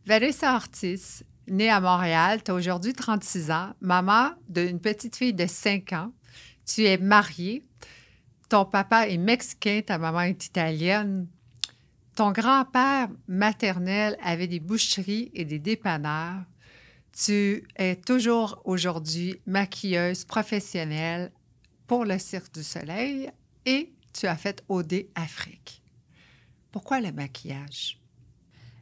Vanessa Ortiz, née à Montréal, tu as aujourd'hui 36 ans, maman d'une petite fille de 5 ans. Tu es mariée. Ton papa est mexicain, ta maman est italienne. Ton grand-père maternel avait des boucheries et des dépanneurs. Tu es toujours aujourd'hui maquilleuse professionnelle pour le Cirque du Soleil et tu as fait OD Afrique. Pourquoi le maquillage?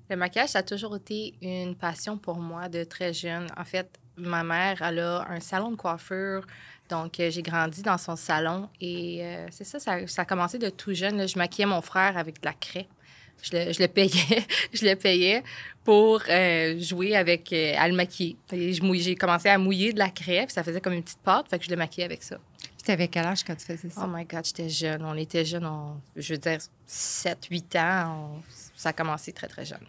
Le maquillage, ça a toujours été une passion pour moi de très jeune. En fait, ma mère, elle a un salon de coiffure. Donc, j'ai grandi dans son salon et c'est ça, ça a commencé de tout jeune. Là. Je maquillais mon frère avec de la craie. Je le payais, je le payais pour jouer avec, à le maquiller. J'ai commencé à mouiller de la craie, puis ça faisait comme une petite pâte, fait que je le maquillais avec ça. Puis tu avais quel âge quand tu faisais ça? Oh my God, j'étais jeune. On était jeunes, je veux dire 7-8 ans. Ça a commencé très, très jeune.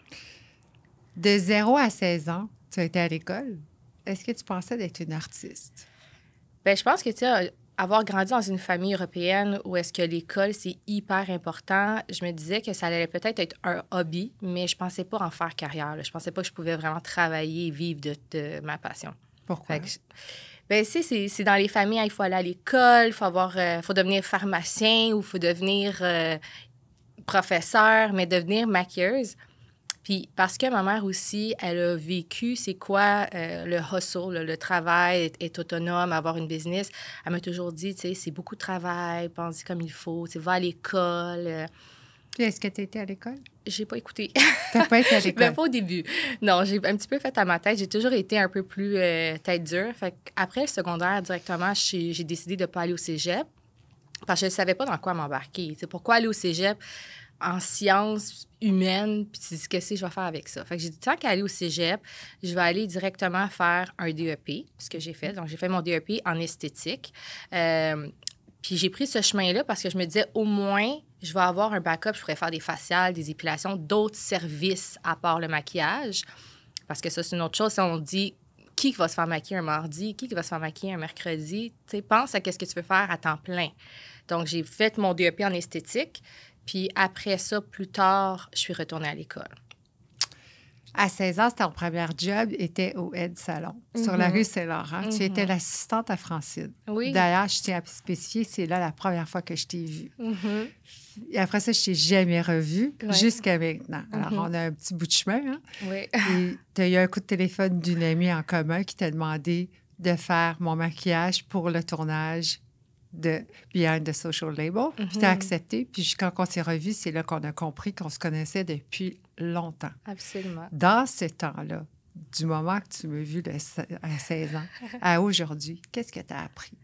De 0 à 16 ans, tu as été à l'école. Est-ce que tu pensais d'être une artiste? Bien, je pense que, tu sais, avoir grandi dans une famille européenne où est-ce que l'école, c'est hyper important, je me disais que ça allait peut-être être un hobby, mais je pensais pas en faire carrière. Là. Je pensais pas que je pouvais vraiment travailler et vivre de ma passion. Pourquoi? Bien, c'est dans les familles, il faut aller à l'école, il faut devenir pharmacien ou il faut devenir professeur, mais devenir maquilleuse. Puis parce que ma mère aussi, elle a vécu, c'est quoi le hustle, le travail, être autonome, avoir une business. Elle m'a toujours dit, tu sais, c'est beaucoup de travail, pense comme il faut, tu sais, va à l'école. Puis est-ce que tu étais à l'école? J'ai pas écouté. T'as pas été à l'école? Même pas au début. Non, j'ai un petit peu fait à ma tête. J'ai toujours été un peu plus tête dure. Fait qu'après le secondaire, directement, j'ai décidé de pas aller au cégep parce que je ne savais pas dans quoi m'embarquer. C'est pourquoi aller au cégep en sciences humaines, puis tu dis, qu'est-ce que je vais faire avec ça? Fait que j'ai dit, tant qu'à aller au cégep, je vais aller directement faire un DEP, ce que j'ai fait. Donc, j'ai fait mon DEP en esthétique. Puis j'ai pris ce chemin-là parce que je me disais, au moins, je vais avoir un backup, je pourrais faire des faciales, des épilations, d'autres services à part le maquillage. Parce que ça, c'est une autre chose. Si on dit, qui va se faire maquiller un mardi? Qui va se faire maquiller un mercredi? Tu sais, pense à ce que tu veux faire à temps plein. Donc, j'ai fait mon DEP en esthétique. Puis après ça, plus tard, je suis retournée à l'école. À 16 ans, ton premier job était au Aide Salon, sur la rue Saint-Laurent. Tu étais l'assistante à Francine. Oui. D'ailleurs, je tiens à spécifier, c'est là la première fois que je t'ai vue. Et après ça, je ne t'ai jamais revue jusqu'à maintenant. Alors, on a un petit bout de chemin. Hein? Oui. Et tu as eu un coup de téléphone d'une amie en commun qui t'a demandé de faire mon maquillage pour le tournage de Behind the Social Label. Puis tu as accepté. Puis quand on s'est revus, c'est là qu'on a compris qu'on se connaissait depuis longtemps. Absolument. Dans ce temps-là, du moment que tu m'as vu à 16 ans à aujourd'hui, qu'est-ce que tu as appris?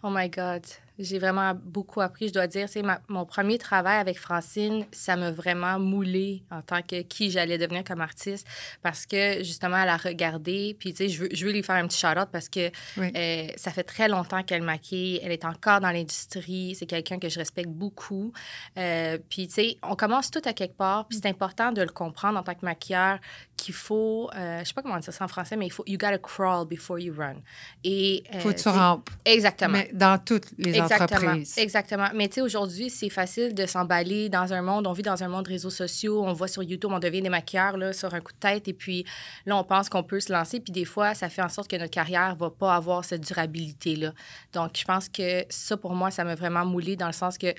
Oh my God! J'ai vraiment beaucoup appris. Je dois dire, c'est mon premier travail avec Francine, ça m'a vraiment moulé en tant que qui j'allais devenir comme artiste parce que, justement, elle a regardé. Puis, tu sais, je veux lui faire un petit shout-out parce que ça fait très longtemps qu'elle maquille. Elle est encore dans l'industrie. C'est quelqu'un que je respecte beaucoup. Puis, tu sais, on commence tout à quelque part. Puis, c'est important de le comprendre en tant que maquilleur qu'il faut, je sais pas comment dire ça en français, mais il faut, you gotta crawl before you run. Et, faut que tu rampes. Exactement. Mais dans toutes les entreprises. Exactement. Mais tu sais, aujourd'hui, c'est facile de s'emballer dans un monde. On vit dans un monde de réseaux sociaux. On voit sur YouTube, on devient des maquilleurs là, sur un coup de tête. Et puis là, on pense qu'on peut se lancer. Puis des fois, ça fait en sorte que notre carrière va pas avoir cette durabilité-là. Donc, je pense que ça, pour moi, ça m'a vraiment moulé dans le sens que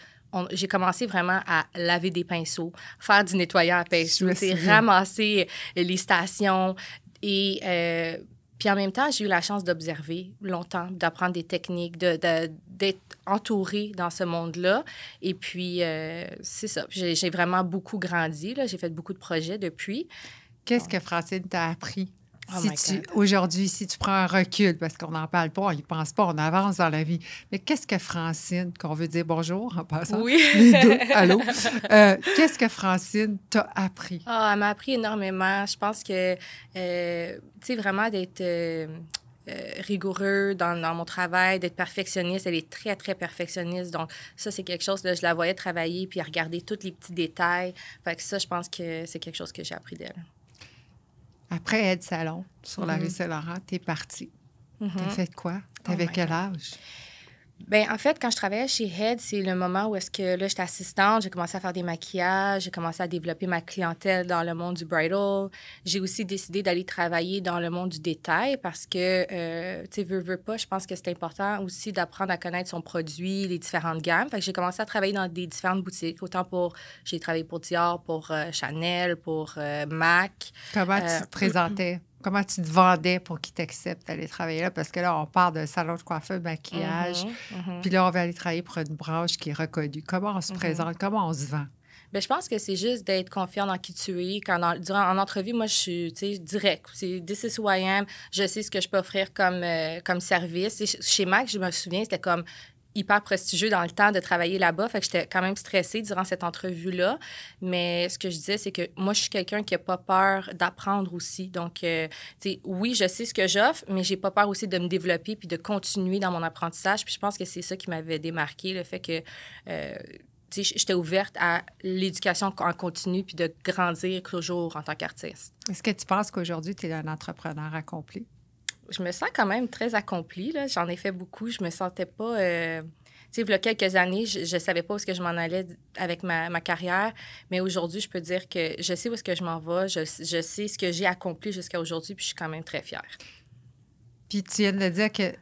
j'ai commencé vraiment à laver des pinceaux, faire du nettoyage à pinceaux, ramasser les stations et... puis en même temps, j'ai eu la chance d'observer longtemps, d'apprendre des techniques, d'être entourée dans ce monde-là. Et puis, c'est ça. J'ai vraiment beaucoup grandi. Là. J'ai fait beaucoup de projets depuis. Qu'est-ce que Francine t'a appris? Oh Aujourd'hui, si tu prends un recul, parce qu'on n'en parle pas, on n'y pense pas, on avance dans la vie. Mais qu'est-ce que Francine, qu'on veut dire bonjour en passant, oui. les deux, allô, qu'est-ce que Francine t'a appris? Elle m'a appris énormément. Je pense que, tu sais, vraiment d'être rigoureux dans mon travail, d'être perfectionniste. Elle est très, très perfectionniste. Donc, ça, c'est quelque chose, là, je la voyais travailler puis regarder tous les petits détails. Fait que ça, je pense que c'est quelque chose que j'ai appris d'elle. Après Aide Salon, sur la rue Saint-Laurent, t'es partie. T'as fait quoi? T'avais quel âge? Bien, en fait, quand je travaillais chez Head, c'est le moment où est-ce que là, j'étais assistante, j'ai commencé à faire des maquillages, j'ai commencé à développer ma clientèle dans le monde du bridal. J'ai aussi décidé d'aller travailler dans le monde du détail parce que, tu sais, veux pas, je pense que c'est important aussi d'apprendre à connaître son produit, les différentes gammes. Fait que j'ai commencé à travailler dans des différentes boutiques, j'ai travaillé pour Dior, pour Chanel, pour MAC. Comment tu te présentais? Comment tu te vendais pour qu'ils t'acceptent d'aller travailler là? Parce que là, on part de salon de coiffeur, maquillage, puis là, on va aller travailler pour une branche qui est reconnue. Comment on se présente? Comment on se vend? Bien, je pense que c'est juste d'être confiant dans qui tu es. En entrevue, moi, je suis, tu sais, direct. C'est this is who I am. Je sais ce que je peux offrir comme service. Et chez Mac, je me souviens, c'était comme hyper prestigieux dans le temps de travailler là-bas. Fait que j'étais quand même stressée durant cette entrevue-là. Mais ce que je disais, c'est que moi, je suis quelqu'un qui n'a pas peur d'apprendre aussi. Donc, tu sais, oui, je sais ce que j'offre, mais j'ai pas peur aussi de me développer puis de continuer dans mon apprentissage. Puis je pense que c'est ça qui m'avait démarqué, le fait que... tu sais, j'étais ouverte à l'éducation en continu puis de grandir toujours en tant qu'artiste. Est-ce que tu penses qu'aujourd'hui, tu es un entrepreneur accompli? Je me sens quand même très accomplie, là. J'en ai fait beaucoup. Je me sentais pas... tu sais, il y a quelques années, je savais pas où est-ce que je m'en allais avec ma carrière, mais aujourd'hui, je peux dire que je sais où est-ce que je m'en vais, je sais ce que j'ai accompli jusqu'à aujourd'hui, puis je suis quand même très fière. Puis tu viens de dire que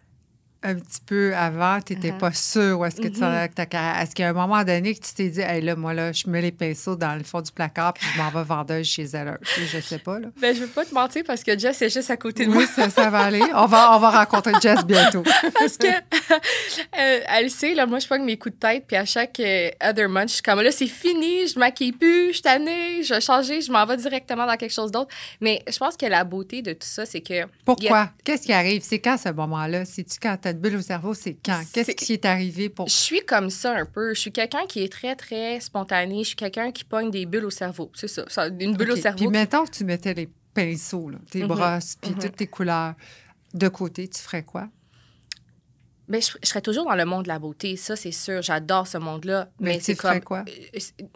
un petit peu avant, tu n'étais pas sûre où est-ce que tu allais avec ta carrière. Est-ce qu'il y a un moment donné que tu t'es dit, hey, là, moi, là, je mets les pinceaux dans le fond du placard puis je m'en vais vendeuse chez elle. Tu sais, je sais pas, là. Bien, je veux pas te mentir parce que Jess est juste à côté de moi. Oui, ça va aller. On va rencontrer Jess bientôt. Parce que elle sait, là, moi, je pogne mes coups de tête, puis à chaque other month, je suis comme, là, c'est fini, je maquille plus, je suis tannée, je vais changer, je m'en vais directement dans quelque chose d'autre. Mais je pense que la beauté de tout ça, c'est que... Pourquoi? Qu'est-ce qui arrive? C'est quand, ce moment-là? C'est-tu quand t'as une bulle au cerveau? C'est quand? Qu'est-ce qui est arrivé pour... Je suis comme ça un peu. Je suis quelqu'un qui est très, très spontané. Je suis quelqu'un qui pogne des bulles au cerveau. C'est ça, une bulle au cerveau. Puis mettons que tu mettais les pinceaux, là, tes brosses, puis toutes tes couleurs de côté, tu ferais quoi? Bien, je serais toujours dans le monde de la beauté, ça, c'est sûr. J'adore ce monde-là. Mais c'est tu ferais comme quoi?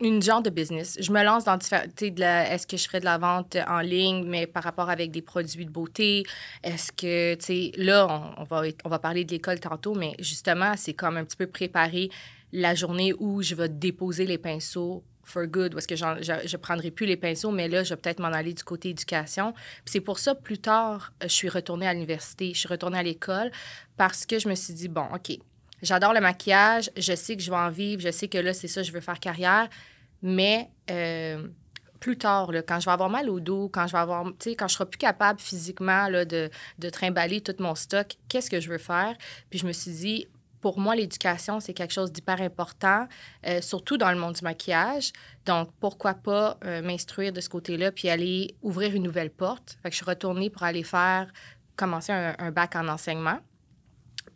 une genre de business. Je me lance dans différents... Est-ce que je ferais de la vente en ligne, mais par rapport avec des produits de beauté? Est-ce que, tu sais, là, on va parler de l'école tantôt, mais justement, c'est comme un petit peu préparer la journée où je vais déposer les pinceaux for good, parce que je ne prendrai plus les pinceaux, mais là, je vais peut-être m'en aller du côté éducation. Puis c'est pour ça, plus tard, je suis retournée à l'université, je suis retournée à l'école, parce que je me suis dit, bon, OK, j'adore le maquillage, je sais que je vais en vivre, je sais que là, c'est ça, je veux faire carrière, mais plus tard, là, quand je vais avoir mal au dos, quand je vais avoir, tu sais, quand je serai plus capable physiquement là, de trimballer tout mon stock, qu'est-ce que je veux faire? Puis je me suis dit, pour moi, l'éducation, c'est quelque chose d'hyper important, surtout dans le monde du maquillage. Donc, pourquoi pas m'instruire de ce côté-là puis aller ouvrir une nouvelle porte? Fait que je suis retournée pour aller commencer un bac en enseignement.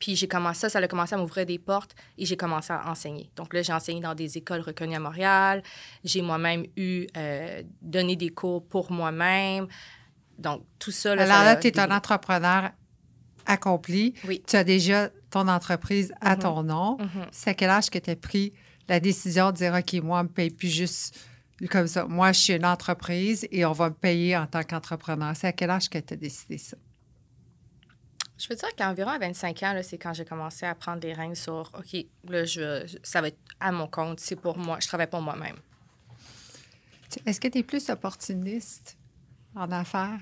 Puis ça a commencé à m'ouvrir des portes et j'ai commencé à enseigner. Donc là, j'ai enseigné dans des écoles reconnues à Montréal. J'ai moi-même donné des cours pour moi-même. Donc, tout ça... Là, alors là, tu es un entrepreneur accompli. Oui. Tu as déjà ton entreprise à ton nom. C'est à quel âge que tu as pris la décision de dire, OK, moi, on ne me paye plus juste comme ça. Moi, je suis une entreprise et on va me payer en tant qu'entrepreneur. C'est à quel âge que tu as décidé ça? Je veux dire qu'environ à 25 ans, là, c'est quand j'ai commencé à prendre des règnes sur, OK, là, ça va être à mon compte, c'est pour moi, je travaille pour moi-même. Est-ce que tu es plus opportuniste en affaires?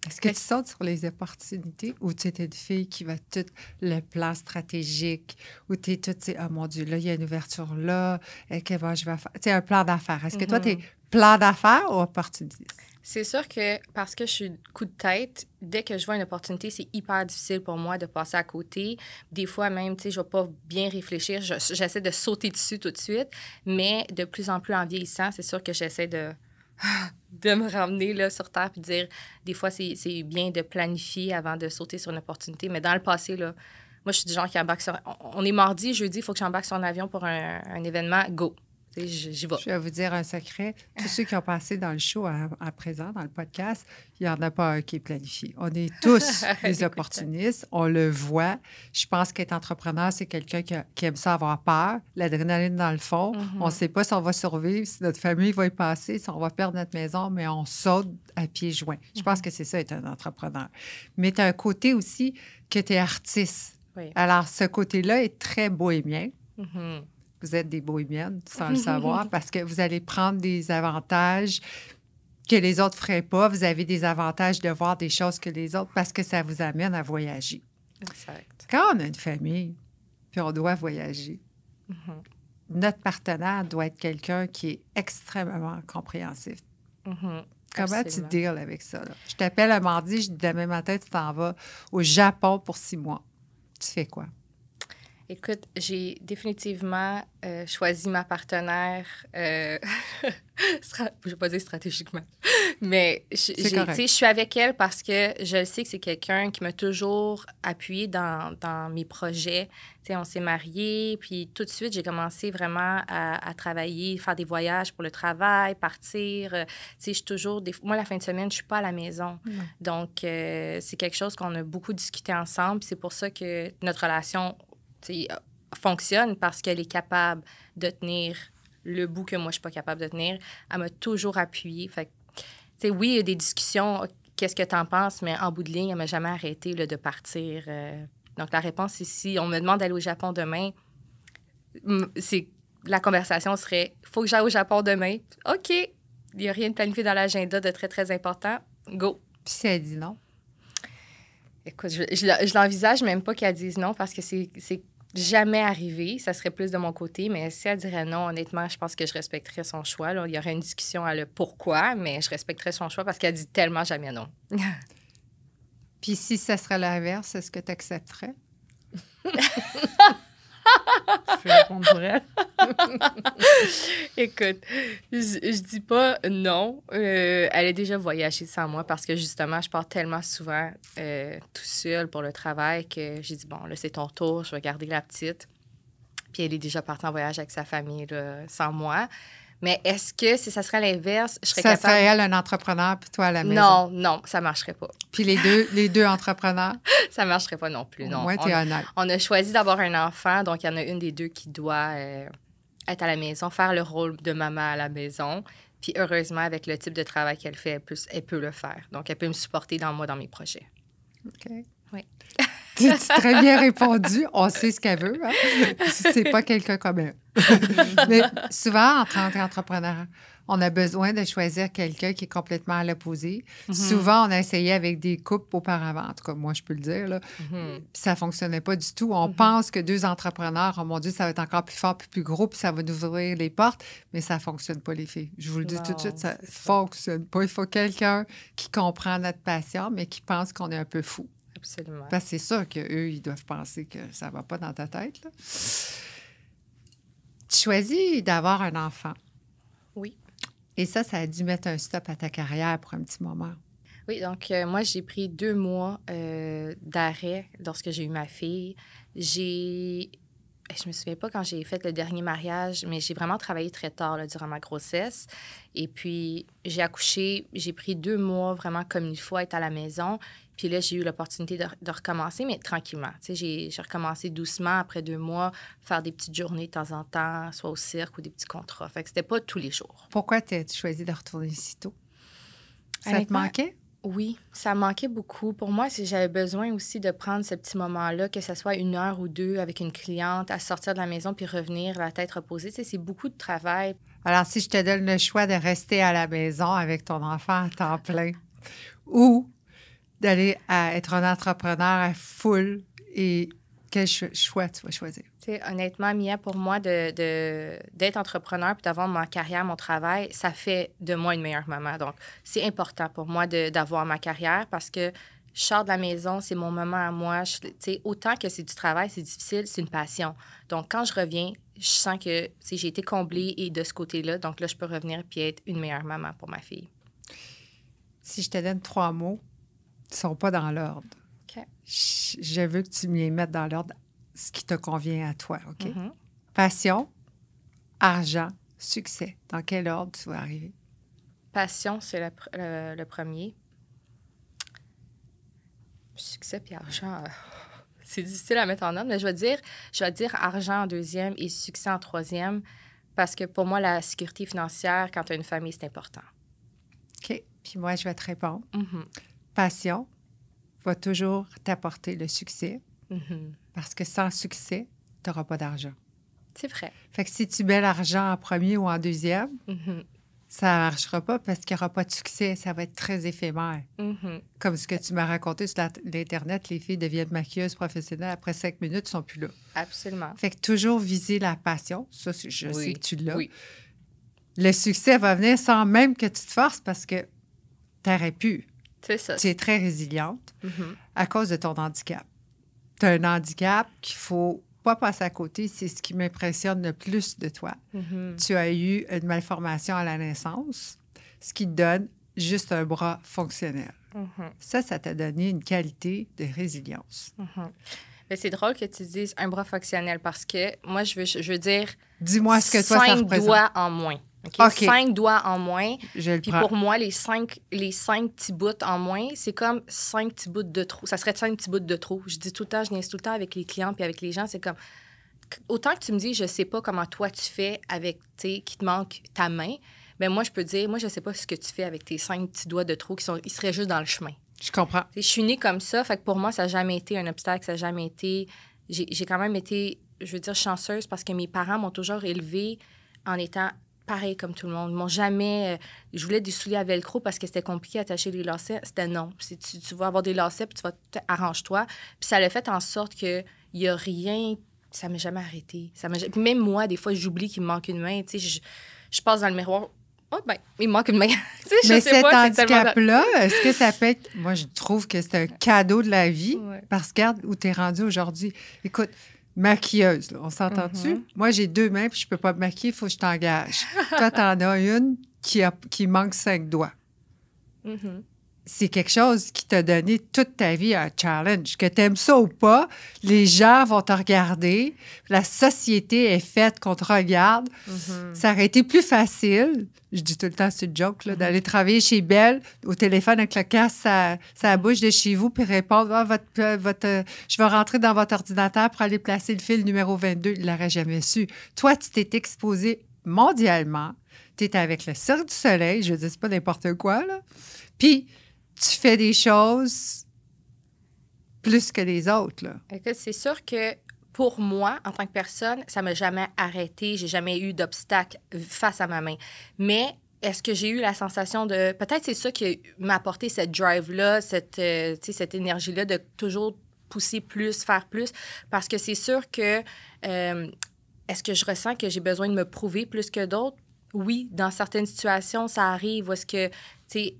Est-ce que tu sautes sur les opportunités ou tu es une fille qui va tout le plan stratégique, ou tu es tout, tu sais, oh mon Dieu, là, il y a une ouverture là, je vais faire. Tu sais, un plan d'affaires. Est-ce que toi, tu es plan d'affaires ou opportuniste? C'est sûr que parce que je suis coup de tête, dès que je vois une opportunité, c'est hyper difficile pour moi de passer à côté. Des fois même, tu sais, je ne vais pas bien réfléchir. J'essaie de sauter dessus tout de suite, mais de plus en plus en vieillissant, c'est sûr que j'essaie de me ramener là, sur terre et dire, des fois, c'est bien de planifier avant de sauter sur une opportunité. Mais dans le passé, là, moi, je suis du genre qui embarque sur... On est mardi, jeudi, il faut que j'embarque sur un avion pour un événement. Go! J'y vais. Je vais vous dire un secret. Tous ceux qui ont passé dans le show à présent, dans le podcast, il n'y en a pas un qui est planifié. On est tous des opportunistes. On le voit. Je pense qu'être entrepreneur, c'est quelqu'un qui aime ça avoir peur, l'adrénaline dans le fond. On ne sait pas si on va survivre, si notre famille va y passer, si on va perdre notre maison, mais on saute à pieds joints. Je pense que c'est ça, être un entrepreneur. Mais tu as un côté aussi que tu es artiste. Oui. Alors, ce côté-là est très bohémien. Mhm. Vous êtes des bohémiennes, sans le savoir, parce que vous allez prendre des avantages que les autres ne feraient pas. Vous avez des avantages de voir des choses que les autres, parce que ça vous amène à voyager. Exact. Quand on a une famille, puis on doit voyager, notre partenaire doit être quelqu'un qui est extrêmement compréhensif. Mhm. Comment Absolument. tu deals avec ça? Là? Je t'appelle un mardi, je dis demain matin, tu t'en vas au Japon pour 6 mois. Tu fais quoi? Écoute, j'ai définitivement choisi ma partenaire, je ne vais pas dire stratégiquement, mais C'est correct. je suis avec elle parce que je sais que c'est quelqu'un qui m'a toujours appuyée dans mes projets. T'sais, on s'est mariés, puis tout de suite, j'ai commencé vraiment à travailler, faire des voyages pour le travail, partir. Je suis toujours... Moi, la fin de semaine, je suis pas à la maison. Non. Donc, c'est quelque chose qu'on a beaucoup discuté ensemble. Puis c'est pour ça que notre relation fonctionne parce qu'elle est capable de tenir le bout que moi, je suis pas capable de tenir. Elle m'a toujours appuyée. Fait que, oui, il y a des discussions, qu'est-ce que tu en penses, mais en bout de ligne, elle m'a jamais arrêté là, de partir. Donc, la réponse ici, on me demande d'aller au Japon demain. La conversation serait, il faut que j'aille au Japon demain. OK, il n'y a rien de planifié dans l'agenda de très, très important. Go. Puis si elle dit non? Écoute, je l'envisage même pas qu'elle dise non parce que c'est jamais arrivé. Ça serait plus de mon côté, mais si elle dirait non, honnêtement, je pense que je respecterais son choix. Là. Il y aurait une discussion à le pourquoi, mais je respecterais son choix parce qu'elle dit tellement jamais non. Puis si ça serait l'inverse, est-ce que tu accepterais? Je vais répondre pour elle. Écoute, je dis pas non. Elle a déjà voyagé sans moi parce que justement, je pars tellement souvent tout seul pour le travail que j'ai dit, bon, là, c'est ton tour, je vais garder la petite. Puis elle est déjà partie en voyage avec sa famille là, sans moi. Mais est-ce que si ça serait l'inverse, je serais Ça capable... serait elle un entrepreneur, puis toi à la maison? Non, non, ça marcherait pas. Puis les deux entrepreneurs? Ça marcherait pas non plus, Au non. moins, tu es honnête. On a choisi d'avoir un enfant, donc il y en a une des deux qui doit être à la maison, faire le rôle de maman à la maison. Puis heureusement, avec le type de travail qu'elle fait, elle peut le faire. Donc, elle peut me supporter dans mes projets. OK. Oui. Tu as très bien répondu. On sait ce qu'elle veut. Hein? C'est pas quelqu'un comme elle. Mais souvent, en tant qu'entrepreneur, on a besoin de choisir quelqu'un qui est complètement à l'opposé. Souvent, on a essayé avec des couples auparavant. En tout cas, moi, je peux le dire. Là. Puis ça fonctionnait pas du tout. On pense que deux entrepreneurs, oh mon Dieu, ça va être encore plus fort, plus gros, puis ça va nous ouvrir les portes. Mais ça fonctionne pas, les filles. Je vous le dis tout de suite, ça fonctionne pas. Il faut quelqu'un qui comprend notre passion, mais qui pense qu'on est un peu fou. Absolument. Parce que c'est sûr qu'eux, ils doivent penser que ça ne va pas dans ta tête. Là. Tu choisis d'avoir un enfant. Oui. Et ça a dû mettre un stop à ta carrière pour un petit moment. Oui, donc moi, j'ai pris 2 mois d'arrêt lorsque j'ai eu ma fille. Je me souviens pas quand j'ai fait le dernier mariage, mais j'ai vraiment travaillé très tard là, durant ma grossesse. Et puis, j'ai accouché, j'ai pris 2 mois vraiment comme il faut, être à la maison. Puis là, j'ai eu l'opportunité de recommencer, mais tranquillement. Tu sais, j'ai recommencé doucement après 2 mois, faire des petites journées de temps en temps, soit au cirque ou des petits contrats. Fait que c'était pas tous les jours. Pourquoi tu as choisi de retourner si tôt? Ça te Honnêtement, manquait? Oui, ça manquait beaucoup. Pour moi, j'avais besoin aussi de prendre ce petit moment-là, que ce soit 1 heure ou 2 avec une cliente, à sortir de la maison puis revenir la tête reposée. Tu sais, c'est beaucoup de travail. Alors, si je te donne le choix de rester à la maison avec ton enfant à temps plein ou d'aller être un entrepreneur à full, et quel choix tu vas choisir? Tu sais, honnêtement, Mia, pour moi, d'être entrepreneur puis d'avoir ma carrière, mon travail, ça fait de moi une meilleure maman. Donc, c'est important pour moi d'avoir ma carrière parce que je sors de la maison, c'est mon moment à moi. Tu sais, autant que c'est du travail, c'est difficile, c'est une passion. Donc, quand je reviens, je sens que j'ai été comblée et de ce côté-là. Donc là, je peux revenir puis être une meilleure maman pour ma fille. Si je te donne 3 mots, ils ne sont pas dans l'ordre. OK. Je veux que tu me les mettes dans l'ordre, ce qui te convient à toi, OK? Mm-hmm. Passion, argent, succès. Dans quel ordre tu vas arriver? Passion, c'est le premier. Succès puis argent, c'est difficile à mettre en ordre, mais je vais dire argent en deuxième et succès en troisième parce que pour moi, la sécurité financière, quand tu as une famille, c'est important. OK. Puis moi, je vais te répondre. Mm-hmm. Passion va toujours t'apporter le succès. Mm-hmm. Parce que sans succès, tu n'auras pas d'argent. C'est vrai. Fait que si tu mets l'argent en premier ou en deuxième, ça ne marchera pas parce qu'il n'y aura pas de succès. Ça va être très éphémère. Comme ce que tu m'as raconté sur l'Internet, les filles deviennent maquilleuses professionnelles. Après 5 minutes, elles ne sont plus là. Absolument. Fait que toujours viser la passion. Ça, je Oui. sais que tu l'as. Oui. Le succès va venir sans même que tu te forces parce que tu n'aurais pu. C'est ça. Tu es très résiliente à cause de ton handicap. Tu as un handicap qu'il ne faut pas passer à côté. C'est ce qui m'impressionne le plus de toi. Tu as eu une malformation à la naissance, ce qui te donne juste un bras fonctionnel. Ça t'a donné une qualité de résilience. Mais c'est drôle que tu dises un bras fonctionnel parce que moi, je veux dire... Dis-moi ce que toi, ça 5 représente. doigts en moins. OK. 5 doigts en moins. Je le Puis prends. pour moi, les cinq petits bouts en moins, c'est comme 5 petits bouts de trop. Ça serait 5 petits bouts de trop. Je dis tout le temps, je niaise tout le temps avec les clients puis avec les gens. C'est comme... Autant que tu me dis, je sais pas comment toi tu fais avec, tu sais, qu'il te manque ta main, bien moi, je peux dire, moi, je sais pas ce que tu fais avec tes 5 petits doigts de trop ils seraient juste dans le chemin. Je comprends. Je suis née comme ça, fait que pour moi, ça n'a jamais été un obstacle, ça n'a jamais été... J'ai quand même été, je veux dire, chanceuse parce que mes parents m'ont toujours élevée en étant pareil comme tout le monde. Ils m'ont jamais... je voulais des souliers à velcro parce que c'était compliqué à attacher les lacets. C'était non. Tu vas avoir des lacets puis tu vas... Arrange-toi. Puis ça l'a fait en sorte qu'il n'y a rien... Ça ne m'a jamais arrêté. Puis même moi, des fois, j'oublie qu'il me manque une main. Tu sais, je passe dans le miroir... Oh, ben, il me manque une main. Tu sais, Mais je sais cet pas, c'est tellement... handicap-là, est-ce que ça peut être... Moi, je trouve que c'est un cadeau de la vie Ouais. parce que regarde où tu es rendue aujourd'hui. Écoute, maquilleuse, là, on s'entend-tu? Moi, j'ai 2 mains puis je peux pas me maquiller, il faut que je t'engage. Toi, t'en as une qui manque 5 doigts. C'est quelque chose qui t'a donné toute ta vie un challenge. Que tu aimes ça ou pas, les gens vont te regarder. La société est faite qu'on te regarde. Ça aurait été plus facile, je dis tout le temps, c'est une joke, là, d'aller travailler chez Belle au téléphone avec le casque à la bouche de chez vous puis répondre ah, je vais rentrer dans votre ordinateur pour aller placer le fil numéro 22. Il l'aurait jamais su. Toi, tu t'es exposé mondialement. Tu étais avec le Cirque du Soleil. Je veux dire, c'est pas n'importe quoi, là. Puis, tu fais des choses plus que les autres, là. Écoute, c'est sûr que pour moi, en tant que personne, ça m'a jamais arrêté. J'ai jamais eu d'obstacle face à ma main. Mais est-ce que j'ai eu la sensation de... Peut-être c'est ça qui m'a apporté cette drive-là, cette énergie-là de toujours pousser plus, faire plus. Parce que c'est sûr que... est-ce que je ressens que j'ai besoin de me prouver plus que d'autres? Oui, dans certaines situations, ça arrive. Où est-ce que, tu sais...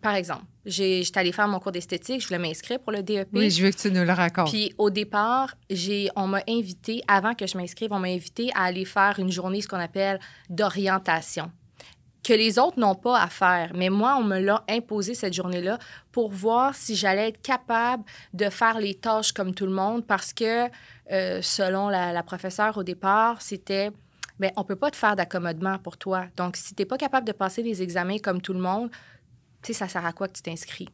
Par exemple, j'étais allée faire mon cours d'esthétique, je voulais m'inscrire pour le DEP. Oui, je veux que tu nous le racontes. Puis au départ, on m'a invité, avant que je m'inscrive, on m'a invité à aller faire une journée, ce qu'on appelle d'orientation, que les autres n'ont pas à faire. Mais moi, on me l'a imposé cette journée-là pour voir si j'allais être capable de faire les tâches comme tout le monde parce que, selon la professeure au départ, c'était... Bien, on ne peut pas te faire d'accommodement pour toi. Donc, si tu n'es pas capable de passer les examens comme tout le monde, tu sais, ça sert à quoi que tu t'inscris?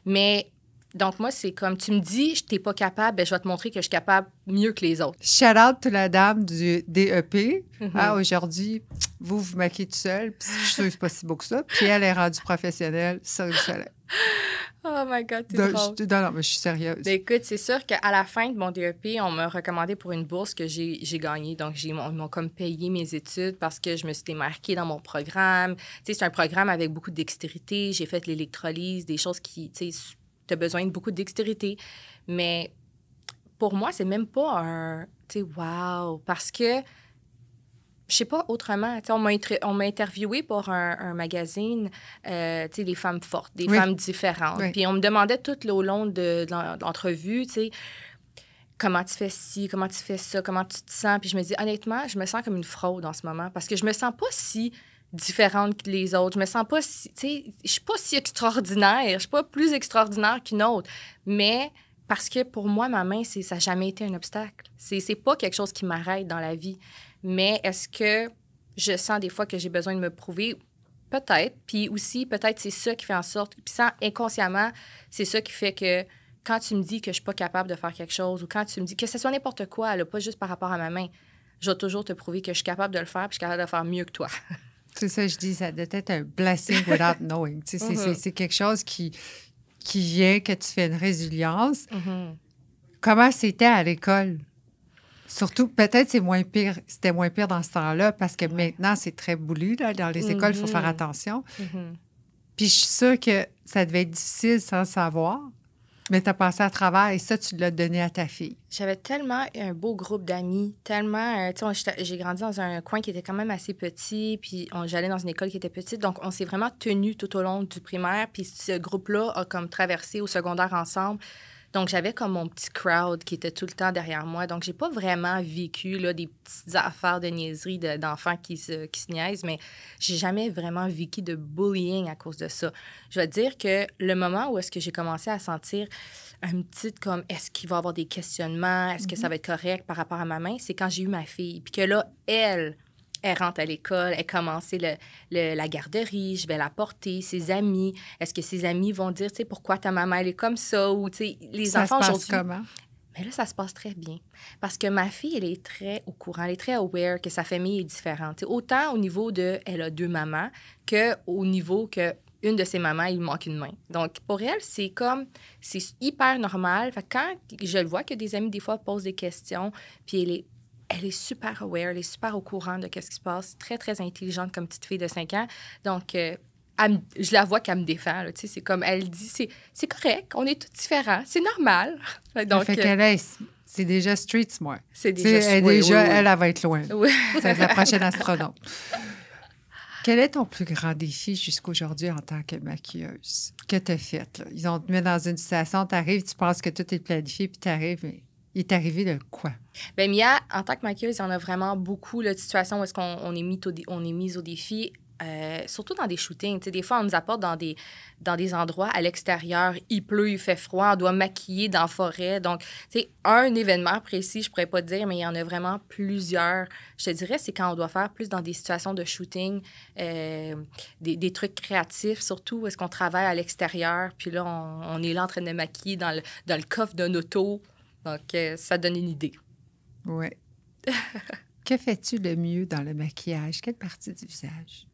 Mais, donc, moi, c'est comme, tu me dis, je n'es pas capable, bien, je vais te montrer que je suis capable mieux que les autres. Shout out to la dame du DEP. Aujourd'hui, vous maquillez tout seul, puis je suis sûre que c'est pas si beau que ça. Puis elle est rendue professionnelle, Cirque du Soleil. Oh my God, t'es drôle. Non, mais je suis sérieuse. Ben, écoute, c'est sûr qu'à la fin de mon DEP, on m'a recommandé pour une bourse que j'ai gagnée. Donc, ils m'ont comme payé mes études parce que je me suis démarquée dans mon programme. Tu sais, c'est un programme avec beaucoup de dextérité. J'ai fait l'électrolyse, des choses qui, tu sais, tu as besoin de beaucoup de dextérité. Mais pour moi, c'est même pas un, tu sais, wow, parce que je sais pas autrement. On m'a interviewé pour un magazine, les femmes fortes, des femmes différentes. Oui. Puis on me demandait tout au long de l'entrevue, comment tu fais ci, comment tu fais ça, comment tu te sens. Puis je me dis, honnêtement, je me sens comme une fraude en ce moment parce que je me sens pas si différente que les autres. Je me sens pas si... Je suis pas si extraordinaire. Je suis pas plus extraordinaire qu'une autre. Mais... Parce que pour moi, ma main, ça n'a jamais été un obstacle. C'est pas quelque chose qui m'arrête dans la vie. Mais est-ce que je sens des fois que j'ai besoin de me prouver? Peut-être. Puis aussi, peut-être c'est ça qui fait en sorte... Puis inconsciemment, c'est ça qui fait que quand tu me dis que je suis pas capable de faire quelque chose ou quand tu me dis que ce soit n'importe quoi, là, pas juste par rapport à ma main, je vais toujours te prouver que je suis capable de le faire puis je suis capable de le faire mieux que toi. C'est ça, je dis, ça doit être un blessing without knowing. C'est quelque chose qui vient, que tu fais une résilience. Comment c'était à l'école? Surtout, peut-être c'est moins pire, c'était moins pire dans ce temps-là parce que maintenant, c'est très boulu, là, dans les écoles, il faut faire attention. Puis je suis sûre que ça devait être difficile sans le savoir, mais tu as passé à travers et ça, tu l'as donné à ta fille. J'avais tellement un beau groupe d'amis, tellement... tu sais, j'ai grandi dans un coin qui était quand même assez petit, puis j'allais dans une école qui était petite, donc on s'est vraiment tenus tout au long du primaire, puis ce groupe-là a comme traversé au secondaire ensemble. Donc, j'avais comme mon petit crowd qui était tout le temps derrière moi. Donc, j'ai pas vraiment vécu là, des petites affaires de niaiseries d'enfants qui se niaisent, mais j'ai jamais vraiment vécu de bullying à cause de ça. Je vais te dire que le moment où est-ce que j'ai commencé à sentir un petit comme, est-ce qu'il va y avoir des questionnements, est-ce que ça va être correct par rapport à ma main, c'est quand j'ai eu ma fille. Puis que là, elle rentre à l'école, elle commence la garderie, je vais la porter, ses amis. Est-ce que ses amis vont dire, tu sais, pourquoi ta maman, elle est comme ça? Ou, tu sais, les enfants aujourd'hui... Ça se passe comment? Mais là, ça se passe très bien. Parce que ma fille, elle est très au courant, elle est très aware que sa famille est différente. Tu sais, autant au niveau de, elle a 2 mamans, qu'au niveau que une de ses mamans, il manque une main. Donc, pour elle, c'est hyper normal. Fait que quand je le vois que des amis, des fois, posent des questions, puis elle est super aware, elle est super au courant de ce qui se passe, très, très intelligente comme petite fille de 5 ans. Donc, je la vois qu'elle me défend. Là, c'est comme, elle dit, c'est correct, on est tous différents, c'est normal. Donc, fait qu'elle c'est déjà street smart. C'est déjà elle, oui. Elle va être loin. Oui. Ça va être la prochaine astronaute. Quel est ton plus grand défi jusqu'aujourd'hui en tant que maquilleuse? Que tu as fait? Là? Ils ont te mis dans une situation, tu arrives, tu penses que tout est planifié, puis tu arrives, mais il est arrivé de quoi? Bien, Mia, en tant que maquilleuse, il y en a vraiment beaucoup là, de situations où est-ce qu'on est mis au défi. Surtout dans des shootings. T'sais, des fois, on nous apporte dans des endroits à l'extérieur. Il pleut, il fait froid, on doit maquiller dans la forêt. Donc, un événement précis, je pourrais pas te dire, mais il y en a vraiment plusieurs. Je te dirais, c'est quand on doit faire plus dans des situations de shooting, des trucs créatifs, surtout où est-ce qu'on travaille à l'extérieur. Puis là, on est là en train de maquiller dans le coffre d'un auto. Donc, ça donne une idée. Oui. Que fais-tu le mieux dans le maquillage? Quelle partie du visage?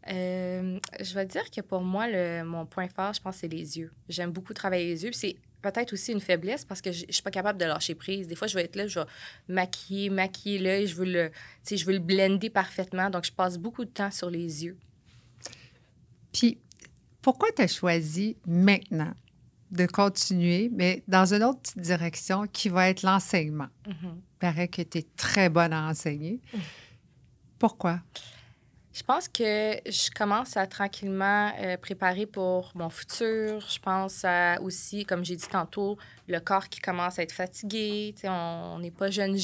Je vais dire que pour moi, mon point fort, je pense, c'est les yeux. J'aime beaucoup travailler les yeux. Puis c'est peut-être aussi une faiblesse parce que je suis pas capable de lâcher prise. Des fois, je vais être là, je vais maquiller l'œil, je veux le blender parfaitement. Donc, je passe beaucoup de temps sur les yeux. Puis, pourquoi tu as choisi maintenant de continuer, mais dans une autre petite direction qui va être l'enseignement? Il paraît que tu es très bonne à enseigner. Pourquoi? Je pense que je commence à tranquillement préparer pour mon futur. Je pense à aussi, comme j'ai dit tantôt, le corps qui commence à être fatigué. T'sais, on n'est pas jeune.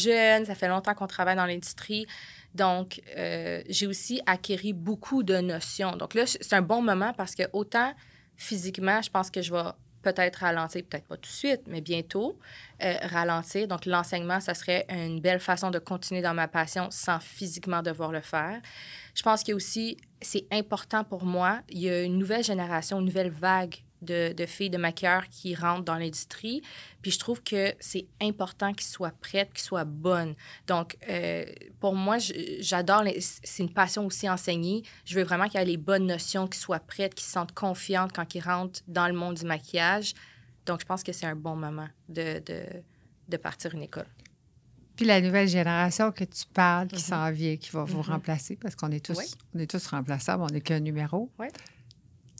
Ça fait longtemps qu'on travaille dans l'industrie. Donc, j'ai aussi acquis beaucoup de notions. Donc là, c'est un bon moment parce que autant physiquement, je pense que je vais peut-être ralentir, peut-être pas tout de suite, mais bientôt, ralentir. Donc, l'enseignement, ça serait une belle façon de continuer dans ma passion sans physiquement devoir le faire. Je pense que aussi, c'est important pour moi. Il y a une nouvelle génération, une nouvelle vague de filles, de maquilleurs qui rentrent dans l'industrie. Puis je trouve que c'est important qu'ils soient prêtes, qu'ils soient bonnes. Donc, pour moi, j'adore... C'est une passion aussi enseigner. Je veux vraiment qu'il y ait les bonnes notions, qu'ils soient prêtes, qu'ils se sentent confiantes quand ils rentrent dans le monde du maquillage. Donc, je pense que c'est un bon moment de partir une école. Puis la nouvelle génération que tu parles, qui s'en vient, qui va vous remplacer, parce qu'on est tous remplaçables, on n'est qu'un numéro. Oui.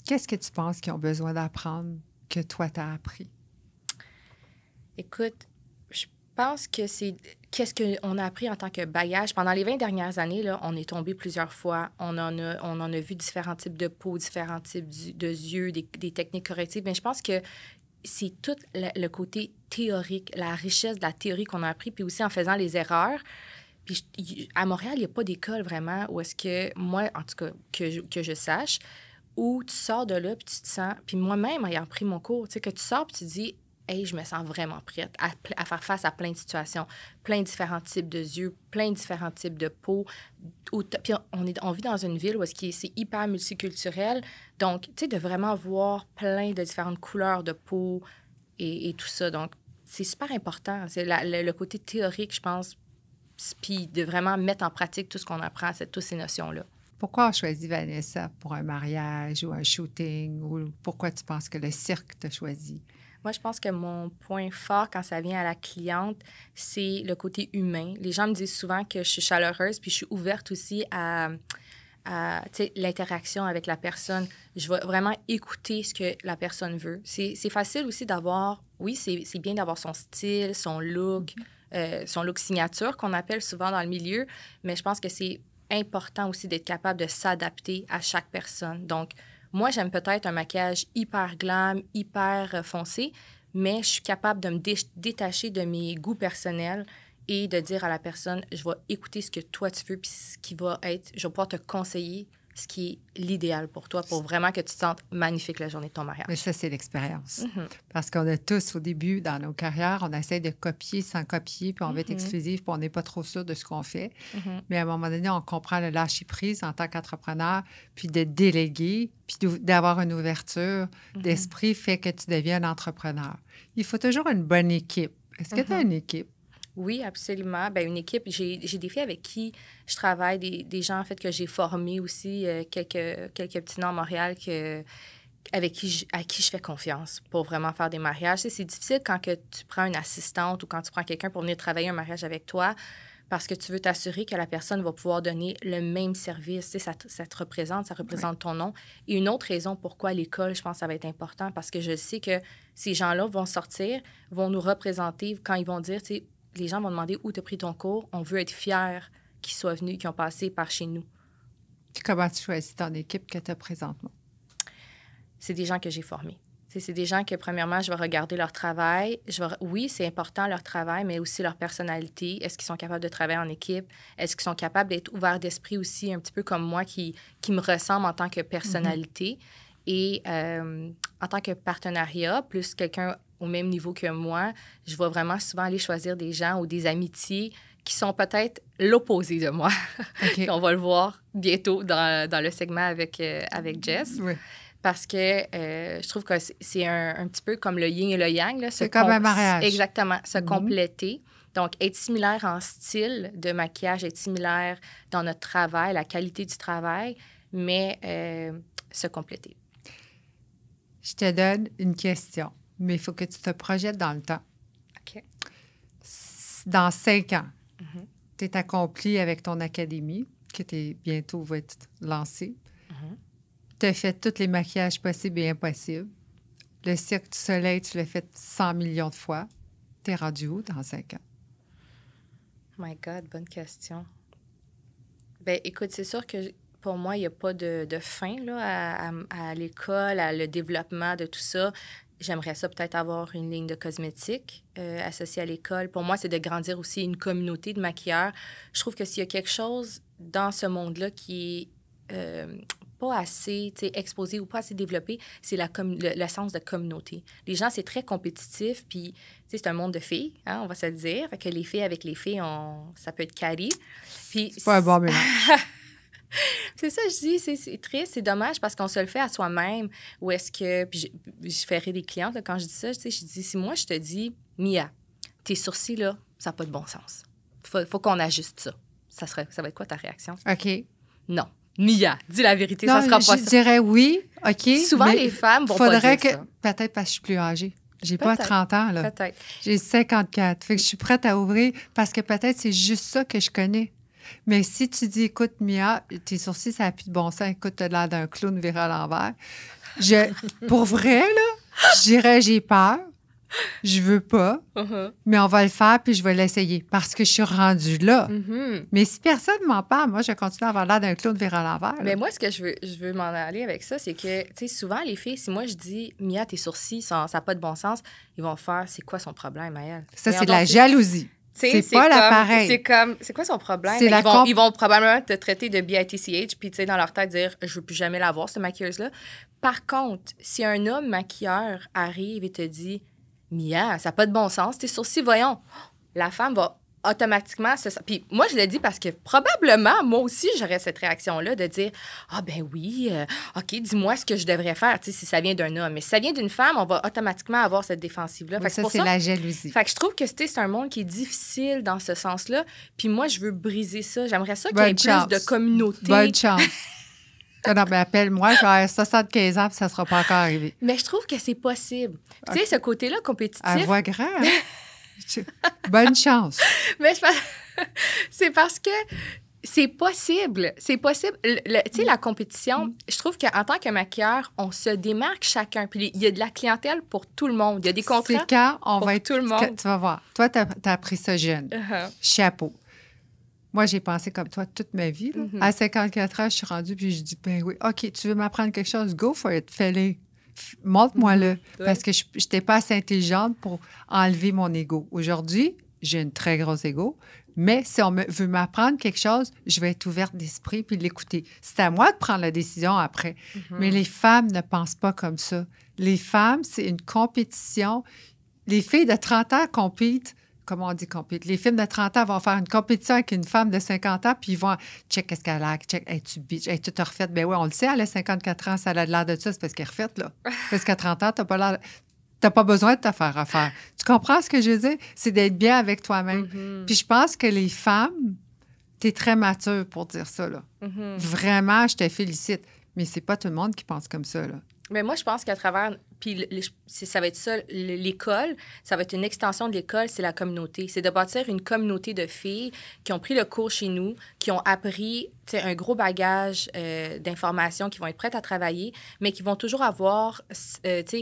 Qu'est-ce que tu penses qu'ils ont besoin d'apprendre que toi, tu as appris? Écoute, je pense que c'est... Qu'est-ce qu'on a appris en tant que bagage? Pendant les 20 dernières années, là, on est tombé plusieurs fois. On en a vu différents types de peau, différents types de yeux, des techniques correctives. Mais je pense que c'est tout le côté théorique, la richesse de la théorie qu'on a appris, puis aussi en faisant les erreurs. Puis à Montréal, il n'y a pas d'école vraiment où est-ce que, moi, en tout cas, que je sache, où tu sors de là, puis tu te sens... Puis moi-même, ayant pris mon cours, tu sais, que tu sors, puis tu te dis, hey, je me sens vraiment prête à faire face à plein de situations, plein de différents types de yeux, plein de différents types de peau. Puis on vit dans une ville où c'est hyper multiculturel. Donc, tu sais, de vraiment voir plein de différentes couleurs de peau et tout ça. Donc, c'est super important. C'est le côté théorique, je pense, puis de vraiment mettre en pratique tout ce qu'on apprend, toutes ces notions-là. Pourquoi on choisit Vanessa pour un mariage ou un shooting? Ou pourquoi tu penses que le cirque t'a choisi? Moi, je pense que mon point fort quand ça vient à la cliente, c'est le côté humain. Les gens me disent souvent que je suis chaleureuse, puis je suis ouverte aussi à l'interaction avec la personne. Je vais vraiment écouter ce que la personne veut. C'est facile aussi d'avoir, oui, c'est bien d'avoir son style, son look signature qu'on appelle souvent dans le milieu, mais je pense que c'est important aussi d'être capable de s'adapter à chaque personne. Donc, moi, j'aime peut-être un maquillage hyper glam, hyper foncé, mais je suis capable de me détacher de mes goûts personnels et de dire à la personne, je vais écouter ce que toi tu veux, puis ce qui va être, je vais pouvoir te conseiller ce qui est l'idéal pour toi, pour vraiment que tu te sentes magnifique la journée de ton mariage. Mais ça, c'est l'expérience. Parce qu'on a tous, au début, dans nos carrières, on essaie de copier sans copier, puis on veut être exclusif, puis on n'est pas trop sûr de ce qu'on fait. Mais à un moment donné, on comprend le lâcher-prise en tant qu'entrepreneur, puis de déléguer, puis d'avoir une ouverture d'esprit fait que tu deviens un entrepreneur. Il faut toujours une bonne équipe. Est-ce que tu as une équipe? Oui, absolument. Bien, une équipe, j'ai des filles avec qui je travaille, des gens en fait que j'ai formés aussi, quelques petits noms à Montréal à qui je fais confiance pour vraiment faire des mariages. C'est difficile quand que tu prends une assistante ou quand tu prends quelqu'un pour venir travailler un mariage avec toi parce que tu veux t'assurer que la personne va pouvoir donner le même service. Ça te représente, ça représente ton nom. Et une autre raison pourquoi l'école, je pense que ça va être important parce que je sais que ces gens-là vont sortir, vont nous représenter quand ils vont dire, tu sais, les gens vont demander où tu as pris ton cours. On veut être fiers qu'ils soient venus, qu'ils ont passé par chez nous. Puis comment tu choisis ton équipe que tu as présentement? C'est des gens que j'ai formés. C'est des gens que, premièrement, je vais regarder leur travail. Oui, c'est important leur travail, mais aussi leur personnalité. Est-ce qu'ils sont capables de travailler en équipe? Est-ce qu'ils sont capables d'être ouverts d'esprit aussi, un petit peu comme moi, qui me ressemble en tant que personnalité? Et en tant que partenariat, plus quelqu'un au même niveau que moi, je vais vraiment souvent aller choisir des gens ou des amitiés qui sont peut-être l'opposé de moi. Okay. On va le voir bientôt dans le segment avec Jess. Oui. Parce que je trouve que c'est un petit peu comme le yin et le yang. C'est comme un mariage. Exactement, se compléter. Donc, être similaire en style de maquillage, être similaire dans notre travail, la qualité du travail, mais se compléter. Je te donne une question, mais il faut que tu te projettes dans le temps. OK. Dans 5 ans, tu es accompli avec ton académie, qui bientôt va être lancée. Tu as fait tous les maquillages possibles et impossibles. Le Cirque du Soleil, tu l'as fait 100 millions de fois. Tu es rendu où dans 5 ans? My God, bonne question. Bien, écoute, c'est sûr que pour moi, il n'y a pas de fin là, à l'école, à le développement de tout ça. J'aimerais ça peut-être avoir une ligne de cosmétiques associée à l'école. Pour moi, c'est de grandir aussi une communauté de maquilleurs. Je trouve que s'il y a quelque chose dans ce monde-là qui est pas assez exposé ou pas assez développé, c'est le sens de communauté. Les gens, c'est très compétitif, puis c'est un monde de filles, hein, on va se le dire. Fait que les filles avec les filles, ça peut être carré. Puis c'est pas un bon mélange. C'est ça, je dis, c'est triste, c'est dommage parce qu'on se le fait à soi-même. Ou est-ce que, puis je fais rire des clientes là, quand je dis ça, je dis, si moi je te dis, Mia, tes sourcils là, ça n'a pas de bon sens. Faut qu'on ajuste ça. Ça va être quoi ta réaction? OK. Non. Mia, dis la vérité, non, ça sera pas ça. Je dirais oui, OK. Souvent, les femmes vont pas dire ça. Peut-être parce que je suis plus âgée. J'ai pas 30 ans, là. Peut-être. J'ai 54. Fait que je suis prête à ouvrir parce que peut-être c'est juste ça que je connais. Mais si tu dis, écoute, Mia, tes sourcils, ça n'a plus de bon sens. Écoute, tu as l'air d'un clown viré à l'envers. Pour vrai, là, je dirais, j'ai peur. Je veux pas. Mais on va le faire, puis je vais l'essayer parce que je suis rendue là. Mais si personne m'en parle, moi, je continue à avoir l'air d'un clown viré à l'envers. Mais moi, ce que je veux m'en aller avec ça, c'est que, tu sais, souvent, les filles, si moi, je dis, Mia, tes sourcils, ça n'a pas de bon sens, ils vont faire, c'est quoi son problème, à elle? Ça, c'est de la jalousie. C'est pas l'appareil. C'est quoi son problème? Ils vont probablement te traiter de BITCH, puis, tu sais, dans leur tête, dire, je veux plus jamais la voir, cette maquilleuse-là. Par contre, si un homme maquilleur arrive et te dit, Mia, ça n'a pas de bon sens, tes sourcils, voyons, la femme va automatiquement, c'est ça. Puis moi, je le dis parce que probablement, moi aussi, j'aurais cette réaction-là de dire ah, ben oui, OK, dis-moi ce que je devrais faire, tu sais, si ça vient d'un homme. Mais si ça vient d'une femme, on va automatiquement avoir cette défensive-là. Oui, Fait que ça, pour c'est ça, la jalousie. fait que je trouve que c'est un monde qui est difficile dans ce sens-là. Puis moi, je veux briser ça. J'aimerais ça qu'il y ait Bonne chance. plus de communauté. Bonne chance. Non, mais appelle-moi, je vais avoir 75 ans, puis ça ne sera pas encore arrivé. Mais je trouve que c'est possible. Tu sais, ce côté-là compétitif. À voix grand, hein? Bonne chance. Mais c'est parce que c'est possible. C'est possible. Tu sais, la compétition, je trouve qu'en tant que maquilleur, on se démarque chacun. Puis il y a de la clientèle pour tout le monde. Il y a des contrats C'est quand on pour va être... tout le monde. Tu vas voir. Toi, tu as appris ça jeune. Chapeau. Moi, j'ai pensé comme toi toute ma vie. Là. À 54 ans, je suis rendue, puis je dis, ben oui, OK, tu veux m'apprendre quelque chose? Go for it, fais-le. Montre-moi-le. Parce que je n'étais pas assez intelligente pour enlever mon ego. Aujourd'hui, j'ai une très grosse ego, mais si on veut m'apprendre quelque chose, je vais être ouverte d'esprit puis l'écouter. C'est à moi de prendre la décision après. Mais les femmes ne pensent pas comme ça. Les femmes, c'est une compétition. Les filles de 30 ans compitent. Comment on dit compétition? Les filles de 30 ans vont faire une compétition avec une femme de 50 ans, puis ils vont check qu'est-ce qu'elle a, check, es-tu bitch, es-tu toute refaite? Ben oui, on le sait, elle a 54 ans, ça a l'air de ça, c'est parce qu'elle est refaite, là. Parce qu'à 30 ans, t'as pas besoin de te faire refaire. Tu comprends ce que je veux dire? C'est d'être bien avec toi-même. Puis je pense que les femmes, t'es très mature pour dire ça, là. Vraiment, je te félicite. Mais c'est pas tout le monde qui pense comme ça, là. Mais moi, je pense qu'à travers... Puis ça va être ça, l'école, ça va être une extension de l'école, c'est la communauté. C'est de bâtir une communauté de filles qui ont pris le cours chez nous, qui ont appris un gros bagage d'informations, qui vont être prêtes à travailler, mais qui vont toujours avoir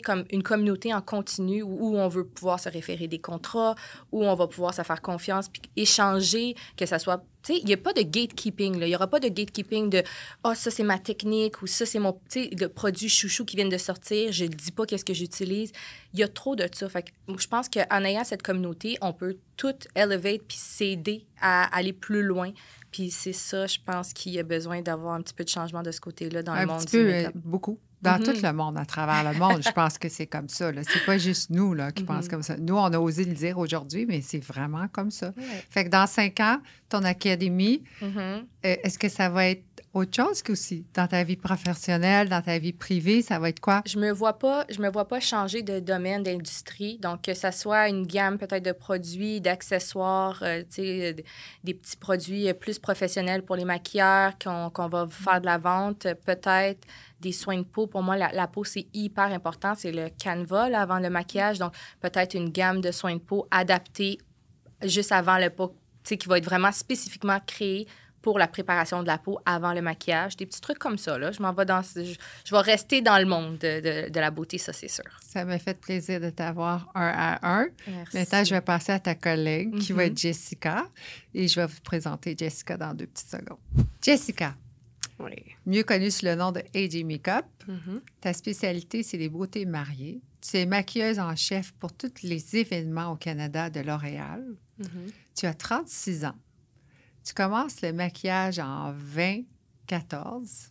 comme une communauté en continu où on veut pouvoir se référer des contrats, où on va pouvoir se faire confiance, puis échanger, que ça soit... Il n'y a pas de gatekeeping. Il n'y aura pas de gatekeeping de « Ah, ça, c'est ma technique » ou « Ça, c'est mon le produit chouchou qui vient de sortir. Je ne dis pas qu'est-ce que j'utilise. » Il y a trop de ça. Fait que je pense qu'en ayant cette communauté, on peut tout elevate puis s'aider à aller plus loin. Puis c'est ça, je pense qu'il y a besoin d'avoir un petit peu de changement de ce côté-là dans le monde du make-up. Beaucoup. Dans tout le monde, à travers le monde, je pense que c'est comme ça. C'est pas juste nous là, qui pensent comme ça. Nous, on a osé le dire aujourd'hui, mais c'est vraiment comme ça. Fait que dans 5 ans, ton académie, est-ce que ça va être autre chose qu'aussi? Dans ta vie professionnelle, dans ta vie privée, ça va être quoi? Je me vois pas changer de domaine, d'industrie. Donc, que ça soit une gamme peut-être de produits, d'accessoires, des petits produits plus professionnels pour les maquilleurs, qu'on va faire de la vente, peut-être des soins de peau. Pour moi, la peau, c'est hyper important. C'est le canevas là, avant le maquillage. Donc, peut-être une gamme de soins de peau adaptée juste avant le peau, qui va être vraiment spécifiquement créée pour la préparation de la peau avant le maquillage. Des petits trucs comme ça, là. Je m'en vais dans... Je vais rester dans le monde de la beauté, ça, c'est sûr. Ça m'a fait plaisir de t'avoir un à un. Merci. Maintenant, je vais passer à ta collègue, qui va être Jessica. Et je vais vous présenter Jessica dans 2 petites secondes. Jessica, Oui. mieux connue sous le nom de AJ Makeup. Ta spécialité, c'est les beautés mariées. Tu es maquilleuse en chef pour tous les événements au Canada de L'Oréal. Tu as 36 ans. Tu commences le maquillage en 2014.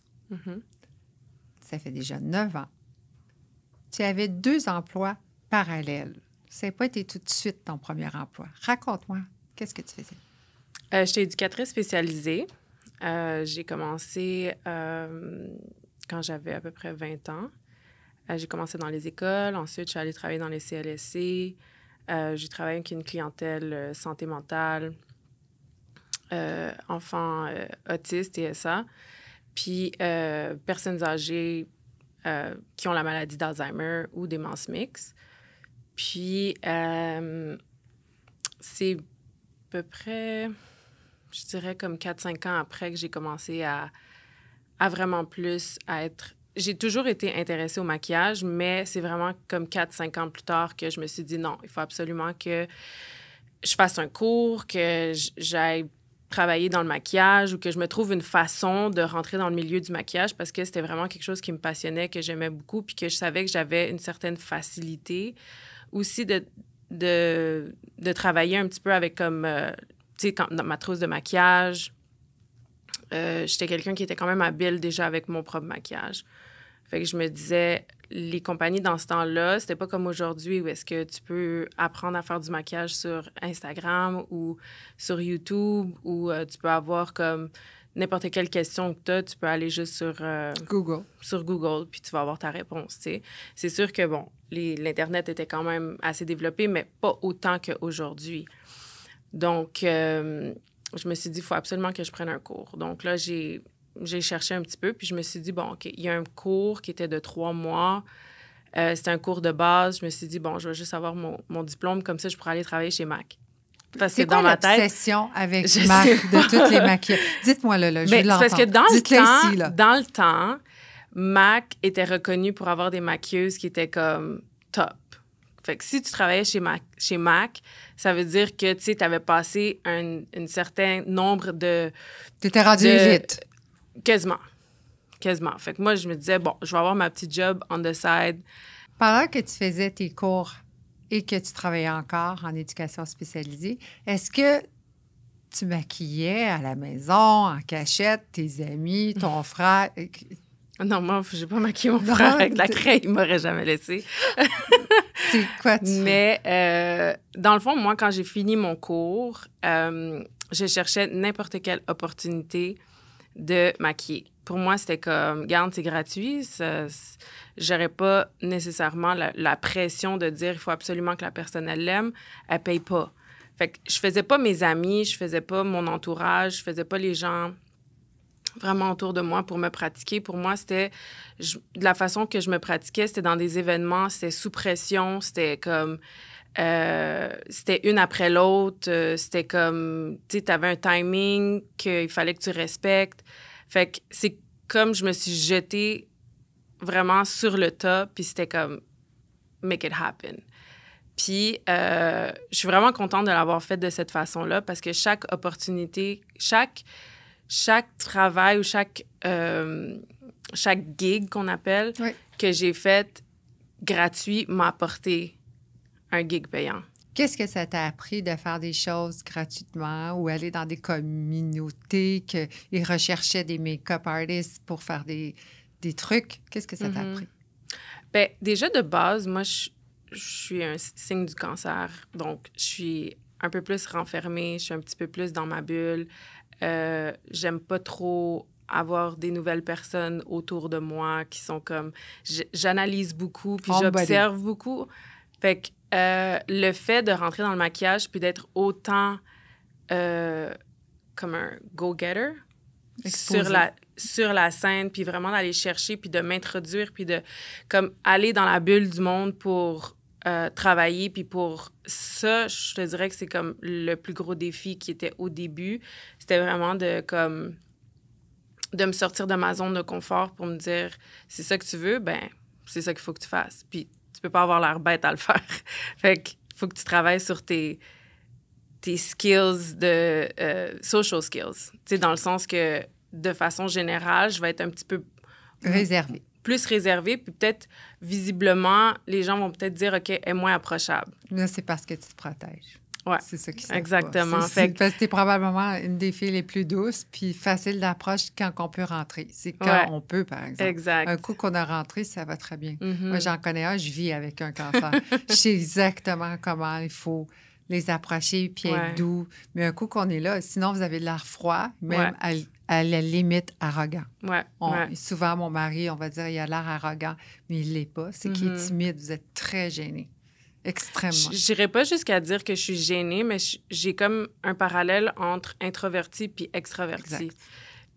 Ça fait déjà 9 ans. Tu avais 2 emplois parallèles. Ça n'a pas été tout de suite ton premier emploi. Raconte-moi, qu'est-ce que tu faisais? J'étais éducatrice spécialisée. J'ai commencé quand j'avais à peu près 20 ans. J'ai commencé dans les écoles. Ensuite, je suis allée travailler dans les CLSC. J'ai travaillé avec une clientèle santé mentale, enfants autistes et ça. Puis personnes âgées qui ont la maladie d'Alzheimer ou démence mixte. Puis c'est à peu près, je dirais comme 4-5 ans après que j'ai commencé à vraiment plus à être... J'ai toujours été intéressée au maquillage, mais c'est vraiment comme 4-5 ans plus tard que je me suis dit non, il faut absolument que je fasse un cours, que j'aille travailler dans le maquillage ou que je me trouve une façon de rentrer dans le milieu du maquillage parce que c'était vraiment quelque chose qui me passionnait, que j'aimais beaucoup, puis que je savais que j'avais une certaine facilité aussi de travailler un petit peu avec comme, tu sais, dans ma trousse de maquillage. J'étais quelqu'un qui était quand même habile déjà avec mon propre maquillage. Fait que je me disais, les compagnies dans ce temps-là, c'était pas comme aujourd'hui où est-ce que tu peux apprendre à faire du maquillage sur Instagram ou sur YouTube ou tu peux avoir comme n'importe quelle question que tu peux aller juste sur Google, puis tu vas avoir ta réponse, tu sais. C'est sûr que, bon, l'Internet était quand même assez développé, mais pas autant qu'aujourd'hui. Donc, je me suis dit, il faut absolument que je prenne un cours. Donc là, j'ai cherché un petit peu, puis je me suis dit, bon, OK, il y a un cours qui était de 3 mois. C'était un cours de base. Je me suis dit, bon, je vais juste avoir mon diplôme, comme ça, je pourrais aller travailler chez MAC. Parce que dans ma tête, l'obsession avec MAC de toutes les maquillages? Dites-moi là, je veux l'entendre. Parce que dans le temps, MAC était reconnu pour avoir des maquilleuses qui étaient comme top. Fait que si tu travaillais chez MAC, ça veut dire que, tu sais, tu avais passé un certain nombre de... Tu étais rendu élite. Quasiment. Fait que moi, je me disais, bon, je vais avoir ma petite job on the side. Pendant que tu faisais tes cours et que tu travaillais encore en éducation spécialisée, est-ce que tu maquillais à la maison, en cachette, tes amis, ton frère? Non, moi, je n'ai pas maquillé mon frère avec de la craie. Il ne m'aurait jamais laissé. C'est quoi tu Mais dans le fond, moi, quand j'ai fini mon cours, je cherchais n'importe quelle opportunité de maquiller. Pour moi, c'était comme, garde, c'est gratuit. J'aurais pas nécessairement la pression de dire il faut absolument que la personne, elle l'aime. Elle paye pas. Fait que je faisais pas mes amis, je faisais pas mon entourage, je faisais pas les gens vraiment autour de moi pour me pratiquer. Pour moi, c'était... de la façon que je me pratiquais, c'était dans des événements, c'était sous pression, c'était comme... c'était une après l'autre. C'était comme... Tu sais, t'avais un timing qu'il fallait que tu respectes. Fait que c'est comme je me suis jetée vraiment sur le tas, puis c'était comme make it happen. Puis je suis vraiment contente de l'avoir fait de cette façon-là parce que chaque opportunité, chaque travail ou chaque gig qu'on appelle que j'ai fait gratuit m'a apporté un gig payant. Qu'est-ce que ça t'a appris de faire des choses gratuitement ou aller dans des communautés qu'ils recherchaient des make-up artists pour faire des trucs? Qu'est-ce que ça t'a appris? Bien, déjà, de base, moi, je suis un signe du cancer. Donc, je suis un peu plus renfermée, je suis un petit peu plus dans ma bulle. J'aime pas trop avoir des nouvelles personnes autour de moi qui sont comme... J'analyse beaucoup, puis j'observe beaucoup. Fait que le fait de rentrer dans le maquillage puis d'être autant comme un go-getter sur la scène, puis vraiment d'aller chercher, puis de m'introduire, puis de comme aller dans la bulle du monde pour travailler, puis pour ça, je te dirais que c'est comme le plus gros défi qui était au début. C'était vraiment de me sortir de ma zone de confort pour me dire, c'est ça que tu veux, ben c'est ça qu'il faut que tu fasses. Puis tu peux pas avoir l'air bête à le faire. Fait qu'il faut que tu travailles sur tes skills de social skills. Tu sais, dans le sens que, de façon générale, je vais être un petit peu... réservée. Plus réservée, puis peut-être, visiblement, les gens vont peut-être dire, OK, elle est moins approchable. Là, c'est parce que tu te protèges. Ouais, c'est ça qui se exactement. Parce que t'es probablement une des filles les plus douces puis facile d'approche quand on peut rentrer. C'est quand on peut, par exemple. Exact. Un coup qu'on a rentré, ça va très bien. Mm-hmm. Moi, j'en connais un, je vis avec un cancer. Je sais exactement comment il faut les approcher puis être doux. Mais un coup qu'on est là, sinon, vous avez de l'air froid, même à la limite arrogant. Souvent, mon mari, on va dire, il a l'air arrogant, mais il ne l'est pas. C'est qu'il est timide. Vous êtes très gêné. Extrêmement. Je n'irais pas jusqu'à dire que je suis gênée, mais j'ai comme un parallèle entre introverti puis extraverti. Exact.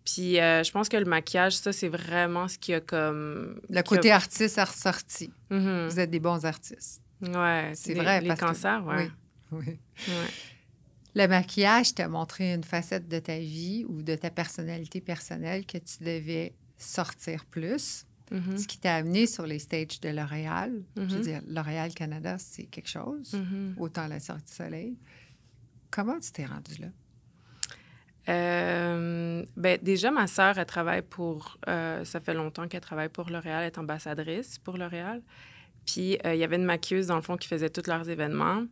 Puis je pense que le maquillage, ça, c'est vraiment ce qui a comme... Le côté artiste a ressorti. Mm-hmm. Vous êtes des bons artistes. Oui, c'est vrai. Les cancers, oui. Ouais. Le maquillage t'a montré une facette de ta vie ou de ta personnalité personnelle que tu devais sortir plus. Mm-hmm. Ce qui t'a amené sur les stages de L'Oréal. Mm-hmm. Je veux dire, L'Oréal Canada, c'est quelque chose. Mm-hmm. Autant la Cirque du Soleil. Comment tu t'es rendue là? Ben, déjà, ma sœur, elle travaille pour... ça fait longtemps qu'elle travaille pour L'Oréal, elle est ambassadrice pour L'Oréal. Puis, il y avait une maquilleuse, dans le fond, qui faisait tous leurs événements.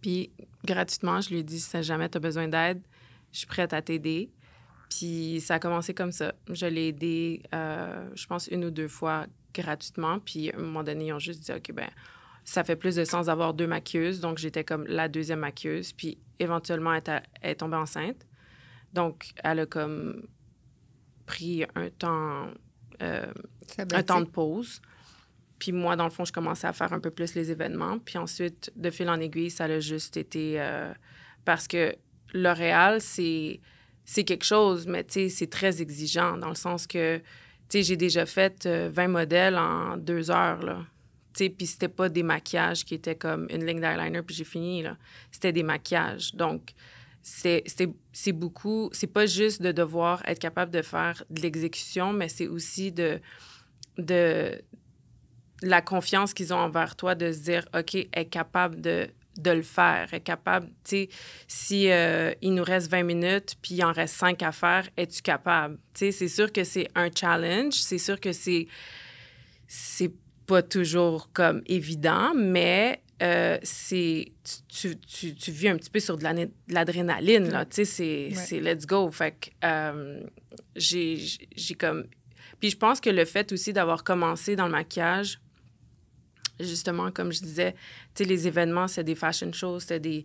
Puis, gratuitement, je lui ai dit, si jamais tu as besoin d'aide, je suis prête à t'aider. Puis, ça a commencé comme ça. Je l'ai aidée, je pense, 1 ou 2 fois gratuitement. Puis, à un moment donné, ils ont juste dit, OK, ben ça fait plus de sens d'avoir 2 maquilleuses. Donc, j'étais comme la 2e maquilleuse. Puis, éventuellement, elle est tombée enceinte. Donc, elle a comme pris un temps de pause. Puis moi, dans le fond, je commençais à faire un peu plus les événements. Puis ensuite, de fil en aiguille, ça a juste été... parce que L'Oréal, c'est quelque chose, mais tu sais, c'est très exigeant dans le sens que, tu sais, j'ai déjà fait 20 modèles en 2 heures, là. Tu sais, puis c'était pas des maquillages qui étaient comme une ligne d'eyeliner, puis j'ai fini, là. C'était des maquillages. Donc, c'est beaucoup... C'est pas juste de devoir être capable de faire de l'exécution, mais c'est aussi de la confiance qu'ils ont envers toi, de se dire, OK, elle est capable de le faire, elle est capable, tu sais, si il nous reste 20 minutes, puis il en reste 5 à faire, es-tu capable? Tu sais, c'est sûr que c'est un challenge, c'est sûr que c'est pas toujours comme évident, mais tu vis un petit peu sur de l'adrénaline, là, tu sais, c'est let's go. Fait que j'ai comme... Puis je pense que le fait aussi d'avoir commencé dans le maquillage, justement, comme je disais, tu sais, les événements, c'était des fashion shows, c'était des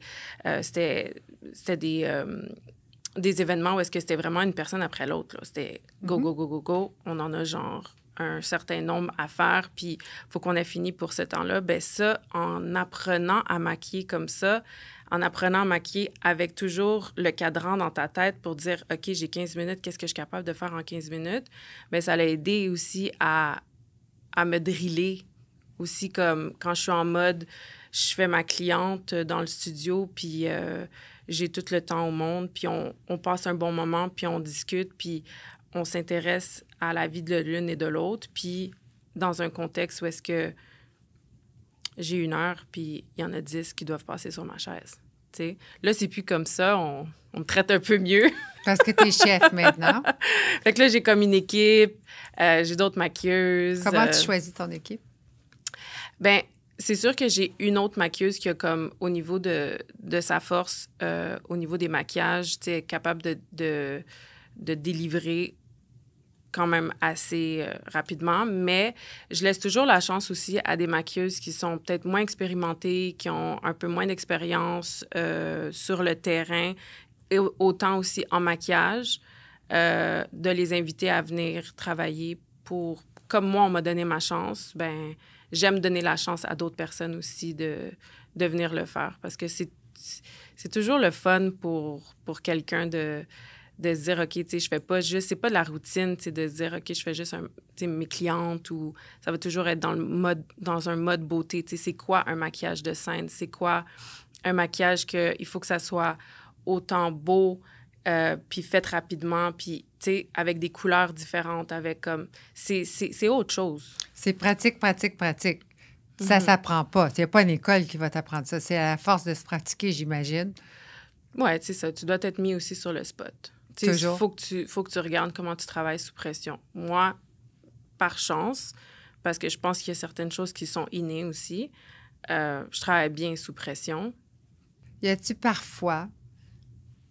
événements où est-ce que c'était vraiment une personne après l'autre, là. C'était go, go, go, go, go. On en a genre un certain nombre à faire, puis il faut qu'on ait fini pour ce temps-là. Bien, ça, en apprenant à maquiller comme ça, en apprenant à maquiller avec toujours le cadran dans ta tête pour dire, OK, j'ai 15 minutes, qu'est-ce que je suis capable de faire en 15 minutes? Bien, ça l'a aidé aussi à me driller. Aussi, comme quand je suis en mode, je fais ma cliente dans le studio, puis j'ai tout le temps au monde, puis on passe un bon moment, puis on discute, puis on s'intéresse à la vie de l'une et de l'autre, puis dans un contexte où est-ce que j'ai 1 heure, puis il y en a 10 qui doivent passer sur ma chaise. T'sais. Là, c'est plus comme ça, on me traite un peu mieux. Parce que tu es chef maintenant. Fait que là, j'ai comme une équipe, j'ai d'autres maquilleuses. Comment tu choisis ton équipe? Bien, c'est sûr que j'ai une autre maquilleuse qui a comme, au niveau de sa force, au niveau des maquillages, tu sais, capable de délivrer quand même assez rapidement, mais je laisse toujours la chance aussi à des maquilleuses qui sont peut-être moins expérimentées, qui ont un peu moins d'expérience sur le terrain, et autant aussi en maquillage, de les inviter à venir travailler pour... Comme moi, on m'a donné ma chance, ben j'aime donner la chance à d'autres personnes aussi de venir le faire, parce que c'est toujours le fun pour quelqu'un de se dire, OK, tu sais, je fais pas juste... C'est pas de la routine, tu sais, de se dire, OK, je fais juste mes clientes, ou ça va toujours être dans un mode beauté. Tu sais, c'est quoi un maquillage de scène? C'est quoi un maquillage il faut que ça soit autant beau, puis fait rapidement, puis, tu sais, avec des couleurs différentes, avec comme... C'est autre chose. C'est pratique, pratique, pratique. Ça s'apprend pas. Il n'y a pas une école qui va t'apprendre ça. C'est à la force de se pratiquer, j'imagine. Oui, c'est ça. Tu dois être mis aussi sur le spot. Toujours. Il faut que tu regardes comment tu travailles sous pression. Moi, par chance, parce que je pense qu'il y a certaines choses qui sont innées aussi, je travaille bien sous pression. Y a-tu parfois,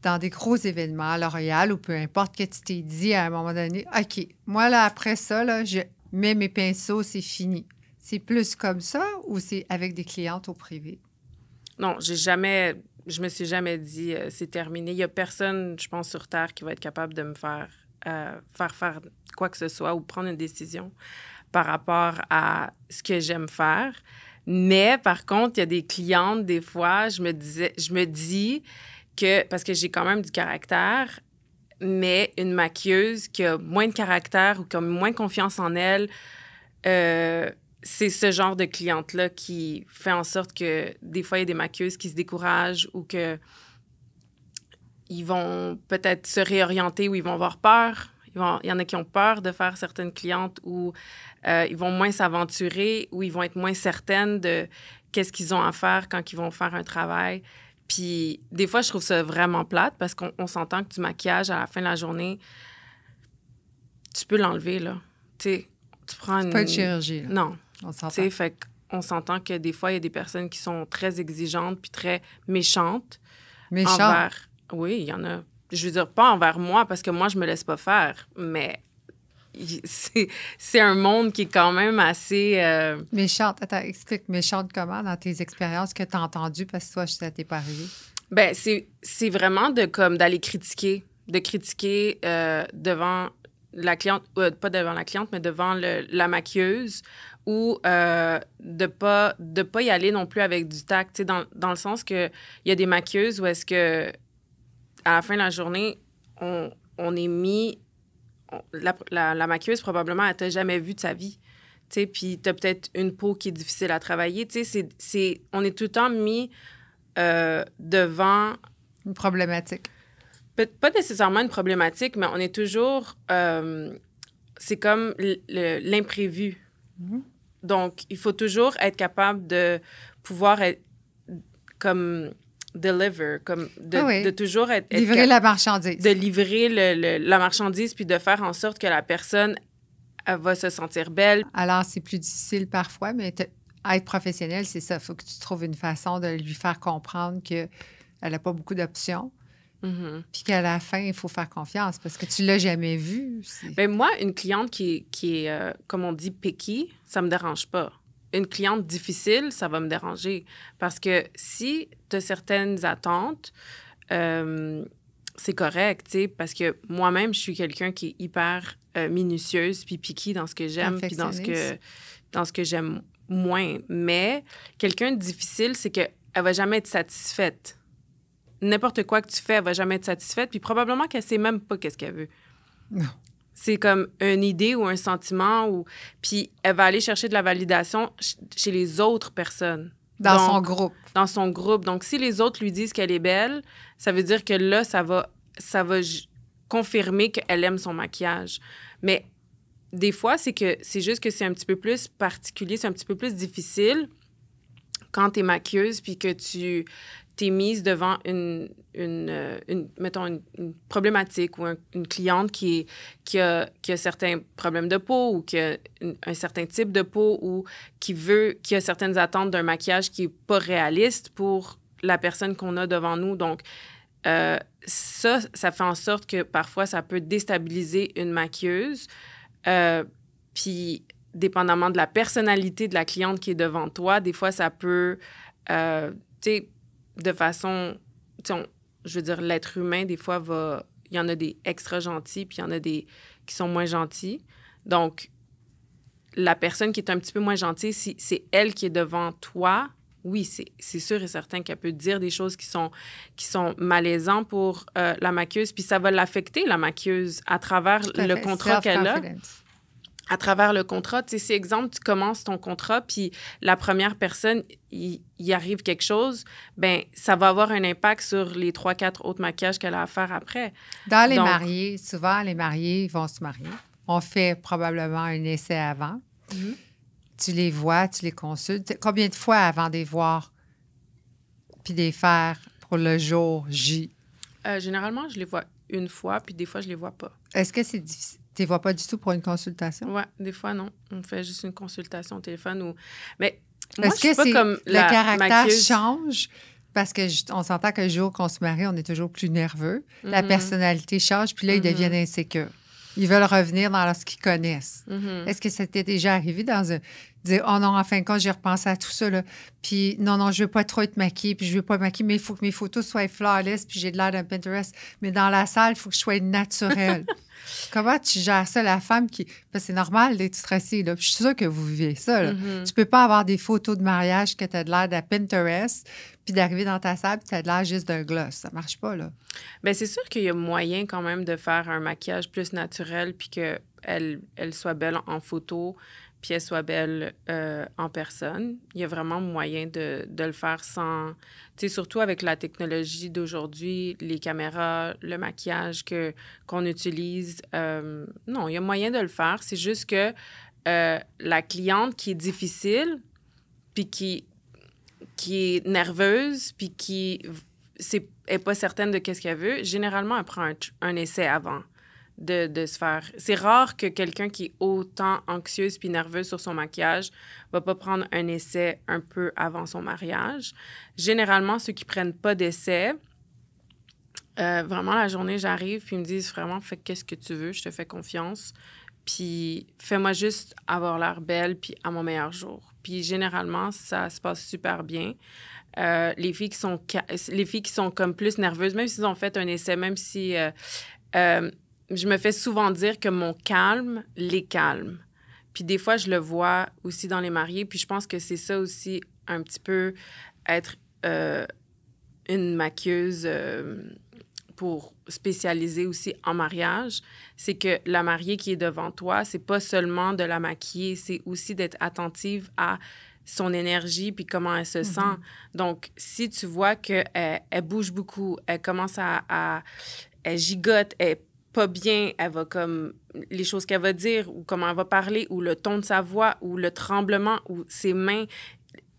dans des gros événements à L'Oréal ou peu importe, que tu t'es dit à un moment donné, OK, moi, là, après ça, là, je mets mes pinceaux, c'est fini. C'est plus comme ça ou c'est avec des clientes au privé? Non, je me suis jamais dit c'est terminé. Il y a personne, je pense, sur Terre qui va être capable de me faire faire quoi que ce soit ou prendre une décision par rapport à ce que j'aime faire. Mais par contre, il y a des clientes, des fois, je me dis que, parce que j'ai quand même du caractère, mais une maquilleuse qui a moins de caractère ou qui a moins confiance en elle, c'est ce genre de cliente-là qui fait en sorte que des fois, il y a des maquilleuses qui se découragent ou que ils vont peut-être se réorienter ou ils vont avoir peur. Il y en a qui ont peur de faire certaines clientes ou ils vont moins s'aventurer ou ils vont être moins certaines de qu'est-ce qu'ils ont à faire quand ils vont faire un travail. Puis des fois, je trouve ça vraiment plate parce qu'on s'entend que du maquillage, à la fin de la journée, tu peux l'enlever, là. Tu sais, tu prends une... C'est pas une chirurgie, là. Non. On s'entend. Tu sais, fait qu'on s'entend que des fois, il y a des personnes qui sont très exigeantes puis très méchantes. Méchantes? Oui, il y en a. Je veux dire, pas envers moi, parce que moi, je me laisse pas faire, mais c'est un monde qui est quand même assez... Méchante. Attends, explique, méchante comment dans tes expériences que tu as entendues, parce que toi, ça t'est pas arrivé? Ben c'est vraiment d'aller critiquer, devant la cliente, pas devant la cliente, mais devant la maquilleuse, ou de pas y aller non plus avec du tact, tu sais, dans le sens que il y a des maquilleuses où est-ce que à la fin de la journée, on est mis... La maquilleuse, probablement, elle t'a jamais vu de sa vie. Tu sais, puis t'as peut-être une peau qui est difficile à travailler. Tu sais, on est tout le temps mis devant... Une problématique. Pas nécessairement une problématique, mais on est toujours... c'est comme l'imprévu. Mm-hmm. Donc, il faut toujours être capable de pouvoir être comme... deliver, comme de toujours être livrer la marchandise. De livrer la marchandise, puis de faire en sorte que la personne elle va se sentir belle. Alors, c'est plus difficile parfois, mais être professionnel, c'est ça. Il faut que tu trouves une façon de lui faire comprendre qu'elle n'a pas beaucoup d'options. Mm-hmm. Puis qu'à la fin, il faut faire confiance parce que tu ne l'as jamais vu. Bien, moi, une cliente qui est comme on dit, picky, ça ne me dérange pas. Une cliente difficile, ça va me déranger. Parce que si tu as certaines attentes, c'est correct, tu sais, parce que moi-même, je suis quelqu'un qui est hyper minutieuse puis picky dans ce que j'aime puis dans ce que j'aime moins. Mais quelqu'un de difficile, c'est qu'elle ne va jamais être satisfaite. N'importe quoi que tu fais, elle ne va jamais être satisfaite, puis probablement qu'elle ne sait même pas qu'est-ce qu'elle veut. Non. C'est comme une idée ou un sentiment, puis elle va aller chercher de la validation chez les autres personnes. Son groupe. Dans son groupe. Donc, si les autres lui disent qu'elle est belle, ça veut dire que là, ça va confirmer qu'elle aime son maquillage. Mais des fois, c'est juste que c'est un petit peu plus particulier, c'est un petit peu plus difficile quand tu es maquilleuse puis que tu t'es mise devant mettons, une problématique ou une cliente qui a certains problèmes de peau ou qui a un certain type de peau ou qui a certaines attentes d'un maquillage qui n'est pas réaliste pour la personne qu'on a devant nous. Donc, ça fait en sorte que parfois, ça peut déstabiliser une maquilleuse. Puis, dépendamment de la personnalité de la cliente qui est devant toi, des fois, ça peut, tu sais, de façon, je veux dire, l'être humain, des fois, il y en a des extra gentils, puis il y en a des qui sont moins gentils. Donc, la personne qui est un petit peu moins gentille, si c'est elle qui est devant toi, oui, c'est sûr et certain qu'elle peut dire des choses qui sont malaisantes pour la maquilleuse, puis ça va l'affecter, la maquilleuse, à travers le contrat qu'elle a. À travers le contrat, tu sais, si, exemple, tu commences ton contrat, puis la première personne, il arrive quelque chose, bien, ça va avoir un impact sur les 3-4 autres maquillages qu'elle a à faire après. Dans les mariés, souvent, les mariés vont se marier. On fait probablement un essai avant. Mm-hmm. Tu les vois, tu les consultes. Combien de fois avant de les voir puis de les faire pour le jour J? Généralement, je les vois une fois, puis des fois, je les vois pas. Est-ce que c'est difficile? Tu ne les vois pas du tout pour une consultation? Oui, des fois, non. On fait juste une consultation au téléphone. Mais moi, est-ce que pas comme le caractère maquilleuse. change? Parce qu'on s'entend que le jour qu'on se marie, on est toujours plus nerveux. Mm-hmm. La personnalité change, puis là, ils deviennent insécures. Ils veulent revenir dans ce qu'ils connaissent. Mm-hmm. Est-ce que ça t'est déjà arrivé dire, oh non, en fin de compte, j'ai repensé à tout ça, là. Puis non, je veux pas trop être maquillée, puis je veux pas maquiller, mais il faut que mes photos soient flawless, puis j'ai de l'air d'un Pinterest. Mais dans la salle, il faut que je sois naturelle. Comment tu gères ça, la femme qui... Parce que c'est normal d'être stressée, là. Puis je suis sûre que vous vivez ça, là. Mm-hmm. Tu peux pas avoir des photos de mariage que tu as de l'air d'un Pinterest, puis d'arriver dans ta salle, puis tu as de l'air juste d'un gloss. Ça marche pas, là. Bien, c'est sûr qu'il y a moyen quand même de faire un maquillage plus naturel, puis qu'elle soit belle en photo, puis elle soit belle en personne. Il y a vraiment moyen de le faire sans... Tu sais, surtout avec la technologie d'aujourd'hui, les caméras, le maquillage qu'on utilise. Non, il y a moyen de le faire. C'est juste que la cliente qui est difficile, puis qui est nerveuse, puis qui n'est pas certaine de qu'est-ce qu'elle veut, généralement, elle prend un essai avant de se faire... C'est rare que quelqu'un qui est autant anxieuse puis nerveuse sur son maquillage va pas prendre un essai un peu avant son mariage. Généralement, ceux qui prennent pas d'essai, vraiment, la journée, j'arrive puis ils me disent vraiment, fais qu'est-ce que tu veux, je te fais confiance. Puis fais-moi juste avoir l'air belle, puis à mon meilleur jour. Puis généralement, ça se passe super bien. Les filles qui sont comme plus nerveuses, même s'ils ont fait un essai, même si je me fais souvent dire que mon calme les calme. Puis des fois, je le vois aussi dans les mariés. Puis je pense que c'est ça aussi, un petit peu, être une maquilleuse pour spécialiser aussi en mariage. C'est que la mariée qui est devant toi, c'est pas seulement de la maquiller, c'est aussi d'être attentive à son énergie puis comment elle se sent. Donc, si tu vois qu'elle bouge beaucoup, elle commence elle gigote, elle est pas bien, elle va comme... Les choses qu'elle va dire ou comment elle va parler ou le ton de sa voix ou le tremblement ou ses mains,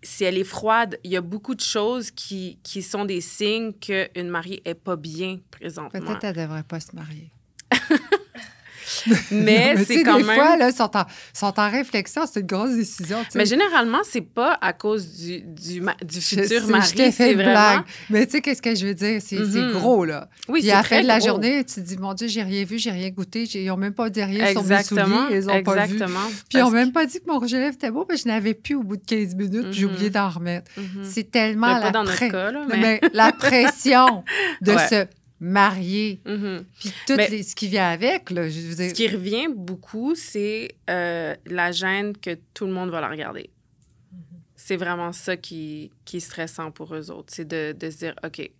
si elle est froide, il y a beaucoup de choses qui sont des signes qu'une mariée est pas bien présentement. Peut-être qu'elle ne devrait pas se marier. Mais c'est quand des même... fois, là, sont en réflexion, c'est une grosse décision. Mais généralement, c'est pas à cause du futur mari. Je t'ai fait c'est une vraiment... blague. Mais tu sais, qu'est-ce que je veux dire? C'est gros, là. Oui, puis c'est à la très fin de la gros. journée, tu te dis, mon Dieu, j'ai rien vu, j'ai rien goûté. Ils n'ont même pas dit rien sur mes Exactement, souliers. Ils n'ont pas vu. exactement. Puis ils n'ont même pas dit que mon rouge à lèvres était beau, parce que je n'avais plus au bout de 15 minutes, puis j'ai oublié d'en remettre. C'est tellement Mais pas dans notre cas, là, mais la pression de Ouais. se marier, Mhm. puis tout Mais- ce qui vient avec, là, je veux dire. Ce qui revient beaucoup, c'est la gêne que tout le monde va la regarder. C'est vraiment ça qui est stressant pour eux autres. C'est de se dire, OK,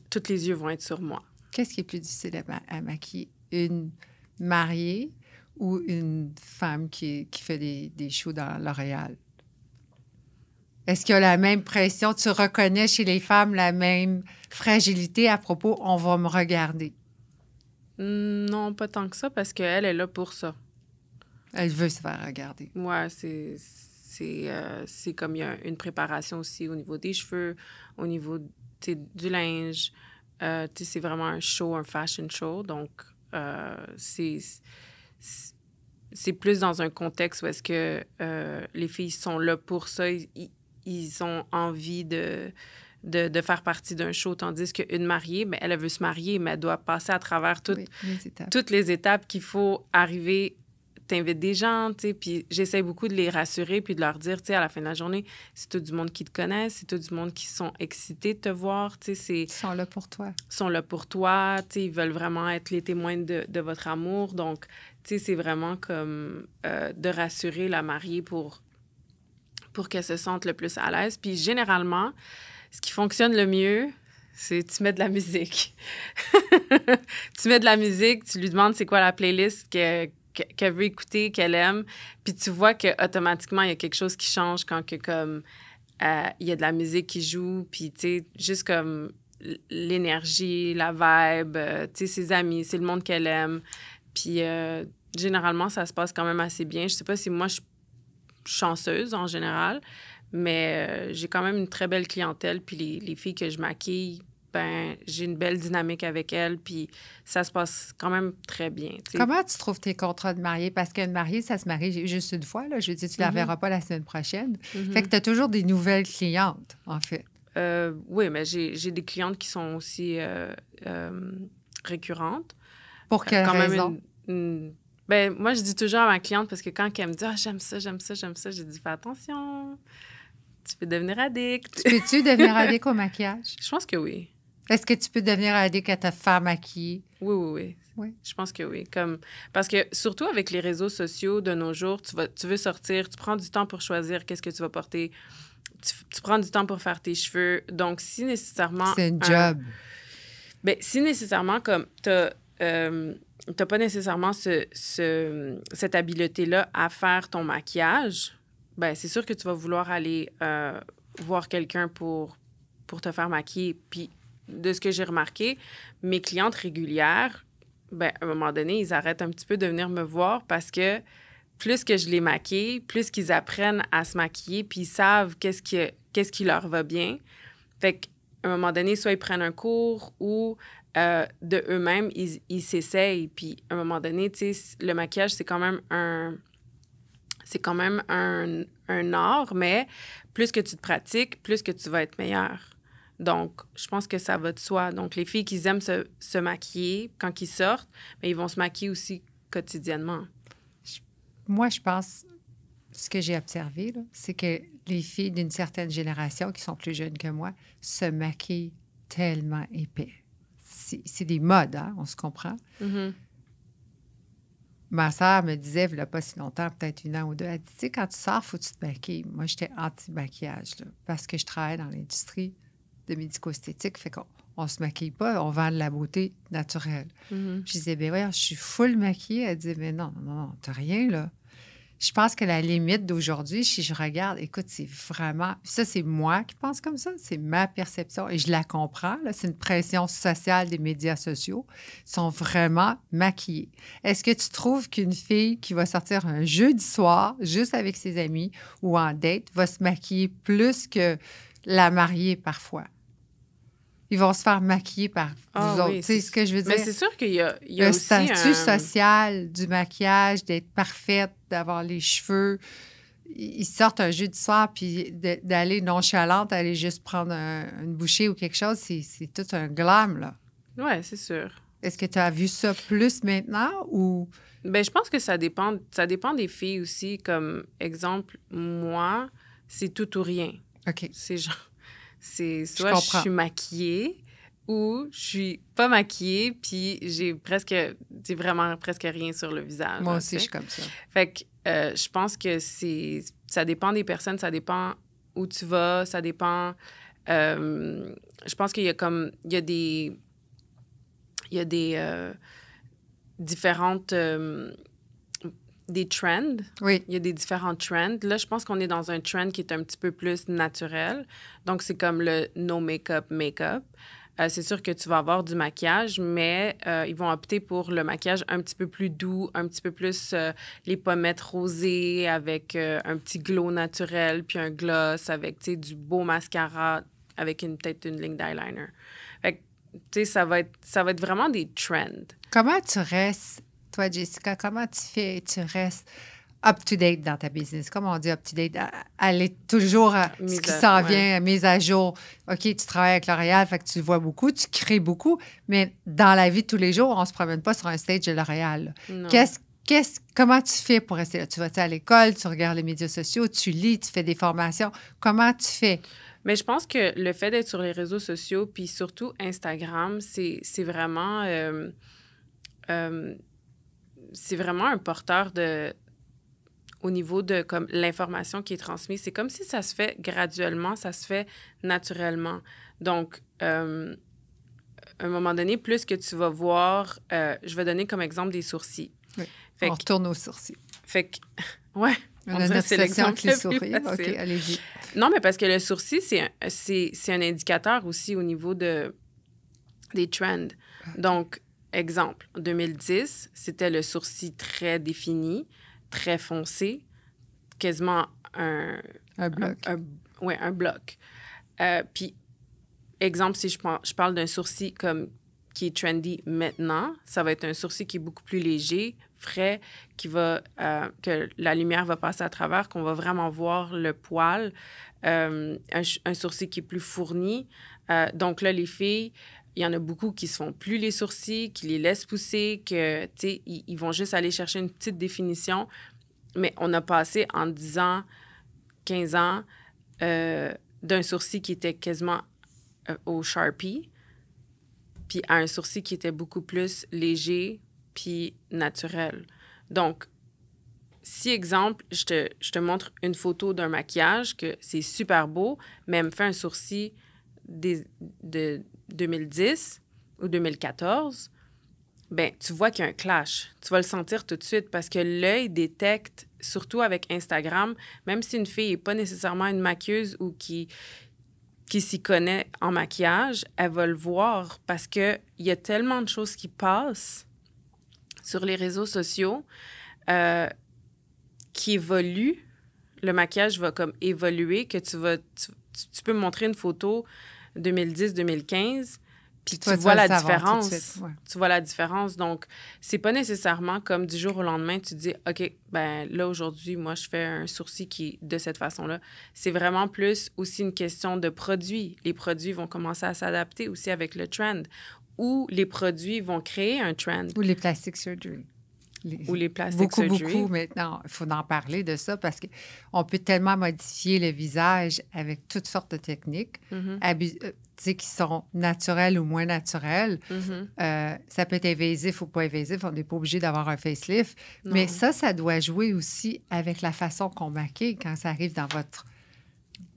tous les yeux vont être sur moi. Qu'est-ce qui est plus difficile à maquiller? Une mariée ou une femme qui fait des shows dans L'Oréal? Est-ce qu'il y a la même pression? Tu reconnais chez les femmes la même fragilité à propos « on va me regarder Non, pas tant que ça, parce qu'elle est là pour ça. ». Elle veut se faire regarder. Ouais, c'est comme il y a une préparation aussi au niveau des cheveux, au niveau du linge. C'est vraiment un show, un fashion show. Donc, c'est plus dans un contexte où est-ce que les filles sont là pour ça. Ils ont envie de faire partie d'un show, tandis qu'une mariée, mais elle veut se marier, mais elle doit passer à travers Oui, les étapes. toutes les étapes qu'il faut arriver. T'invites des gens, tu sais, puis j'essaie beaucoup de les rassurer puis de leur dire, tu sais, à la fin de la journée, c'est tout du monde qui te connaît, c'est tout du monde qui sont excités de te voir, tu sais, Ils sont là pour toi. sont là pour toi, tu sais, ils veulent vraiment être les témoins de votre amour. Donc, tu sais, c'est vraiment comme de rassurer la mariée pour qu'elle se sente le plus à l'aise. Puis généralement, ce qui fonctionne le mieux, c'est tu mets de la musique. Tu mets de la musique, tu lui demandes c'est quoi la playlist qu'elle veut écouter, qu'elle aime, puis tu vois qu'automatiquement, il y a quelque chose qui change quand que, comme, il y a de la musique qui joue, puis, tu sais, juste comme l'énergie, la vibe, tu sais, ses amis, c'est le monde qu'elle aime. Puis, généralement, ça se passe quand même assez bien. Je sais pas si moi, je suis chanceuse en général, mais j'ai quand même une très belle clientèle, puis les filles que je maquille, ben j'ai une belle dynamique avec elles, puis ça se passe quand même très bien. T'sais. Comment tu trouves tes contrats de mariée? Parce qu'une mariée, ça se marie juste une fois. Là. Je veux dire, tu ne la verras pas la semaine prochaine. Fait que tu as toujours des nouvelles clientes, en fait. Oui, mais j'ai des clientes qui sont aussi récurrentes. Pour quelle raison? Ben, moi, je dis toujours à ma cliente, parce que quand elle me dit « Ah, j'aime ça, j'aime ça, j'aime ça », j'ai dit « Fais attention, tu peux devenir addict. » Peux-tu devenir addict au maquillage? Je pense que oui. Est-ce que tu peux devenir addict à te faire maquiller? Oui. Oui. Je pense que oui. Parce que surtout avec les réseaux sociaux de nos jours, tu veux sortir, tu prends du temps pour choisir qu'est-ce que tu vas porter, tu prends du temps pour faire tes cheveux. Donc, si nécessairement... C'est un job. Ben, si nécessairement, comme t'as pas nécessairement cette habileté-là à faire ton maquillage, ben c'est sûr que tu vas vouloir aller voir quelqu'un pour te faire maquiller. Puis, de ce que j'ai remarqué, mes clientes régulières, ben à un moment donné, ils arrêtent un petit peu de venir me voir parce que plus que je les maquille, plus qu'ils apprennent à se maquiller, puis ils savent qu'est-ce qui leur va bien. Fait qu'à un moment donné, soit ils prennent un cours ou de eux-mêmes, ils s'essayent. Puis à un moment donné, tu sais, le maquillage, c'est quand même un art, mais plus que tu te pratiques, plus que tu vas être meilleur. Donc, je pense que ça va de soi. Donc, les filles qui aiment se maquiller quand ils sortent, bien, ils vont se maquiller aussi quotidiennement. Moi, je pense, ce que j'ai observé, là, c'est que les filles d'une certaine génération, qui sont plus jeunes que moi, se maquillent tellement épais. C'est des modes, hein, on se comprend. Mm-hmm. Ma sœur me disait, il n'y a pas si longtemps, peut-être 1 an ou 2, elle dit, tu sais, quand tu sors, il faut que tu te maquilles. Moi, j'étais anti-maquillage, là, parce que je travaille dans l'industrie de médico-esthétique, fait qu'on se maquille pas, on vend de la beauté naturelle. Mm-hmm. Puis je disais, ben voyons, je suis full maquillée. Elle disait, mais non, t'as rien, là. Je pense que la limite d'aujourd'hui, si je regarde, écoute, c'est vraiment... Ça, c'est moi qui pense comme ça. C'est ma perception et je la comprends. Là. C'est une pression sociale des médias sociaux. Ils sont vraiment maquillés. Est-ce que tu trouves qu'une fille qui va sortir un jeudi soir, juste avec ses amis ou en date, va se maquiller plus que la mariée parfois? Ils vont se faire maquiller par vous autres. Oui, tu sais ce que je veux dire? Mais c'est sûr qu'il y a le aussi statut social du maquillage, d'être parfaite, d'avoir les cheveux. Ils sortent un jeudi soir, puis d'aller nonchalante, aller juste prendre une bouchée ou quelque chose, c'est tout un glam, là. Oui, c'est sûr. Est-ce que tu as vu ça plus maintenant ou... Bien, je pense que ça dépend des filles aussi. Comme exemple, moi, c'est tout ou rien. OK. C'est genre... C'est soit je suis maquillée ou je suis pas maquillée, puis j'ai vraiment presque rien sur le visage. Moi aussi, je suis comme ça. Fait que je pense que ça dépend des personnes, ça dépend où tu vas, ça dépend... je pense qu'il y a des différentes... des trends. Oui. Il y a des différents trends. Là, je pense qu'on est dans un trend qui est un petit peu plus naturel. Donc, c'est comme le no make-up, make-up. C'est sûr que tu vas avoir du maquillage, mais ils vont opter pour le maquillage un petit peu plus doux, un petit peu plus les pommettes rosées avec un petit glow naturel, puis un gloss avec, tu sais, du beau mascara avec peut-être une ligne d'eyeliner. Fait que, tu sais, ça va être vraiment des trends. Comment tu restes... Toi, Jessica, comment tu fais? Tu restes up-to-date dans ta business. Comme on dit up-to-date, aller toujours à ce qui s'en vient, mise à jour. OK, tu travailles avec L'Oréal, fait que tu le vois beaucoup, tu crées beaucoup, mais dans la vie de tous les jours, on ne se promène pas sur un stage de L'Oréal. Comment tu fais pour rester là? Tu vas à l'école, tu regardes les médias sociaux, tu lis, tu fais des formations. Comment tu fais? Mais je pense que le fait d'être sur les réseaux sociaux, puis surtout Instagram, c'est vraiment... c'est vraiment un porteur au niveau de comme l'information qui est transmise. C'est comme si ça se fait graduellement, ça se fait naturellement. Donc, à un moment donné, plus que tu vas voir... je vais donner comme exemple des sourcils. Oui. On retourne aux sourcils. Fait que... Ouais. On a notre session avec les sourcils. OK, allez-y. Non, mais parce que le sourcil, c'est un indicateur aussi au niveau des trends. Donc, exemple, en 2010, c'était le sourcil très défini, très foncé, quasiment un bloc. Un bloc. Puis, exemple, si je parle d'un sourcil qui est trendy maintenant, ça va être un sourcil qui est beaucoup plus léger, frais, que la lumière va passer à travers, qu'on va vraiment voir le poil. Un sourcil qui est plus fourni. Donc là, les filles... Il y en a beaucoup qui se font plus les sourcils, qui les laissent pousser, que, tu sais, ils vont juste aller chercher une petite définition. Mais on a passé en 10 ans, 15 ans, d'un sourcil qui était quasiment au Sharpie, puis à un sourcil qui était beaucoup plus léger puis naturel. Donc, si, exemple, je te montre une photo d'un maquillage, que c'est super beau, mais elle me fait un sourcil de 2010 ou 2014, bien, tu vois qu'il y a un clash. Tu vas le sentir tout de suite parce que l'œil détecte, surtout avec Instagram, même si une fille n'est pas nécessairement une maquilleuse ou qui s'y connaît en maquillage, elle va le voir parce qu'il y a tellement de choses qui passent sur les réseaux sociaux qui évoluent. Le maquillage va comme évoluer, que tu peux me montrer une photo 2010-2015, Puis toi, tu vois la vas le savoir tout de différence. suite, ouais. Tu vois la différence. Donc, c'est pas nécessairement comme du jour au lendemain, tu dis, OK, ben là, aujourd'hui, moi, je fais un sourcil qui est de cette façon-là. C'est vraiment plus aussi une question de produits. Les produits vont commencer à s'adapter aussi avec le trend. Ou les produits vont créer un trend. Ou les plastic surgery. Ou les plastic beaucoup, surgery. beaucoup maintenant. Il faut en parler de ça parce qu'on peut tellement modifier le visage avec toutes sortes de techniques, tu sais, qui sont naturelles ou moins naturelles. Ça peut être invasif ou pas invasif. On n'est pas obligé d'avoir un facelift. Non. Mais ça doit jouer aussi avec la façon qu'on maquille quand ça arrive dans votre...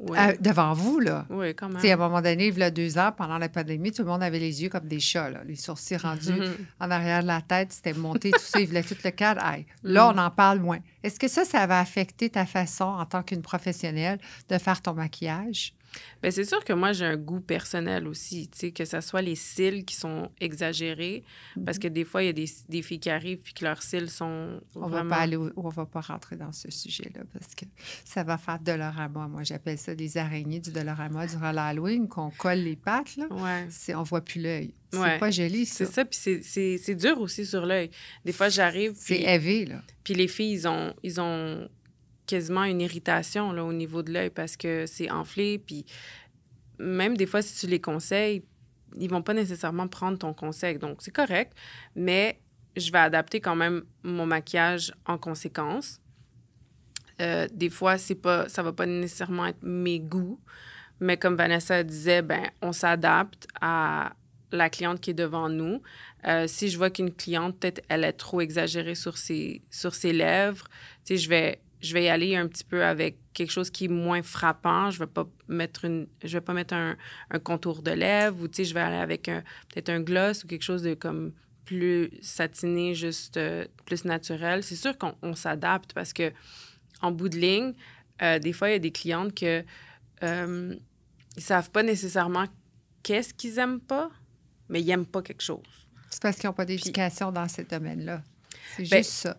Oui. Devant vous, là. Oui, quand Tu sais, à un même. moment donné, il y a 2 ans, pendant la pandémie, tout le monde avait les yeux comme des chats, là. Les sourcils rendus en arrière de la tête, c'était monté, tout ça, il voulait tout le cadre. Aïe. Là, on en parle moins. Est-ce que ça va affecter ta façon, en tant qu'une professionnelle, de faire ton maquillage? Bien, c'est sûr que moi, j'ai un goût personnel aussi, tu sais, que ce soit les cils qui sont exagérés, parce que des fois, il y a des filles qui arrivent puis que leurs cils sont On vraiment... on va pas rentrer dans ce sujet-là parce que ça va faire dolorama. Moi, j'appelle ça des araignées du dolorama durant l'Halloween, qu'on colle les pattes, là. Ouais. On voit plus l'œil. C'est Ouais. pas joli, ça. C'est ça, puis c'est dur aussi sur l'œil. Des fois, j'arrive, C'est puis... élevé, là. Puis les filles, ils ont quasiment une irritation là, au niveau de l'œil parce que c'est enflé. Puis même des fois, si tu les conseilles, ils vont pas nécessairement prendre ton conseil. Donc, c'est correct, mais je vais adapter quand même mon maquillage en conséquence. Des fois, ça va pas nécessairement être mes goûts, mais comme Vanessa disait, ben on s'adapte à la cliente qui est devant nous. Si je vois qu'une cliente, peut-être, elle est trop exagérée sur ses lèvres, tu sais, je vais y aller un petit peu avec quelque chose qui est moins frappant. Je vais pas mettre un contour de lèvres ou, tu sais, je vais aller avec peut-être un gloss ou quelque chose de comme plus satiné, juste plus naturel. C'est sûr qu'on s'adapte parce que en bout de ligne, des fois, il y a des clientes que ils savent pas nécessairement qu'est-ce qu'ils aiment pas, mais ils aiment pas quelque chose. C'est parce qu'ils n'ont pas d'éducation dans ce domaine-là. C'est Ben, juste ça.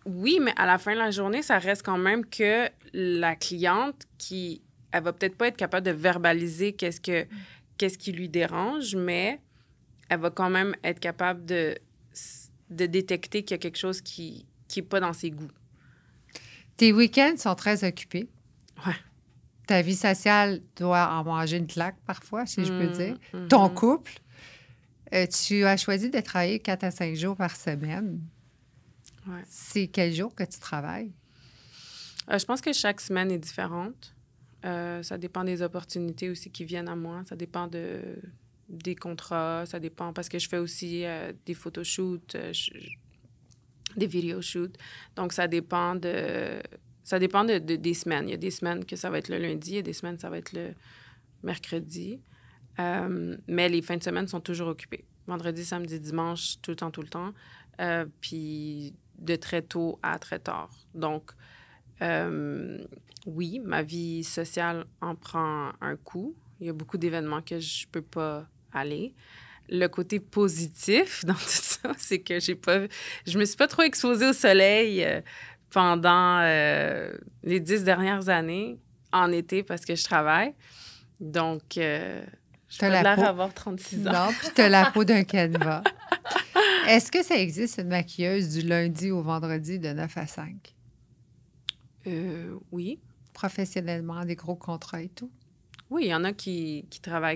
Oui, mais à la fin de la journée, ça reste quand même que la cliente elle va peut-être pas être capable de verbaliser qu'est-ce qui lui dérange, mais elle va quand même être capable de détecter qu'il y a quelque chose qui est pas dans ses goûts. Tes week-ends sont très occupés. Ouais. Ta vie sociale doit en manger une claque parfois, si je peux dire. Mm-hmm. Ton couple, tu as choisi de travailler 4 à 5 jours par semaine. Ouais. C'est quel jour que tu travailles? Je pense que chaque semaine est différente. Ça dépend des opportunités aussi qui viennent à moi. Ça dépend des contrats. Ça dépend parce que je fais aussi des photoshoots, des vidéoshoots. Donc, ça dépend des semaines. Il y a des semaines que ça va être le lundi, il y a des semaines ça va être le mercredi. Mais les fins de semaine sont toujours occupées. Vendredi, samedi, dimanche, tout le temps. Puis de très tôt à très tard. Donc, oui, ma vie sociale en prend un coup. Il y a beaucoup d'événements que je peux pas aller. Le côté positif dans tout ça, c'est que je me suis pas trop exposée au soleil pendant les 10 dernières années en été parce que je travaille. Donc, je peux l'air d'avoir 36 ans. Non, puis tu as la peau d'un canevas. Est-ce que ça existe une maquilleuse du lundi au vendredi de 9 à 5? Oui. Professionnellement, des gros contrats et tout? Oui, il y en a qui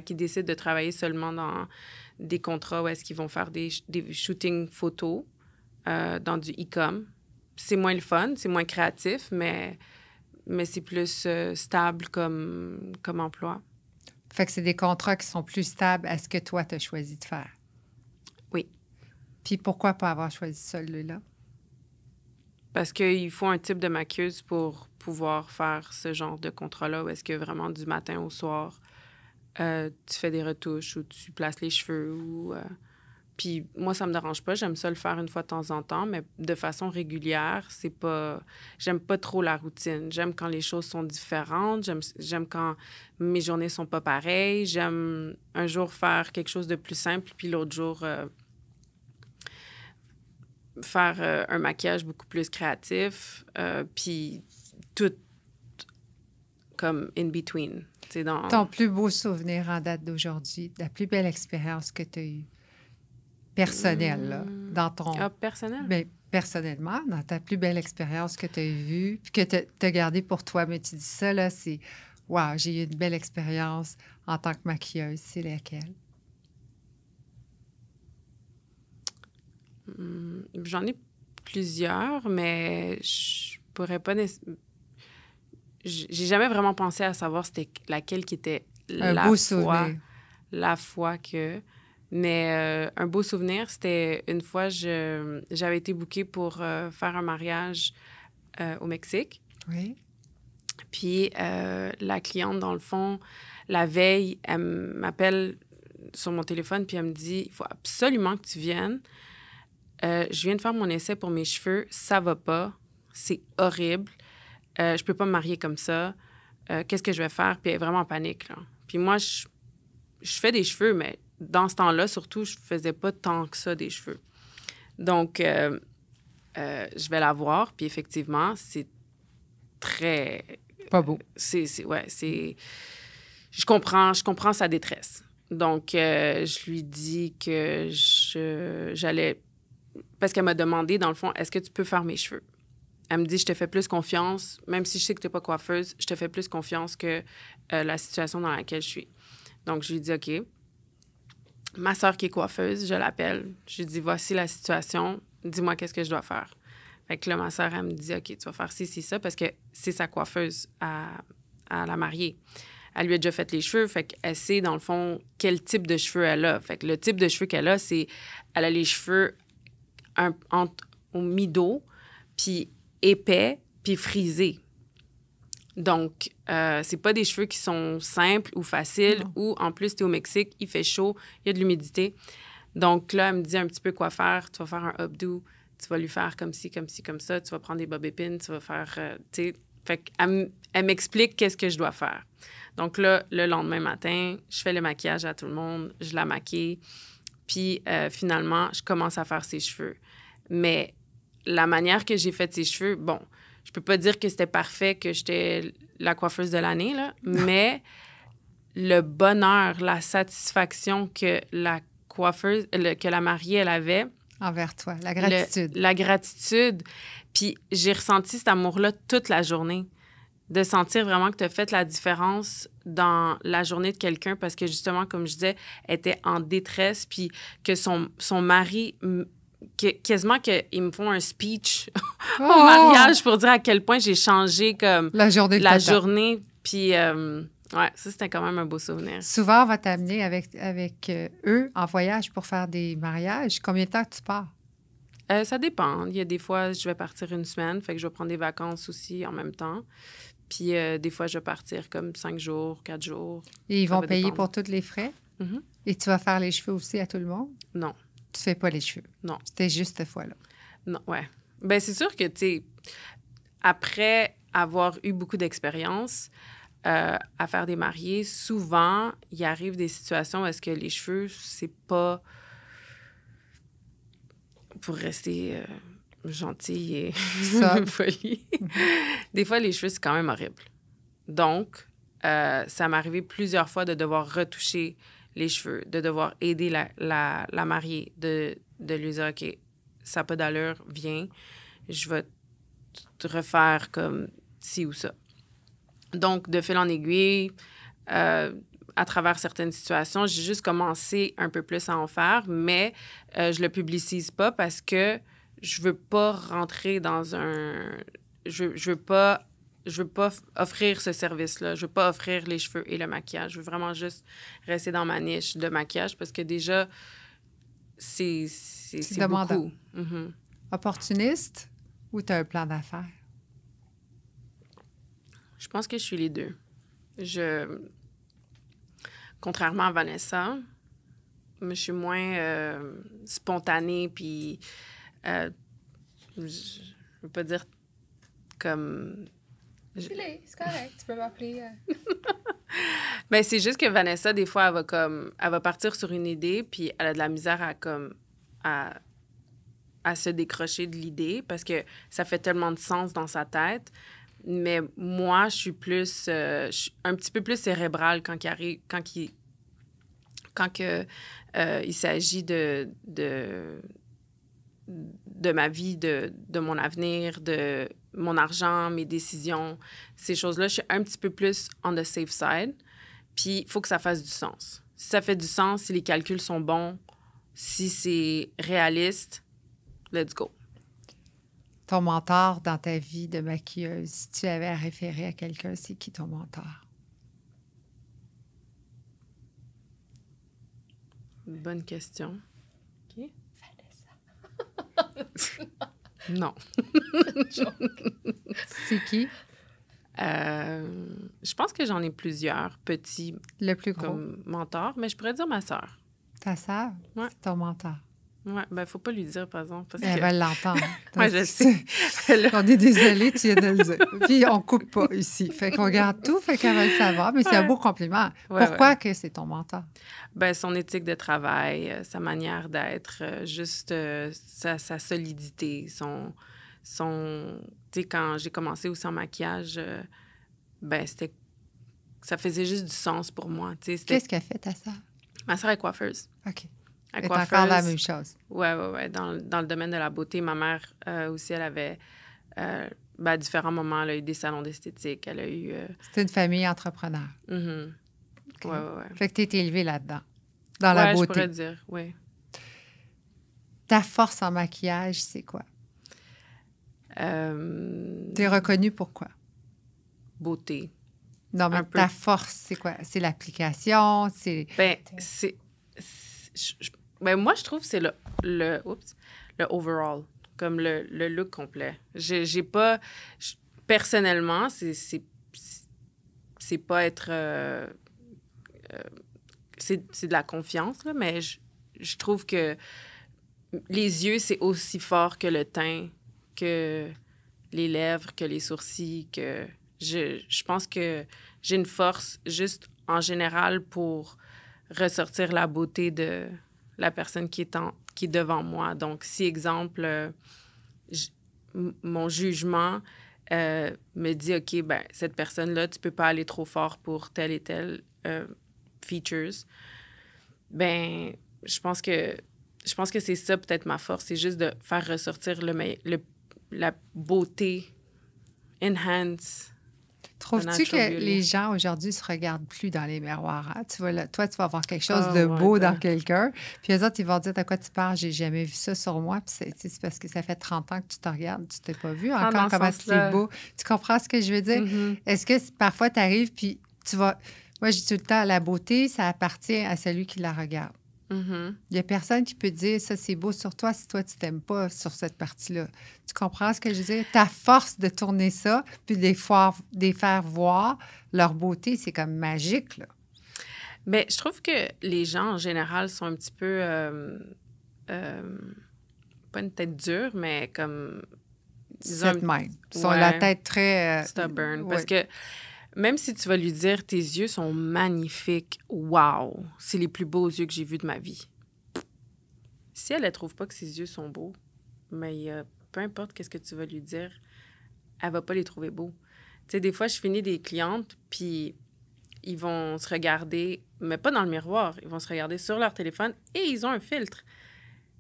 décident de travailler seulement dans des contrats où est-ce qu'ils vont faire des shootings photos dans du e-com. C'est moins le fun, c'est moins créatif, mais c'est plus stable comme emploi. Fait que c'est des contrats qui sont plus stables à ce que toi, tu as choisi de faire. Oui. Puis pourquoi pas avoir choisi celui-là? Parce qu'il faut un type de maquilleuse pour pouvoir faire ce genre de contrat-là où est-ce que vraiment du matin au soir, tu fais des retouches ou tu places les cheveux ou... Puis moi, ça me dérange pas. J'aime ça le faire une fois de temps en temps, mais de façon régulière, c'est pas... J'aime pas trop la routine. J'aime quand les choses sont différentes. J'aime quand mes journées sont pas pareilles. J'aime un jour faire quelque chose de plus simple, puis l'autre jour... faire un maquillage beaucoup plus créatif, puis tout comme in between. Ton plus beau souvenir en date d'aujourd'hui, la plus belle expérience que tu as eue, personnelle, là, dans ton... Ah, personnel? Bien, personnellement, dans ta plus belle expérience que tu as vue, puis que tu as gardée pour toi, mais tu dis ça, là, c'est « Wow, j'ai eu une belle expérience en tant que maquilleuse. » C'est laquelle? J'en ai plusieurs, mais je pourrais pas... J'ai jamais vraiment pensé à savoir c'était laquelle qui était la fois que... Mais un beau souvenir, c'était une fois, j'avais été bookée pour faire un mariage au Mexique. Oui. Puis la cliente, dans le fond, la veille, elle m'appelle sur mon téléphone, puis elle me dit, il faut absolument que tu viennes. Je viens de faire mon essai pour mes cheveux, ça va pas, c'est horrible. Je peux pas me marier comme ça. Qu'est-ce que je vais faire? Puis elle est vraiment en panique, là. Puis moi, je fais des cheveux, mais dans ce temps-là, surtout, je faisais pas tant que ça des cheveux. Donc, je vais la voir, puis effectivement, c'est très... Pas beau. Ouais, c'est... Je comprends sa détresse. Donc, je lui dis que j'allais... Parce qu'elle m'a demandé, dans le fond, est-ce que tu peux faire mes cheveux? Elle me dit, je te fais plus confiance, même si je sais que tu n'es pas coiffeuse, je te fais plus confiance que la situation dans laquelle je suis. Donc, je lui dis, OK. Ma sœur qui est coiffeuse, je l'appelle. Je lui dis, voici la situation, dis-moi qu'est-ce que je dois faire. Fait que là, ma sœur, elle me dit, OK, tu vas faire ci, ça, parce que c'est sa coiffeuse à la mariée. Elle lui a déjà fait les cheveux, fait qu'elle sait, dans le fond, quel type de cheveux elle a. Fait que le type de cheveux qu'elle a, c'est... Elle a les cheveux au mi-dos, puis épais, puis frisés. Donc, c'est pas des cheveux qui sont simples ou faciles, ou en plus, t'es au Mexique, il fait chaud, il y a de l'humidité. Donc là, elle me dit un petit peu quoi faire. Tu vas faire un updo, tu vas lui faire comme ci, comme ça, tu vas prendre des bob épines, tu vas faire, tu sais... Fait qu'elle m'explique qu'est-ce que je dois faire. Donc là, le lendemain matin, je fais le maquillage à tout le monde, je la maquille, puis finalement, je commence à faire ses cheveux. Mais la manière que j'ai fait ses cheveux, bon, je peux pas dire que c'était parfait, que j'étais la coiffeuse de l'année, là, mais le bonheur, la satisfaction que la coiffeuse, que la mariée, elle avait... Envers toi, la gratitude. La gratitude. Puis j'ai ressenti cet amour-là toute la journée. De sentir vraiment que tu as fait la différence dans la journée de quelqu'un parce que, justement, comme je disais, elle était en détresse, puis que son mari... quasiment qu'ils me font un speech au mariage pour dire à quel point j'ai changé comme la journée. Puis, ouais, ça, c'était quand même un beau souvenir. Souvent, on va t'amener avec eux en voyage pour faire des mariages. Combien de temps tu pars? Ça dépend. Il y a des fois, je vais partir une semaine, fait que je vais prendre des vacances aussi en même temps. Puis, des fois, je vais partir comme 5 jours, 4 jours. Et ils vont payer pour tous les frais? Mm-hmm. Et tu vas faire les cheveux aussi à tout le monde? Non. Tu fais pas les cheveux? Non. C'était juste cette fois-là? Non, ouais. Bien, c'est sûr que, tu sais, après avoir eu beaucoup d'expérience à faire des mariés, souvent, il arrive des situations où est-ce que les cheveux, c'est pas... Pour rester gentille et folie. Des fois, les cheveux, c'est quand même horrible. Donc, ça m'est arrivé plusieurs fois de devoir retoucher les cheveux, de devoir aider la mariée, de lui dire, OK, ça n'a pas d'allure, viens, je vais te refaire comme ci ou ça. Donc, de fil en aiguille, à travers certaines situations, j'ai juste commencé un peu plus à en faire, mais je le publicise pas parce que je veux pas rentrer dans un... Je veux pas offrir ce service-là. Je veux pas offrir les cheveux et le maquillage. Je veux vraiment juste rester dans ma niche de maquillage parce que déjà, c'est beaucoup. Mm-hmm. Opportuniste ou tu as un plan d'affaires? Je pense que je suis les deux. Contrairement à Vanessa, je suis moins spontanée, puis je veux pas dire comme... C'est correct, tu peux m'appeler. Ben, c'est juste que Vanessa, des fois, elle va partir sur une idée, puis elle a de la misère à se décrocher de l'idée parce que ça fait tellement de sens dans sa tête. Mais moi, je suis plus... je suis un petit peu plus cérébrale quand il s'agit de ma vie, de mon avenir, de mon argent, mes décisions, ces choses-là. Je suis un petit peu plus on the safe side. Puis, il faut que ça fasse du sens. Si ça fait du sens, si les calculs sont bons, si c'est réaliste, let's go. Ton mentor dans ta vie de maquilleuse, si tu avais à référer à quelqu'un, c'est qui ton mentor? Bonne question. OK. Non. C'est qui? Je pense que j'en ai plusieurs petits Le plus gros. comme mentors, mais je pourrais dire ma sœur. Ta sœur? Ouais. C'est ton mentor. Ouais, ben faut pas lui dire, par exemple, parce Elle que... va l'entendre. Ouais, je sais. On est désolé, tu viens de le dire. Puis on coupe pas ici. Fait qu'on garde tout, fait qu'elle va le savoir. Mais c'est un beau compliment. Ouais, Pourquoi que c'est ton mentor? Ben, son éthique de travail, sa manière d'être, sa solidité, son... Tu sais, quand j'ai commencé aussi en maquillage, ben, ça faisait juste du sens pour moi. Qu'est-ce qu'elle fait, ta sœur? Ma sœur est coiffeuse. OK. Elle C'est encore la même chose. Oui. Dans le domaine de la beauté, ma mère aussi, elle avait, à différents moments, elle a eu des salons d'esthétique. Elle a eu... C'est une famille entrepreneur. Mm-hmm. Okay. Ouais. Fait que tu été élevée là-dedans, dans la beauté. Je pourrais dire, oui. Ta force en maquillage, c'est quoi? T'es reconnue pour quoi? Beauté. Non, mais ta force, c'est quoi? C'est l'application? C'est... Ben, moi, je trouve que c'est le overall, comme le look complet. J'ai pas... personnellement, c'est pas être... c'est de la confiance, là, mais je trouve que les yeux, c'est aussi fort que le teint, que les lèvres, que les sourcils, que... Je pense que j'ai une force juste en général pour ressortir la beauté de la personne qui est devant moi. Donc, si, exemple, mon jugement me dit, OK, ben cette personne-là, tu peux pas aller trop fort pour tel et tel features, ben je pense que c'est ça peut-être ma force, c'est juste de faire ressortir la beauté, enhance. Trouves-tu que les gens aujourd'hui se regardent plus dans les miroirs? Hein? Toi, tu vas avoir quelque chose de beau dans quelqu'un, puis les autres, ils vont dire de quoi tu parles, j'ai jamais vu ça sur moi, puis c'est parce que ça fait 30 ans que tu te regardes, tu t'es pas vu encore comment c'est beau. Tu comprends ce que je veux dire? Mm-hmm. Est-ce que parfois, tu arrives, puis tu vas... Moi, je dis tout le temps, la beauté, ça appartient à celui qui la regarde. Mm-hmm. Il n'y a personne qui peut dire ça, c'est beau sur toi si toi, tu t'aimes pas sur cette partie-là. Tu comprends ce que je veux dire? Ta force de tourner ça, puis de les faire voir leur beauté, c'est comme magique, là. Mais je trouve que les gens, en général, sont un petit peu... pas une tête dure, mais comme... Cette même. Ils ont la tête très... stubborn. Parce que même si tu vas lui dire, tes yeux sont magnifiques, wow, c'est les plus beaux yeux que j'ai vus de ma vie. Si elle ne trouve pas que ses yeux sont beaux, mais peu importe qu'est-ce que tu vas lui dire, elle va pas les trouver beaux. Tu sais, des fois, je finis des clientes, puis ils vont se regarder, mais pas dans le miroir, ils vont se regarder sur leur téléphone et ils ont un filtre.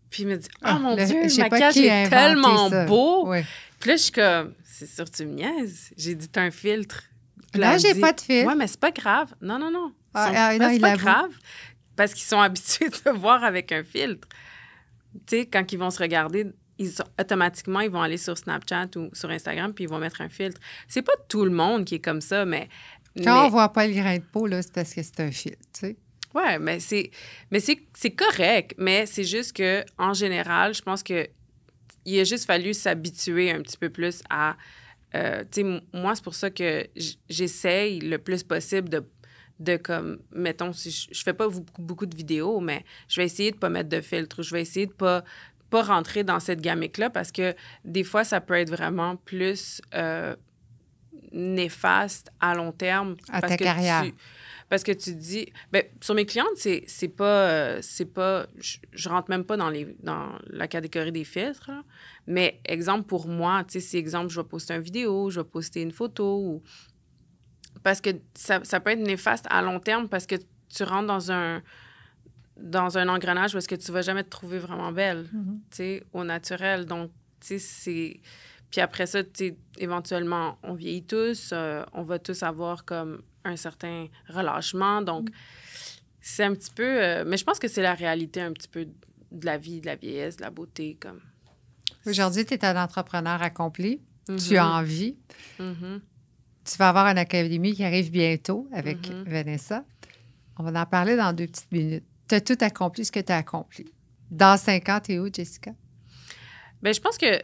Puis ils me disent, oh mon Dieu, le maquillage est tellement beau. Oui. Puis là, je suis comme, c'est sûr, tu me niaises. J'ai dit, t'as un filtre. Là, j'ai pas de filtre. Ouais, mais c'est pas grave. Non. Non, c'est pas grave. Parce qu'ils sont habitués de te voir avec un filtre. Tu sais, quand ils vont se regarder, automatiquement, ils vont aller sur Snapchat ou sur Instagram puis ils vont mettre un filtre. C'est pas tout le monde qui est comme ça, mais... Quand on voit pas le grain de peau, là, c'est parce que c'est un filtre, tu sais. Ouais, mais c'est correct. Mais c'est juste que en général, je pense que il a juste fallu s'habituer un petit peu plus à... tu sais, moi, c'est pour ça que j'essaye le plus possible de comme, mettons, si je fais pas beaucoup de vidéos, mais je vais essayer de pas mettre de filtre. Je vais essayer de pas rentrer dans cette gamique-là parce que des fois, ça peut être vraiment plus néfaste à long terme. À ta carrière. Parce que tu dis... Bien, sur mes clientes, c'est pas... je rentre même pas dans la catégorie des filtres, là. Mais exemple, pour moi, tu sais, si exemple, je vais poster une vidéo, je vais poster une photo, ou... Parce que ça peut être néfaste à long terme parce que tu rentres dans un engrenage parce que tu vas jamais te trouver vraiment belle, tu sais, au naturel. Donc, tu sais, c'est... Puis après ça, tu sais, éventuellement, on vieillit tous, on va tous avoir comme un certain relâchement. Donc, c'est un petit peu... mais je pense que c'est la réalité un petit peu de la vie, de la vieillesse, de la beauté, comme... Aujourd'hui, tu es un entrepreneur accompli. Tu as envie. Mm-hmm. Tu vas avoir une académie qui arrive bientôt avec Vanessa. On va en parler dans 2 petites minutes. Tu as tout accompli ce que tu as accompli. Dans 5 ans, tu es où, Jessica? Bien, je pense que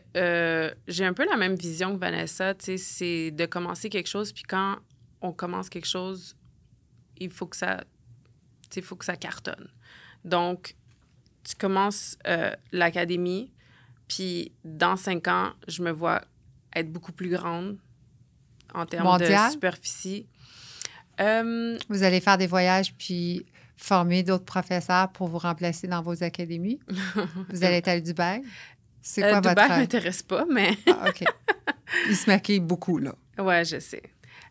j'ai un peu la même vision que Vanessa. Tu sais, c'est de commencer quelque chose, puis quand on commence quelque chose, il faut que ça, tu sais, il faut que ça cartonne. Donc, tu commences l'académie, puis dans 5 ans, je me vois être beaucoup plus grande en termes de superficie. Vous allez faire des voyages puis former d'autres professeurs pour vous remplacer dans vos académies? Vous allez être à Dubaï? C'est quoi votre Dubaï ne m'intéresse pas, mais... Ah, OK. Il se maquille beaucoup, là. Ouais, je sais.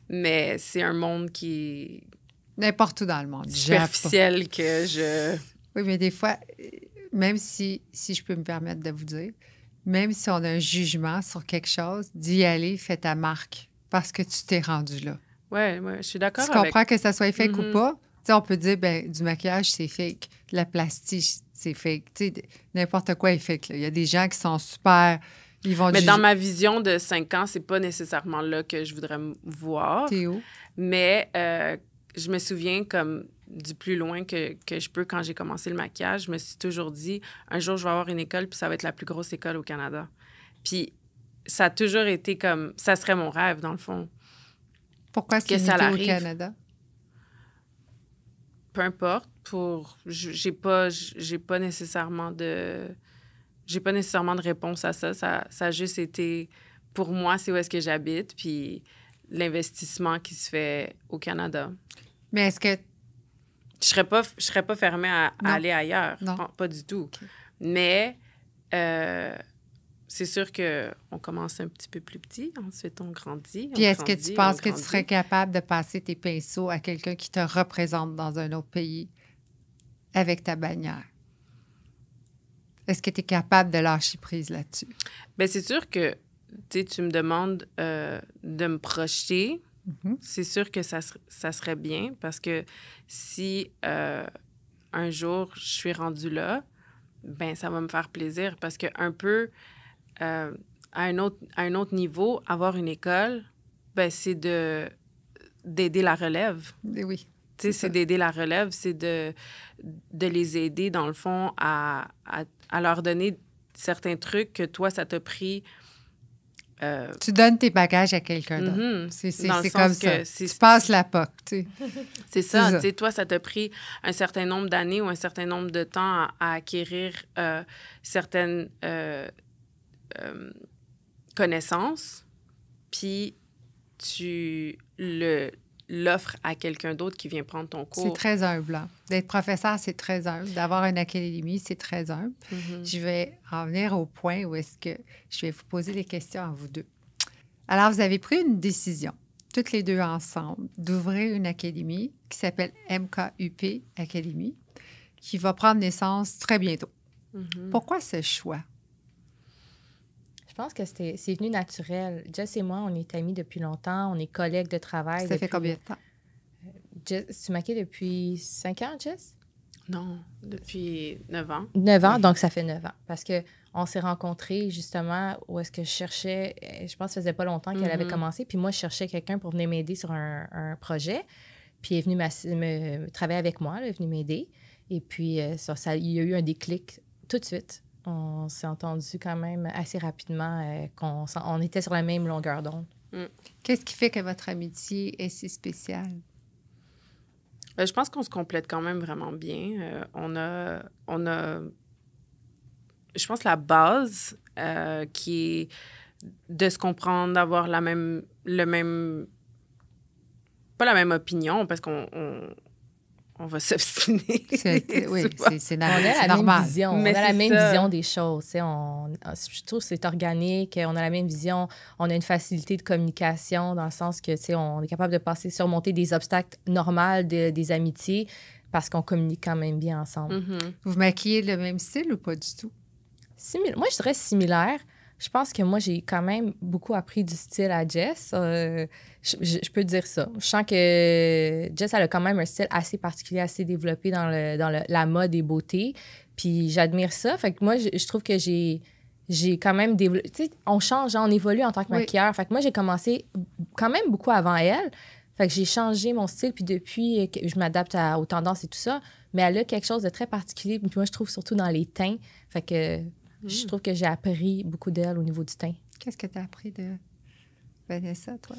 Mais c'est un monde qui... N'importe où dans le monde. Superficiel que je... Oui, mais des fois, même si je peux me permettre de vous dire, même si on a un jugement sur quelque chose, d'y aller, fais ta marque parce que tu t'es rendu là. Oui, je suis d'accord avec... Tu comprends que ça soit fake ou pas? Tu sais, on peut dire, ben du maquillage, c'est fake. La plastique, c'est fake. Tu sais, n'importe quoi est fake, là. Il y a des gens qui sont super... Ils vont mais dans ma vision de 5 ans, c'est pas nécessairement là que je voudrais me voir. T'es où? Mais je me souviens comme du plus loin que je peux quand j'ai commencé le maquillage. Je me suis toujours dit, un jour, je vais avoir une école puis ça va être la plus grosse école au Canada. Puis ça a toujours été comme... Ça serait mon rêve, dans le fond. Pourquoi c'est limité au Canada? Peu importe. J'ai pas nécessairement de... J'ai pas nécessairement de réponse à ça. Ça a juste été... Pour moi, c'est où est-ce que j'habite, puis l'investissement qui se fait au Canada. Mais est-ce que... Je serais pas fermée à aller ailleurs. Non. Pas du tout. Okay. Mais c'est sûr qu'on commence un petit peu plus petit. Ensuite, on grandit. Puis est-ce que tu penses que tu serais capable de passer tes pinceaux à quelqu'un qui te représente dans un autre pays avec ta bannière? Est-ce que tu es capable de lâcher prise là-dessus? Bien, c'est sûr que tu me demandes de me projeter. Mm-hmm. C'est sûr que ça serait bien parce que si un jour je suis rendue là, ben ça va me faire plaisir parce que un peu à un autre niveau, avoir une école, ben c'est d'aider la relève. Oui. C'est d'aider la relève, c'est de les aider, dans le fond, à leur donner certains trucs que toi, ça t'a pris... Tu donnes tes bagages à quelqu'un d'autre. Mm-hmm. C'est comme ça. Tu passes la POC, tu sais. C'est ça. Tu sais, toi, ça t'a pris un certain nombre d'années ou un certain nombre de temps à acquérir certaines connaissances, puis tu l'offres à quelqu'un d'autre qui vient prendre ton cours. C'est très humble. Hein? D'être professeur, c'est très humble. D'avoir une académie, c'est très humble. Mm-hmm. Je vais en venir au point où est-ce que je vais vous poser des questions à vous deux. Alors, vous avez pris une décision, toutes les deux ensemble, d'ouvrir une académie qui s'appelle MKUP Academy, qui va prendre naissance très bientôt. Mm-hmm. Pourquoi ce choix? Je pense que c'est venu naturel. Jess et moi, on est amis depuis longtemps. On est collègues de travail. Ça fait combien de temps? Jess, tu maquilles depuis 5 ans, Jess? Non, depuis 9 ans. 9 ans, donc ça fait 9 ans. Parce qu'on s'est rencontrés justement où est-ce que je cherchais... Je pense que ça faisait pas longtemps qu'elle avait commencé. Puis moi, je cherchais quelqu'un pour venir m'aider sur un projet. Puis elle est venue travailler avec moi. Elle est venue m'aider. Et puis, il y a eu un déclic tout de suite. On s'est entendu quand même assez rapidement qu'on était sur la même longueur d'onde. Qu'est-ce qui fait que votre amitié est si spéciale? Je pense qu'on se complète quand même vraiment bien. On a je pense, la base qui est de se comprendre, d'avoir la même le même... Pas la même opinion, parce qu'on va s'obstiner. Oui, c'est on a la normal. même vision. Mais on a la c'est même ça. vision des choses. Je trouve que c'est organique. On a la même vision. On a une facilité de communication dans le sens que on est capable de surmonter des obstacles normaux des amitiés parce qu'on communique quand même bien ensemble. Mm-hmm. Vous maquillez le même style ou pas du tout? Moi, je dirais similaire. Je pense que moi, j'ai quand même beaucoup appris du style à Jess. Je peux dire ça. Je sens que Jess, elle a quand même un style assez particulier, assez développé dans la mode et beauté. Puis j'admire ça. Fait que moi, je trouve que j'ai quand même développé... Tu sais, on change, on évolue en tant que maquilleur. Fait que moi, j'ai commencé quand même beaucoup avant elle. Fait que j'ai changé mon style. Puis depuis, je m'adapte aux tendances et tout ça. Mais elle a quelque chose de très particulier. Puis moi, je trouve surtout dans les teints. Fait que... Je trouve que j'ai appris beaucoup d'elle au niveau du teint. Qu'est-ce que tu as appris de Vanessa, toi?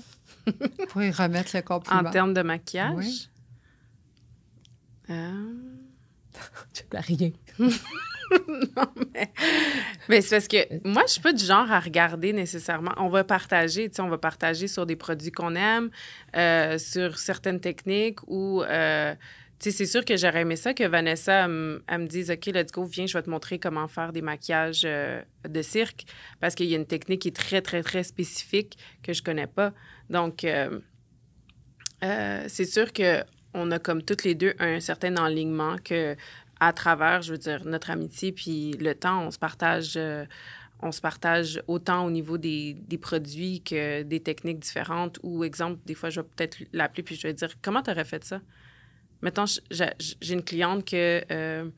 Pour y remettre le compliment. En termes de maquillage? Oui. Je ne rien. Non, mais c'est parce que moi, je suis pas du genre à regarder nécessairement. On va partager, tu sais, on va partager sur des produits qu'on aime, sur certaines techniques ou... tu sais, c'est sûr que j'aurais aimé ça que Vanessa, elle me dise « OK, let's go, viens, je vais te montrer comment faire des maquillages de cirque. » Parce qu'il y a une technique qui est très, très, très spécifique que je connais pas. Donc, c'est sûr qu'on a comme toutes les deux un certain enlignement que à travers, je veux dire, notre amitié puis le temps, on se partage autant au niveau des produits que des techniques différentes. Ou, exemple, des fois, je vais peut-être l'appeler puis je vais dire « Comment tu aurais fait ça? » Mettons, j'ai une cliente que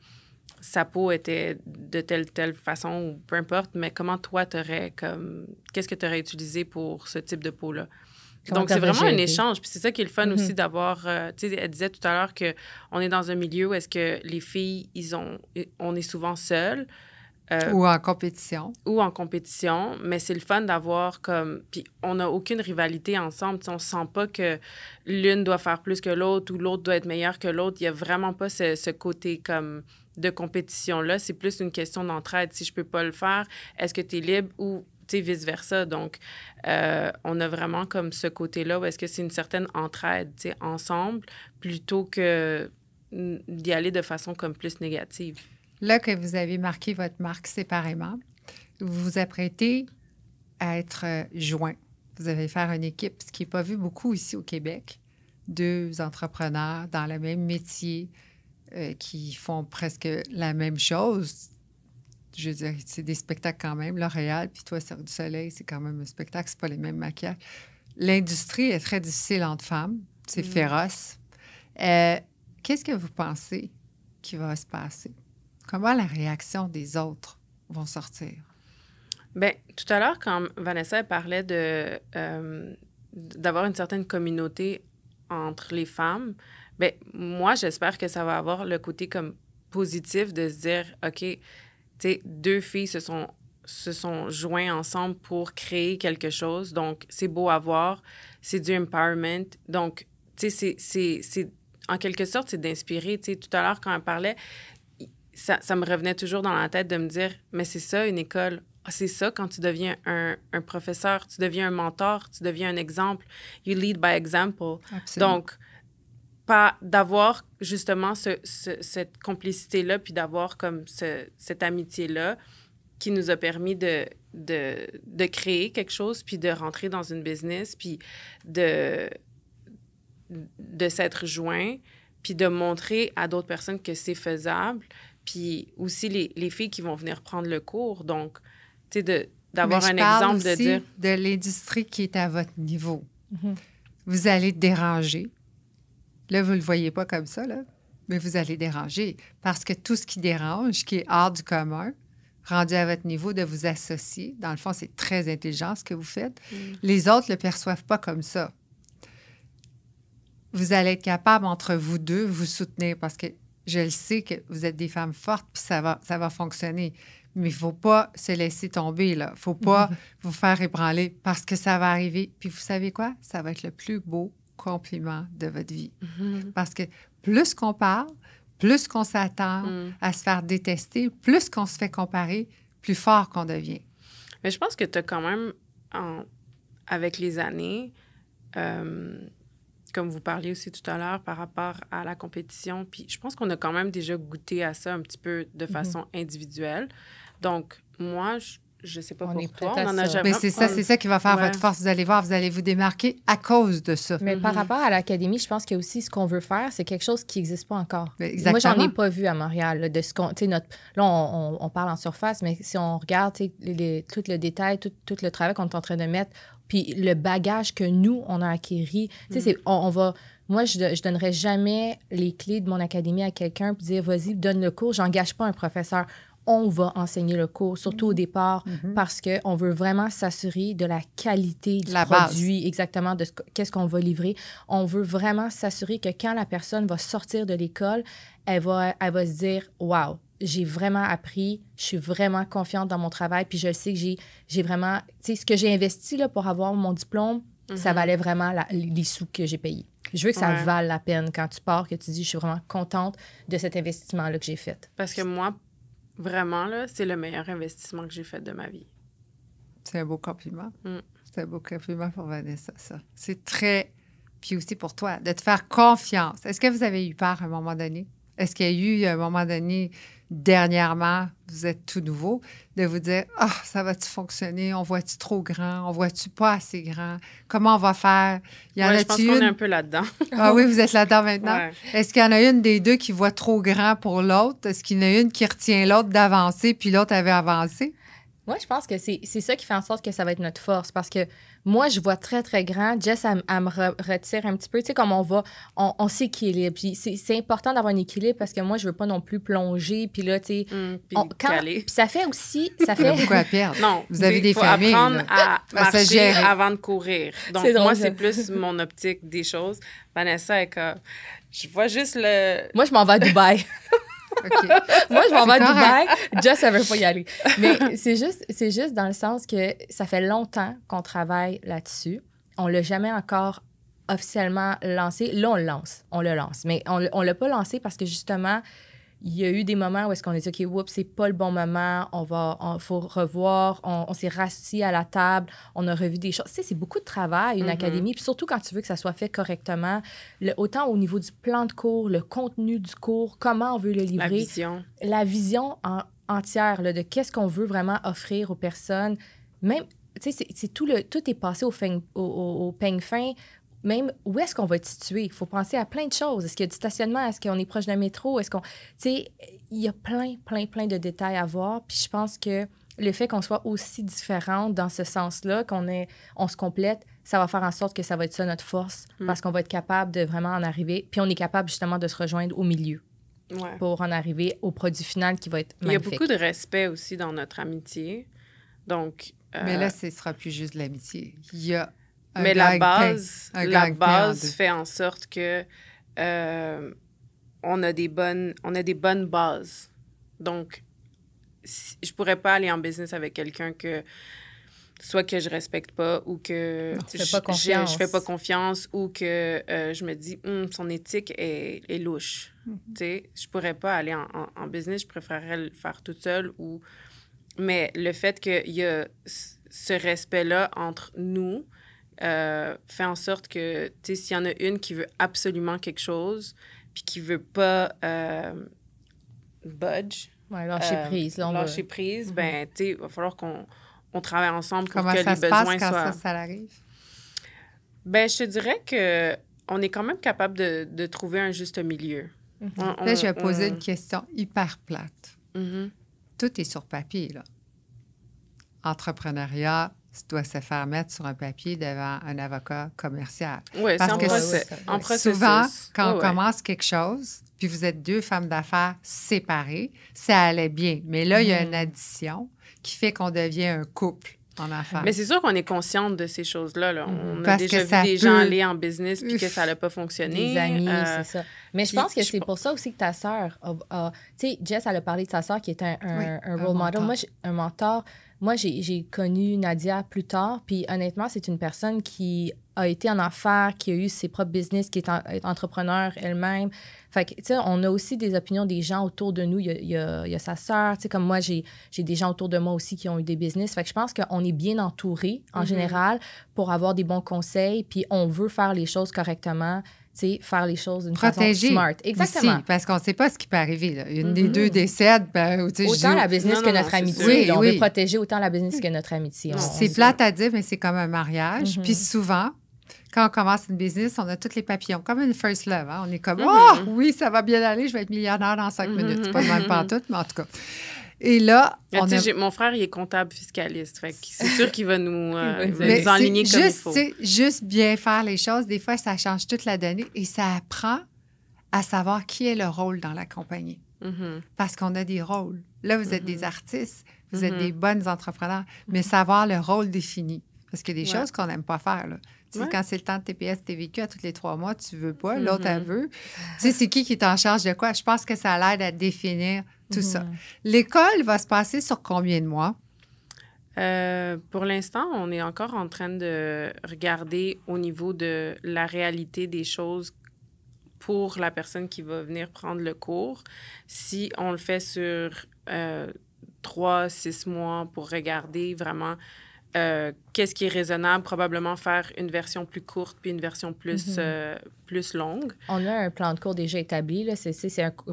sa peau était de telle façon ou peu importe, mais comment toi, qu'est-ce que tu aurais utilisé pour ce type de peau-là? Donc, c'est vraiment un échange. Puis c'est ça qui est le fun aussi d'avoir... tu sais, elle disait tout à l'heure qu'on est dans un milieu où est-ce que les filles, on est souvent seules. Ou en compétition. Ou en compétition, mais c'est le fun d'avoir comme... Puis on n'a aucune rivalité ensemble. T'sais, on ne sent pas que l'une doit faire plus que l'autre ou l'autre doit être meilleure que l'autre. Il n'y a vraiment pas ce côté comme de compétition-là. C'est plus une question d'entraide. Si je ne peux pas le faire, est-ce que tu es libre ou vice-versa? Donc, on a vraiment comme ce côté-là où est-ce que c'est une certaine entraide ensemble plutôt que d'y aller de façon comme plus négative. Là que vous avez marqué votre marque séparément, vous vous apprêtez à être joints. Vous allez faire une équipe, ce qui n'est pas vu beaucoup ici au Québec. 2 entrepreneurs dans le même métier qui font presque la même chose. Je veux dire, c'est des spectacles quand même. L'Oréal, puis toi, Cirque du Soleil, c'est quand même un spectacle. C'est pas les mêmes maquillages. L'industrie est très difficile entre femmes. C'est féroce. Qu'est-ce que vous pensez qui va se passer? Comment la réaction des autres vont sortir? Bien, tout à l'heure, quand Vanessa parlait d'avoir une certaine communauté entre les femmes, bien, moi, j'espère que ça va avoir le côté comme positif de se dire, OK, tu sais, 2 filles se sont joints ensemble pour créer quelque chose. Donc, c'est beau à voir. C'est du empowerment. Donc, tu sais, c'est en quelque sorte, c'est d'inspirer. Tu sais, tout à l'heure, quand elle parlait, ça me revenait toujours dans la tête de me dire, mais c'est ça, une école. C'est ça, quand tu deviens un professeur, tu deviens un mentor, tu deviens un exemple. You lead by example. Absolument. Donc, d'avoir justement cette complicité-là, puis d'avoir comme cette amitié-là qui nous a permis de créer quelque chose, puis de rentrer dans une business, puis de s'être joints, puis de montrer à d'autres personnes que c'est faisable. Puis aussi les filles qui vont venir prendre le cours. Donc, tu sais, d'avoir un exemple de dire... de l'industrie qui est à votre niveau. Mm-hmm. Vous allez déranger. Là, vous ne le voyez pas comme ça, là, mais vous allez déranger. Parce que tout ce qui dérange, qui est hors du commun, rendu à votre niveau, de vous associer, dans le fond, c'est très intelligent ce que vous faites. Les autres ne le perçoivent pas comme ça. Vous allez être capable, entre vous deux, vous soutenir parce que je le sais que vous êtes des femmes fortes, puis ça va fonctionner. Mais il ne faut pas se laisser tomber, là. Il ne faut pas vous faire ébranler parce que ça va arriver. Puis vous savez quoi? Ça va être le plus beau compliment de votre vie. Parce que plus qu'on parle, plus qu'on s'attend à se faire détester, plus qu'on se fait comparer, plus fort qu'on devient. Mais je pense que tu as quand même, avec les années, comme vous parliez aussi tout à l'heure par rapport à la compétition, puis je pense qu'on a quand même déjà goûté à ça un petit peu de façon individuelle. Donc, moi, je sais pas On est pour toi, prête à on en a ça. jamais... Mais c'est ça qui va faire Ouais. votre force. Vous allez voir, vous allez vous démarquer à cause de ça. Mais par rapport à l'académie, je pense que aussi ce qu'on veut faire, c'est quelque chose qui n'existe pas encore. Exactement. Moi, j'en ai pas vu à Montréal. Là, de ce qu'on, là, on parle en surface, mais si on regarde tout le détail, tout le travail qu'on est en train de mettre, puis le bagage que nous, on a acquis, on va... Moi, je donnerais jamais les clés de mon académie à quelqu'un pour dire, vas-y, donne le cours. J'engage pas un professeur. On va enseigner le cours, surtout au départ, parce qu'on veut vraiment s'assurer de la qualité du produit, exactement, de qu'est-ce qu'on va livrer. On veut vraiment s'assurer que quand la personne va sortir de l'école, elle va se dire « Wow, j'ai vraiment appris, je suis vraiment confiante dans mon travail, puis je sais que j'ai vraiment... Tu sais, ce que j'ai investi là, pour avoir mon diplôme, ça valait vraiment les sous que j'ai payés. Je veux que ça vale la peine quand tu pars, que tu dis « Je suis vraiment contente de cet investissement-là que j'ai fait. » Parce que moi, vraiment, là, c'est le meilleur investissement que j'ai fait de ma vie. C'est un beau compliment. C'est un beau compliment pour Vanessa, ça. C'est très... Puis aussi pour toi, de te faire confiance. Est-ce que vous avez eu peur à un moment donné? Est-ce qu'il y a eu un moment donné, dernièrement, vous êtes tout nouveau, de vous dire « Ah, ça va-tu fonctionner? On voit-tu trop grand? On voit-tu pas assez grand? Comment on va faire? » Je pense qu'on est un peu là-dedans. Ah oui, vous êtes là-dedans maintenant? Ouais. Est-ce qu'il y en a une des deux qui voit trop grand pour l'autre? Est-ce qu'il y en a une qui retient l'autre d'avancer puis l'autre avait avancé? Moi, je pense que c'est ça qui fait en sorte que ça va être notre force. Parce que moi, je vois très, très grand. Jess, elle me retire un petit peu. Tu sais, comme on s'équilibre. Puis c'est important d'avoir un équilibre parce que moi, je veux pas non plus plonger. Puis là, tu sais, puis ça fait aussi... Ça fait beaucoup à perdre. Non, vous avez des familles. Il faut apprendre à marcher avant de courir. Donc, drôle, moi, ça. c'est plus mon optique des choses. Vanessa est comme... Je vois juste le... Moi, je m'en vais à Dubaï. OK. Moi, je m'en vais à Dubaï. Jess, elle veut pas y aller. Mais c'est juste dans le sens que ça fait longtemps qu'on travaille là-dessus. On l'a jamais encore officiellement lancé. Là, on le lance. Mais on l'a pas lancé parce que justement, il y a eu des moments où est-ce qu'on a dit, OK, oups, c'est pas le bon moment, faut revoir, on s'est rassis à la table, on a revu des choses. Tu sais, c'est beaucoup de travail, une académie, puis surtout quand tu veux que ça soit fait correctement, autant au niveau du plan de cours, le contenu du cours, comment on veut le livrer. La vision entière là, de qu'est-ce qu'on veut vraiment offrir aux personnes. Même, tu sais, tout est passé au peigne fin. Même où est-ce qu'on va être situé? Il faut penser à plein de choses. Est-ce qu'il y a du stationnement? Est-ce qu'on est proche d'un métro? Est-ce qu'on... Tu sais, il y a plein de détails à voir. Puis je pense que le fait qu'on soit aussi différentes dans ce sens-là, on se complète, ça va faire en sorte que ça va être ça notre force parce qu'on va être capable de vraiment en arriver. Puis on est capable justement de se rejoindre au milieu pour en arriver au produit final qui va être magnifique. Il y a beaucoup de respect aussi dans notre amitié. Donc... Mais là, ce ne sera plus juste l'amitié. Il y a... Mais la base fait en sorte que on a des bonnes bases. Donc, je pourrais pas aller en business avec quelqu'un que soit que je respecte pas ou que je fais pas confiance ou que je me dis son éthique est louche. Tu sais, je pourrais pas aller en business, je préférerais le faire toute seule mais le fait qu'il y a ce respect-là entre nous fait en sorte que, tu sais, s'il y en a une qui veut absolument quelque chose, puis qui veut pas budge. Lâcher prise. Lâcher prise, ben, tu sais, il va falloir qu'on travaille ensemble pour que les besoins soient... Comment ça se passe quand ça arrive? Ben, je te dirais que on est quand même capable de trouver un juste milieu. Là, je vais poser une question hyper plate. Tout est sur papier, là. Entrepreneuriat, ça doit se faire mettre sur un papier devant un avocat commercial. Oui, c'est en processus. Souvent, quand on commence quelque chose, puis vous êtes deux femmes d'affaires séparées, ça allait bien. Mais là, il y a une addition qui fait qu'on devient un couple en affaires. Mais c'est sûr qu'on est consciente de ces choses-là. Là. On a déjà vu des gens aller en business puis que ça n'a pas fonctionné. Des amis, c'est ça. Mais je pense que c'est pour ça aussi que ta sœur tu sais, Jess, elle a parlé de sa sœur qui est un role model. Moi, un mentor. Moi, j'ai connu Nadia plus tard, puis honnêtement, c'est une personne qui a été en affaires, qui a eu ses propres business, qui est entrepreneur elle-même. Fait que, tu sais, on a aussi des opinions des gens autour de nous. Il y a sa sœur, tu sais, comme moi, j'ai des gens autour de moi aussi qui ont eu des business. Fait que je pense qu'on est bien entouré, en général, pour avoir des bons conseils, puis on veut faire les choses correctement, tu sais, faire les choses d'une façon smart. Exactement. Aussi, parce qu'on ne sait pas ce qui peut arriver. Là. Une des deux décède, ben, tu sais, autant la business que notre amitié. Oui, on oui. veut protéger autant la business que notre amitié. C'est plate à dire, mais c'est comme un mariage. Puis souvent, quand on commence une business, on a tous les papillons, comme une first love. Hein? On est comme, oh, oui, ça va bien aller, je vais être millionnaire dans 5 minutes. C'est pas le même pantoute, mais en tout cas. Et là, mon frère, il est comptable fiscaliste. Fait que c'est sûr qu'il va nous enligner comme il faut. Juste bien faire les choses, des fois, ça change toute la donnée et ça apprend à savoir qui est le rôle dans la compagnie. Parce qu'on a des rôles. Là, vous êtes des artistes, vous êtes des bonnes entrepreneurs, mais savoir le rôle défini. Parce qu'il y a des choses qu'on n'aime pas faire, là. Tu sais, quand c'est le temps de TPS, TVQ, à tous les 3 mois, tu veux pas, l'autre, elle veut. Tu sais, c'est qui est en charge de quoi? Je pense que ça l'aide à définir tout ça. L'école va se passer sur combien de mois? Pour l'instant, on est encore en train de regarder au niveau de la réalité des choses pour la personne qui va venir prendre le cours. Si on le fait sur 3-6 mois pour regarder vraiment qu'est-ce qui est raisonnable, probablement faire une version plus courte puis une version plus longue. On a un plan de cours déjà établi. Là.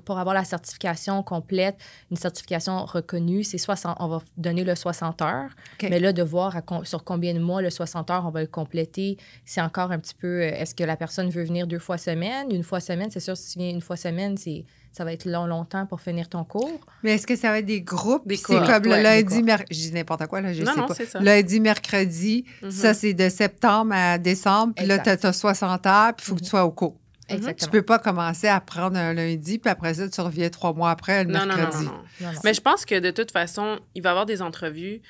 Pour avoir la certification complète, une certification reconnue, c'est 60, on va donner le 60 heures. Okay. Mais là, de voir sur combien de mois le 60 heures, on va le compléter, c'est encore un petit peu... Est-ce que la personne veut venir 2 fois semaine? Une fois semaine, c'est sûr, si tu viens une fois semaine, ça va être longtemps pour finir ton cours. Mais est-ce que ça va être des groupes? C'est comme le lundi, je dis n'importe quoi, là, je sais pas. C'est ça. Lundi, mercredi, ça, c'est de septembre à décembre. Puis là, tu as 60 heures, puis il faut que tu sois au cours. Exactement. Tu peux pas commencer à prendre un lundi, puis après ça, tu reviens 3 mois après, le mercredi. Non. Mais je pense que de toute façon, il va y avoir des entrevues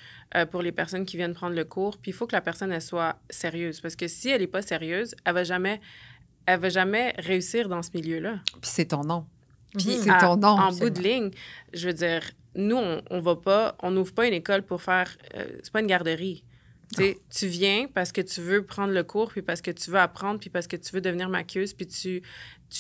pour les personnes qui viennent prendre le cours, puis il faut que la personne, elle soit sérieuse. Parce que si elle n'est pas sérieuse, elle va jamais réussir dans ce milieu-là. Puis c'est ton nom. Puis c'est ton nom. En bout de ligne, je veux dire, nous, on n'ouvre pas une école pour faire... c'est pas une garderie. Tu viens parce que tu veux prendre le cours, puis parce que tu veux apprendre, puis parce que tu veux devenir maquilleuse, puis tu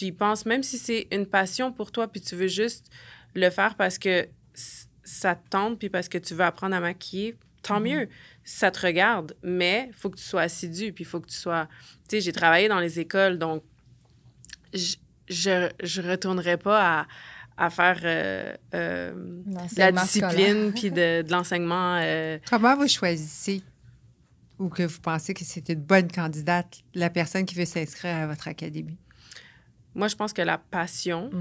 y penses, même si c'est une passion pour toi, puis tu veux juste le faire parce que ça te tente, puis parce que tu veux apprendre à maquiller, tant mieux. Ça te regarde, mais il faut que tu sois assidu, puis il faut que tu sois... Tu sais, j'ai travaillé dans les écoles, donc je retournerai pas à faire de la discipline puis de l'enseignement. Comment vous choisissez ou que vous pensez que c'est une bonne candidate, la personne qui veut s'inscrire à votre académie? Moi, je pense que la passion,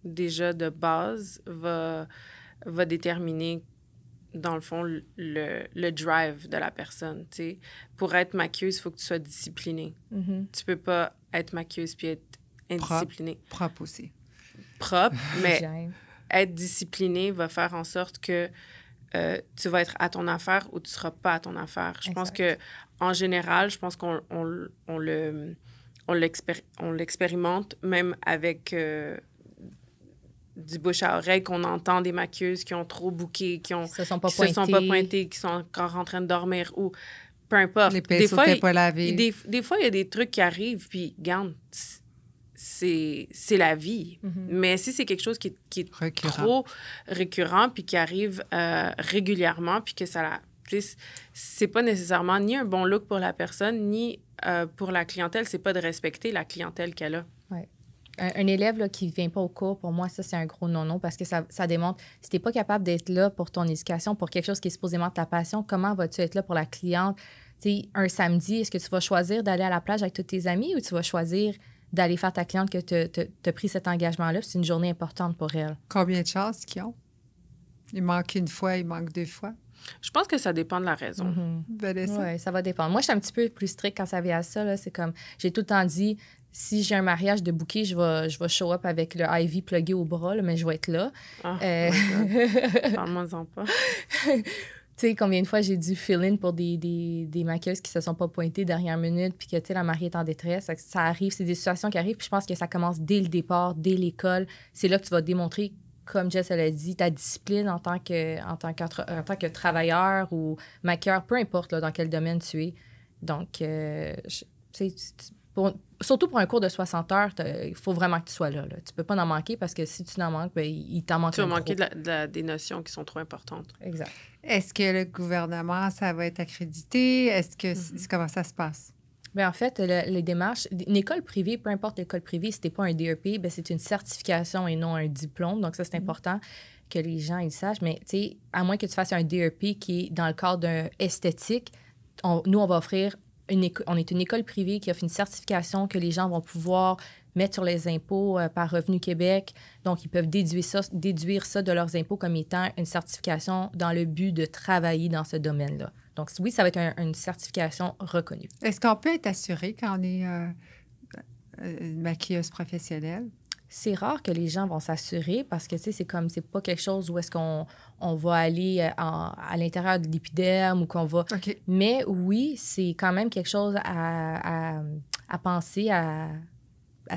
déjà de base, va déterminer, dans le fond, le drive de la personne. T'sais. Pour être maquilleuse, il faut que tu sois disciplinée. Tu peux pas être maquilleuse puis être indisciplinée. Propre aussi. Propre, mais être discipliné va faire en sorte que tu vas être à ton affaire ou tu ne seras pas à ton affaire. Je pense qu'en général, je pense qu'on l'expérimente même avec du bouche à oreille, qu'on entend des maquilleuses qui ont trop booké, qui se sont pas pointées, qui sont encore en train de dormir ou peu importe. Les pinceaux n'étaient pas lavés. Des fois, il y a des trucs qui arrivent, puis regarde, c'est la vie. Mais si c'est quelque chose qui est trop récurrent puis qui arrive régulièrement puis que ça c'est pas nécessairement ni un bon look pour la personne ni pour la clientèle, c'est pas de respecter la clientèle qu'elle a. Ouais. Un élève là, qui ne vient pas au cours, pour moi, ça, c'est un gros non-non parce que ça démontre, si tu n'es pas capable d'être là pour ton éducation, pour quelque chose qui est supposément ta passion, comment vas-tu être là pour la cliente? T'sais, un samedi, est-ce que tu vas choisir d'aller à la plage avec tous tes amis ou tu vas choisir d'aller faire ta cliente que tu as pris cet engagement-là? C'est une journée importante pour elle. Combien de chances qu'ils ont? Il manque une fois, il manque 2 fois? Je pense que ça dépend de la raison. Oui, ça va dépendre. Moi, je suis un petit peu plus stricte quand ça vient à ça. Là. C'est comme, j'ai tout le temps dit, si j'ai un mariage de bouquet, je vais show up avec le Ivy plugué au bras, là, mais je vais être là. Parle-moi-en pas. Tu sais, combien de fois j'ai dû fill-in pour des maquilleuses qui se sont pas pointées dernière minute puis que, tu sais, la mariée est en détresse. Ça arrive, c'est des situations qui arrivent. Puis je pense que ça commence dès le départ, dès l'école. C'est là que tu vas démontrer, comme Jess elle a dit, ta discipline en tant que travailleur ou maquilleur, peu importe là, dans quel domaine tu es. Donc, surtout pour un cours de 60 heures, il faut vraiment que tu sois là. Tu peux pas en manquer parce que si tu en manques, ben, il t'en manque Tu vas un manquer gros. des notions qui sont trop importantes. Exact. Est-ce que le gouvernement, ça va être accrédité? Est-ce que comment ça se passe? Bien, en fait, les démarches, une école privée, peu importe l'école privée, si tu n'es pas un DEP, bien, c'est une certification et non un diplôme. Donc, ça, c'est important que les gens ils sachent. Mais, tu sais, à moins que tu fasses un DEP qui est dans le cadre d'un esthétique, nous, on va offrir on est une école privée qui offre une certification que les gens vont pouvoir mettre sur les impôts par Revenu Québec. Donc, ils peuvent déduire ça de leurs impôts comme étant une certification dans le but de travailler dans ce domaine-là. Donc, oui, ça va être une certification reconnue. Est-ce qu'on peut être assuré quand on est une maquilleuse professionnelle? C'est rare que les gens vont s'assurer parce que, tu sais, c'est pas quelque chose où est-ce qu'on va aller à l'intérieur de l'épiderme ou qu'on va... OK. Mais oui, c'est quand même quelque chose à penser, à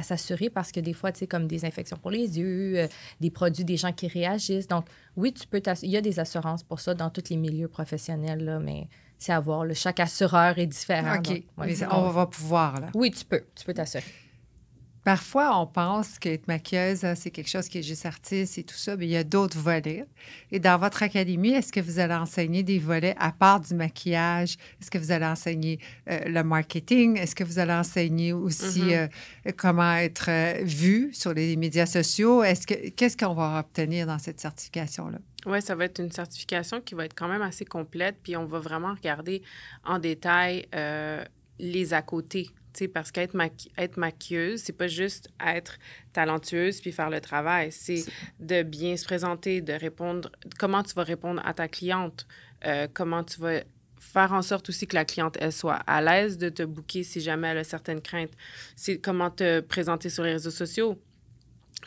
s'assurer parce que des fois, tu sais, comme des infections pour les yeux, des produits, des gens qui réagissent. Donc, oui, il y a des assurances pour ça dans tous les milieux professionnels, là, mais c'est à voir. Là, chaque assureur est différent. OK. Donc, Mais on va pouvoir, là. Oui, tu peux t'assurer. Parfois, on pense qu'être maquilleuse, c'est quelque chose qui est juste artiste et tout ça, mais il y a d'autres volets. Et dans votre académie, est-ce que vous allez enseigner des volets à part du maquillage? Est-ce que vous allez enseigner le marketing? Est-ce que vous allez enseigner aussi comment être vu sur les médias sociaux? Qu'est-ce qu'on va obtenir dans cette certification-là? Oui, ça va être une certification qui va être quand même assez complète, puis on va vraiment regarder en détail les à côté. T'sais, parce qu'être maquilleuse, c'est pas juste être talentueuse puis faire le travail. C'est de bien se présenter, de répondre... Comment tu vas répondre à ta cliente, comment tu vas faire en sorte aussi que la cliente, elle soit à l'aise de te booker si jamais elle a certaines craintes. C'est comment te présenter sur les réseaux sociaux,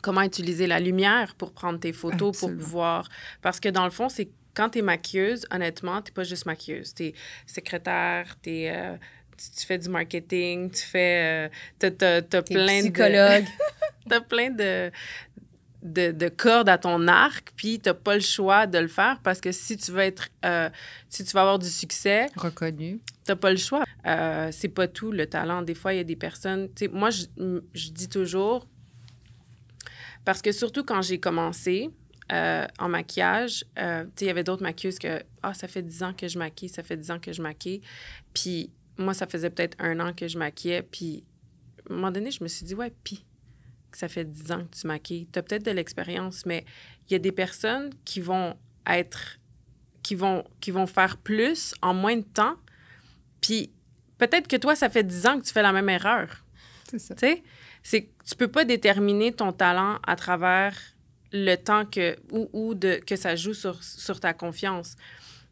comment utiliser la lumière pour prendre tes photos, Absolument. Pour pouvoir... Parce que dans le fond, c'est quand tu es maquilleuse, honnêtement, tu n'es pas juste maquilleuse. Tu es secrétaire, tu fais du marketing, tu fais... t'as plein psychologue. T'as plein de cordes à ton arc, puis t'as pas le choix de le faire parce que si tu veux avoir du succès... Reconnu. T'as pas le choix. C'est pas tout, le talent. Des fois, il y a des personnes... Tu sais, moi, je dis toujours... Parce que surtout quand j'ai commencé... en maquillage, tu sais, il y avait d'autres maquilleuses que « ça fait 10 ans que je maquille, ça fait 10 ans que je maquille. » Puis moi, ça faisait peut-être 1 an que je maquillais. Puis à un moment donné, je me suis dit « Ouais, puis que ça fait 10 ans que tu maquilles. Tu as peut-être de l'expérience, mais il y a des personnes qui vont faire plus en moins de temps. Puis peut-être que toi, ça fait 10 ans que tu fais la même erreur. » C'est ça. Tu sais, tu peux pas déterminer ton talent à travers le temps que ça joue sur ta confiance.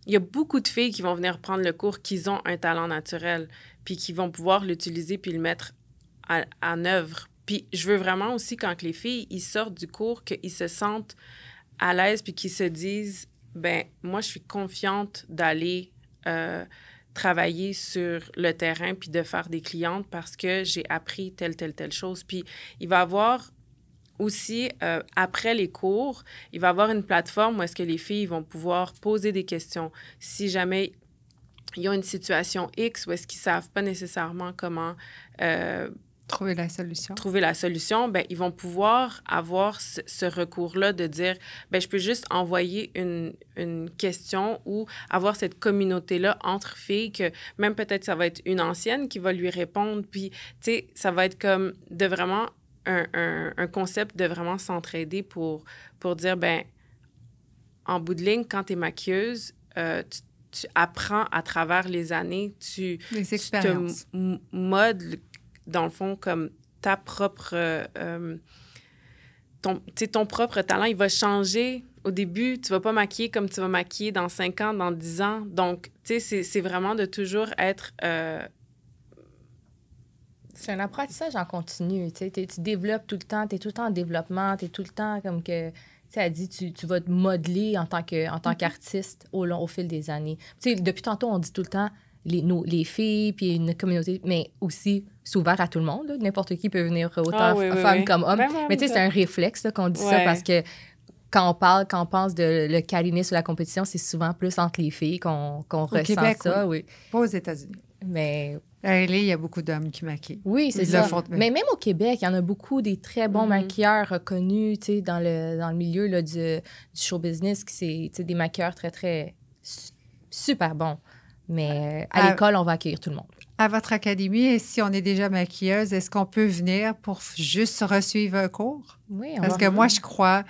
Il y a beaucoup de filles qui vont venir prendre le cours qui ont un talent naturel, puis qui vont pouvoir l'utiliser puis le mettre en œuvre. Puis je veux vraiment aussi, quand les filles ils sortent du cours, qu'ils se sentent à l'aise puis qu'ils se disent « ben moi, je suis confiante d'aller travailler sur le terrain puis de faire des clientes parce que j'ai appris telle chose. » Puis il va y avoir... Aussi, après les cours, il va y avoir une plateforme où est-ce que les filles vont pouvoir poser des questions. Si jamais ils ont une situation X où est-ce qu'ils ne savent pas nécessairement comment trouver la solution, bien, ils vont pouvoir avoir ce recours-là de dire, bien, je peux juste envoyer une question ou avoir cette communauté-là entre filles que même peut-être ça va être une ancienne qui va lui répondre. Puis, tu sais, ça va être comme de vraiment... Un concept de vraiment s'entraider pour dire, ben en bout de ligne, quand tu es maquilleuse, tu apprends à travers les années, tu te modes, dans le fond, comme ta propre... ton propre talent, il va changer. Au début, tu vas pas maquiller comme tu vas maquiller dans 5 ans, dans 10 ans. Donc, tu sais, c'est vraiment de toujours être... C'est un apprentissage en continu. Tu développes tout le temps, tu es tout le temps en développement, tu es tout le temps comme que... Tu sais, elle dit, tu vas te modeler en tant qu'artiste au fil des années. Tu sais, depuis tantôt, on dit tout le temps les filles, puis une communauté, mais aussi, c'est ouvert à tout le monde. Là. N'importe qui peut venir, autant femme comme homme. Vraiment, mais tu sais, c'est un réflexe là, qu'on dit ça parce que quand on pense de le câlinisme ou la compétition, c'est souvent plus entre les filles qu'on ressent Québec, ça. Oui. Pas aux États-Unis. Mais il y a beaucoup d'hommes qui maquillent. oui, c'est Ils ça. le font, Mais même au Québec, il y en a beaucoup des très bons Mhm. maquilleurs reconnus, tu sais, dans le milieu là, du show business, qui c'est, tu sais, des maquilleurs très, très super bons. Mais à Ah. l'école, on va accueillir tout le monde. À votre académie, si on est déjà maquilleuse, est-ce qu'on peut venir pour juste resuivre un cours? Oui, Parce que moi, je crois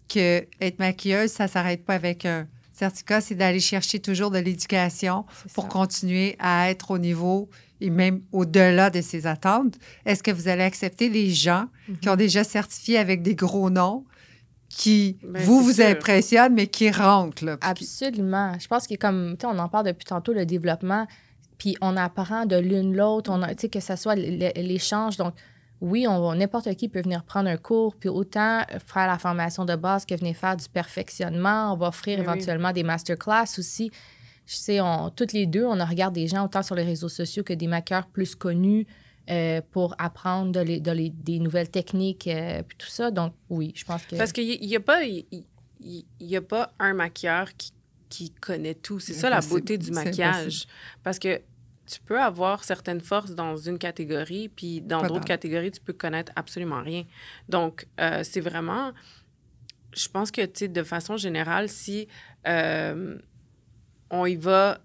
que être maquilleuse, ça ne s'arrête pas avec un certificat, c'est d'aller chercher toujours de l'éducation pour continuer à être au niveau et même au-delà de ses attentes. Est-ce que vous allez accepter les gens qui ont déjà certifié avec des gros noms qui, Ben, vous c'est sûr. impressionnent, mais qui rentrent? Là, puis Absolument. Je pense que comme, tu sais, on en parle depuis tantôt, le développement, puis on apprend de l'une l'autre, tu sais, que ce soit l'échange. Donc, oui, n'importe qui peut venir prendre un cours, puis autant faire la formation de base que venir faire du perfectionnement. On va offrir Oui, oui. éventuellement des masterclass aussi. Je sais, toutes les deux, on regarde des gens autant sur les réseaux sociaux que des maquilleurs plus connus pour apprendre des nouvelles techniques, puis tout ça. Donc, oui, je pense que... Parce qu'il n'y a pas... Il y a pas un maquilleur qui connaît tout. C'est ça la Impossible. beauté du C'est maquillage. impossible. Parce que tu peux avoir certaines forces dans une catégorie, puis dans Pas d'autres dans- catégories, tu peux connaître absolument rien. Donc, c'est vraiment... Je pense que, tu sais, de façon générale, si on y va...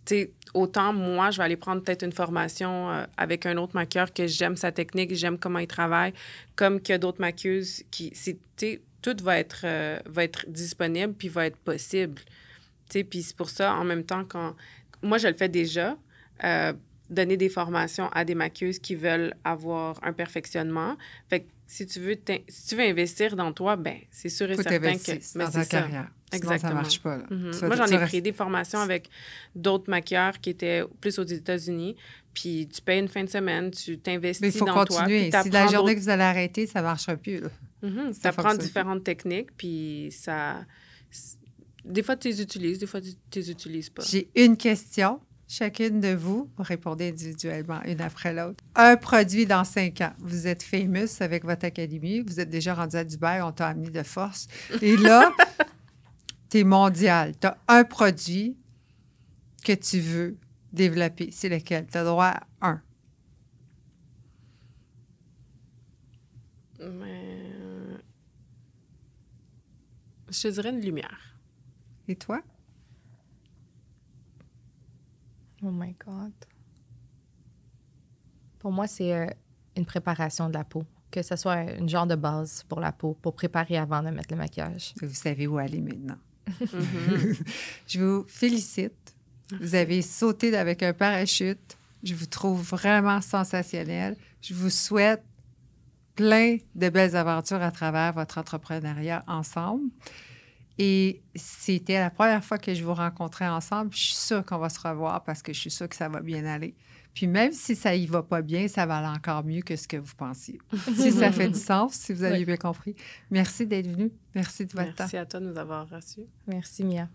Tu sais, autant moi, je vais aller prendre peut-être une formation avec un autre maquilleur que j'aime sa technique, j'aime comment il travaille, comme qu'il y a d'autres maquilleuses qui... Tu sais, tout va être disponible puis va être possible. Tu sais, puis c'est pour ça, en même temps, quand... Moi, je le fais déjà, donner des formations à des maquilleuses qui veulent avoir un perfectionnement. Fait que si tu veux investir dans toi, ben c'est sûr et faut certain t'investir que... dans ben, ta c'est ça. carrière. Sinon, ça ne Exactement. marche pas. Là. Mhm. Ça, Moi, j'en tu ai restes- pris des formations avec d'autres maquilleurs qui étaient plus aux États-Unis. Puis tu payes une fin de semaine, tu Mais il t'investis faut dans toi. continuer. Puis Si la journée que vous allez arrêter, ça ne marchera plus. Là. tu ça apprends fonctionne. différentes techniques, puis ça... Des fois, tu les utilises, des fois, tu les utilises pas. J'ai une question. Chacune de vous, vous répondez individuellement, une après l'autre. Un produit dans 5 ans. Vous êtes famous avec votre académie. Vous êtes déjà rendu à Dubaï. On t'a amené de force. Et là, tu es mondial. Tu as un produit que tu veux développer. C'est lequel? Tu as droit à un. Mais... Je te dirais une lumière. Et toi? Oh my God. Pour moi, c'est une préparation de la peau. Que ce soit une genre de base pour la peau, pour préparer avant de mettre le maquillage. Vous savez où aller maintenant. Mhm. Je vous félicite. Vous avez sauté avec un parachute. Je vous trouve vraiment sensationnel. Je vous souhaite plein de belles aventures à travers votre entrepreneuriat ensemble. Et c'était la première fois que je vous rencontrais ensemble. Je suis sûre qu'on va se revoir parce que je suis sûre que ça va bien aller. Puis même si ça y va pas bien, ça va aller encore mieux que ce que vous pensiez. Si ça fait du sens, si vous avez bien compris. Merci d'être venu. Merci de votre temps. Merci à toi de nous avoir reçus. Merci, Mia.